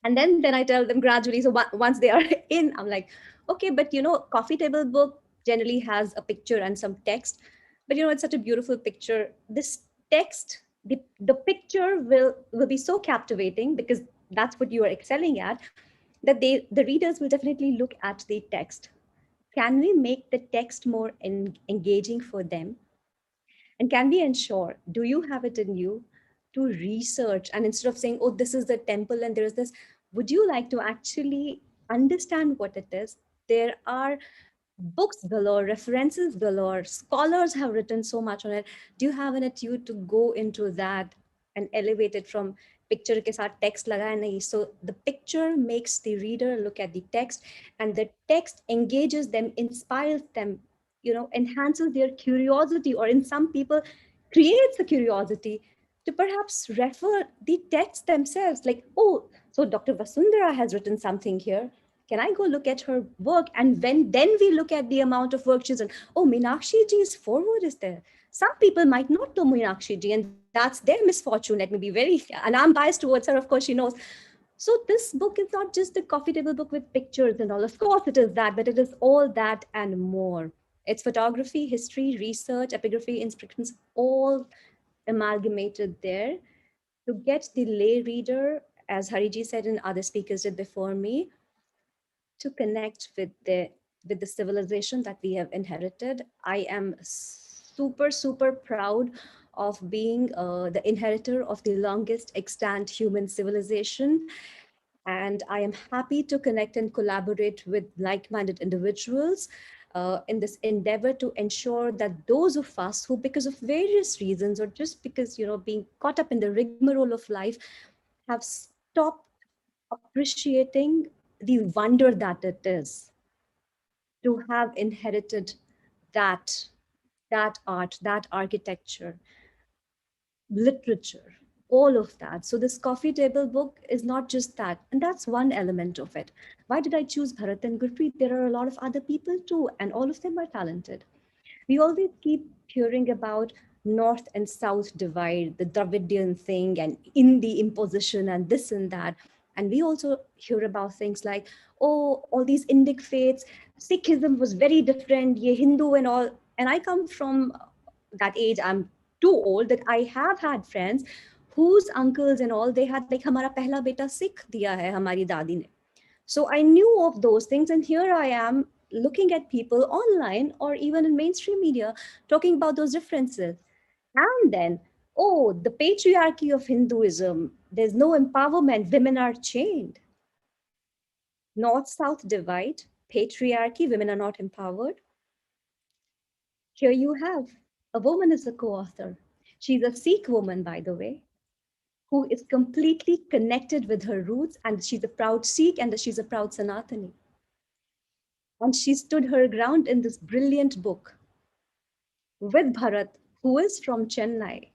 And then I tell them gradually, so once they are in, I'm like, okay, but coffee table book generally has a picture and some text, but it's such a beautiful picture. This text, the picture will be so captivating because that's what you are excelling at. that the readers will definitely look at the text. Can we make the text more engaging for them? And can we ensure, do you have it in you to research, and instead of saying, oh, this is the temple and there is this, would you like to actually understand what it is? There are books galore, references galore, scholars have written so much on it. Do you have in it you to go into that and elevate it from picture ke saath text lagaya nahi? So the picture makes the reader look at the text, and the text engages them, inspires them, enhances their curiosity, or in some people creates a curiosity to perhaps refer the text themselves, like, oh, so Dr. Vasundhara has written something here. Can I go look at her work? And then we look at the amount of work she's done. Oh, Meenakshi Ji's foreword is there. Some people might not know Meenakshi Ji, and that's their misfortune. Let me be very, and I'm biased towards her, of course, she knows. So this book is not just a coffee table book with pictures and all. Of course it is that, but it is all that and more. It's photography, history, research, epigraphy, inscriptions, all amalgamated there to get the lay reader, as Hariji said and other speakers did before me, to connect with the civilization that we have inherited. I am super, super proud of being the inheritor of the longest extant human civilization. And I am happy to connect and collaborate with like-minded individuals in this endeavor to ensure that those of us who, because of various reasons, or just because, being caught up in the rigmarole of life, have stopped appreciating the wonder that it is to have inherited that art, that architecture, literature, all of that. So this coffee table book is not just that, and that's one element of it. Why did I choose Bharat and Gurpreet? There are a lot of other people too, and all of them are talented. We always keep hearing about North and South divide, the Dravidian thing, and Indie imposition, and this and that. And we also hear about things like, oh, all these Indic faiths, Sikhism was very different, ye Hindu and all. And I come from that age, I'm too old, that I have had friends whose uncles and all, they had like, hamara pehla beta Sikh diya hai hamari dadi ne. So I knew of those things, and here I am looking at people online or even in mainstream media talking about those differences. And then, oh, the patriarchy of Hinduism, there's no empowerment, women are chained. North-South divide, patriarchy, women are not empowered. Here you have, a woman is a co-author. She's a Sikh woman, by the way, who is completely connected with her roots, and she's a proud Sikh and she's a proud Sanatani. And she stood her ground in this brilliant book with Bharat, who is from Chennai.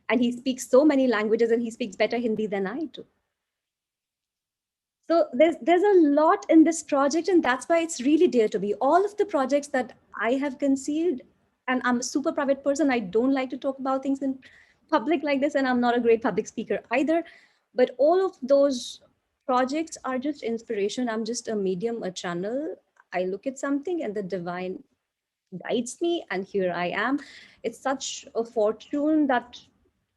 And he speaks so many languages, and he speaks better Hindi than I do. So there's a lot in this project, and that's why it's really dear to me. All of the projects that I have conceived, and I'm a super private person, I don't like to talk about things in public like this, and I'm not a great public speaker either. But all of those projects are just inspiration. I'm just a medium, a channel. I look at something and the divine guides me, and here I am. It's such a fortune that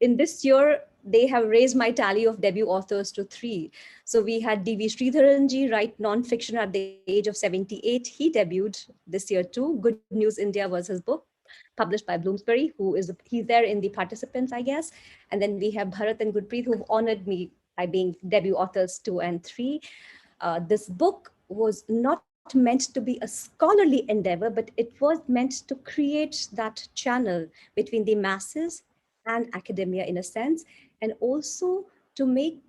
in this year, they have raised my tally of debut authors to 3. So we had D.V. Sridharanji write nonfiction at the age of 78. He debuted this year too. Good News India was his book, published by Bloomsbury, he's there in the participants, I guess. And then we have Bharat and Gurpreet, who've honored me by being debut authors 2 and 3. This book was not meant to be a scholarly endeavor, but it was meant to create that channel between the masses and academia in a sense, and also to make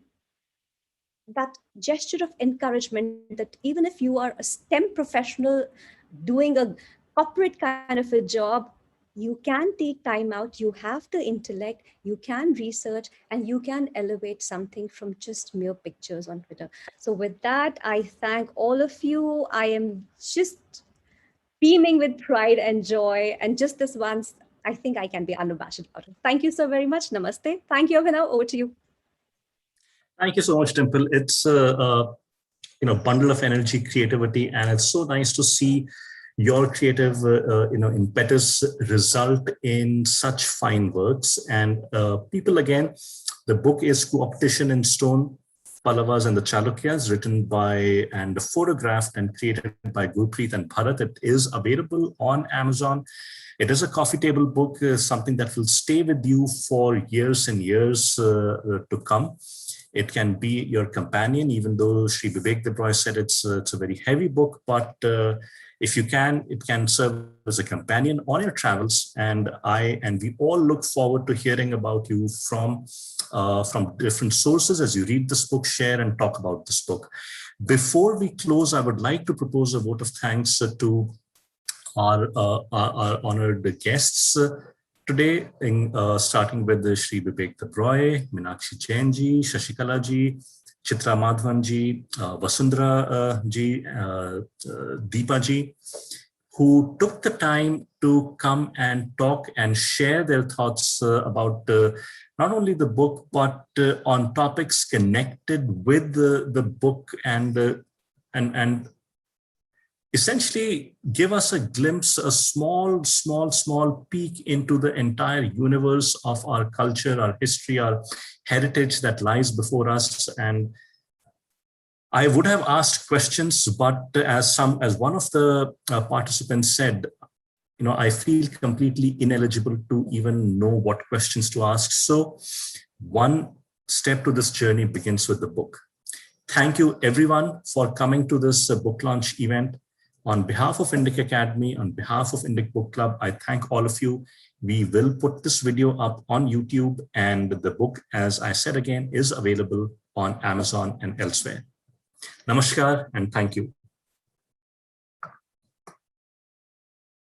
that gesture of encouragement that even if you are a STEM professional doing a corporate kind of a job, you can take time out, you have the intellect, you can research, and you can elevate something from just mere pictures on Twitter. So with that, I thank all of you. I am just beaming with pride and joy. And just this once, I think I can be unabashed about it. Thank you so very much. Namaste. Thank you, Abhinav. Over to you. Thank you so much, Dimple. It's a bundle of energy, creativity, and it's so nice to see your creative impetus result in such fine works. And people, again, the book is Coopetition in Stone. Pallavas and the Chalukyas, written by and photographed and created by Gurpreet and Bharat. It is available on Amazon. It is a coffee table book, something that will stay with you for years and years to come. It can be your companion, even though Shri Bibek Debroy said it's a very heavy book, but if you can, it can serve as a companion on your travels. And we all look forward to hearing about you from different sources as you read this book, share and talk about this book. Before we close, I would like to propose a vote of thanks to our honored guests today, starting with Shri Bibek Debroy, Meenakshi Jain ji, Shashikala ji, Chitra Madhavan ji, Vasundhara ji, Deepa ji, who took the time to come and talk and share their thoughts about not only the book, but on topics connected with the book and essentially give us a glimpse, a small peek into the entire universe of our culture, our history, our heritage that lies before us. And I would have asked questions, but as one of the participants said, I feel completely ineligible to even know what questions to ask. So one step to this journey begins with the book. Thank you everyone for coming to this book launch event. On behalf of Indic Academy, on behalf of Indic Book Club, I thank all of you. We will put this video up on YouTube, and the book, as I said again, is available on Amazon and elsewhere. Namaskar and thank you.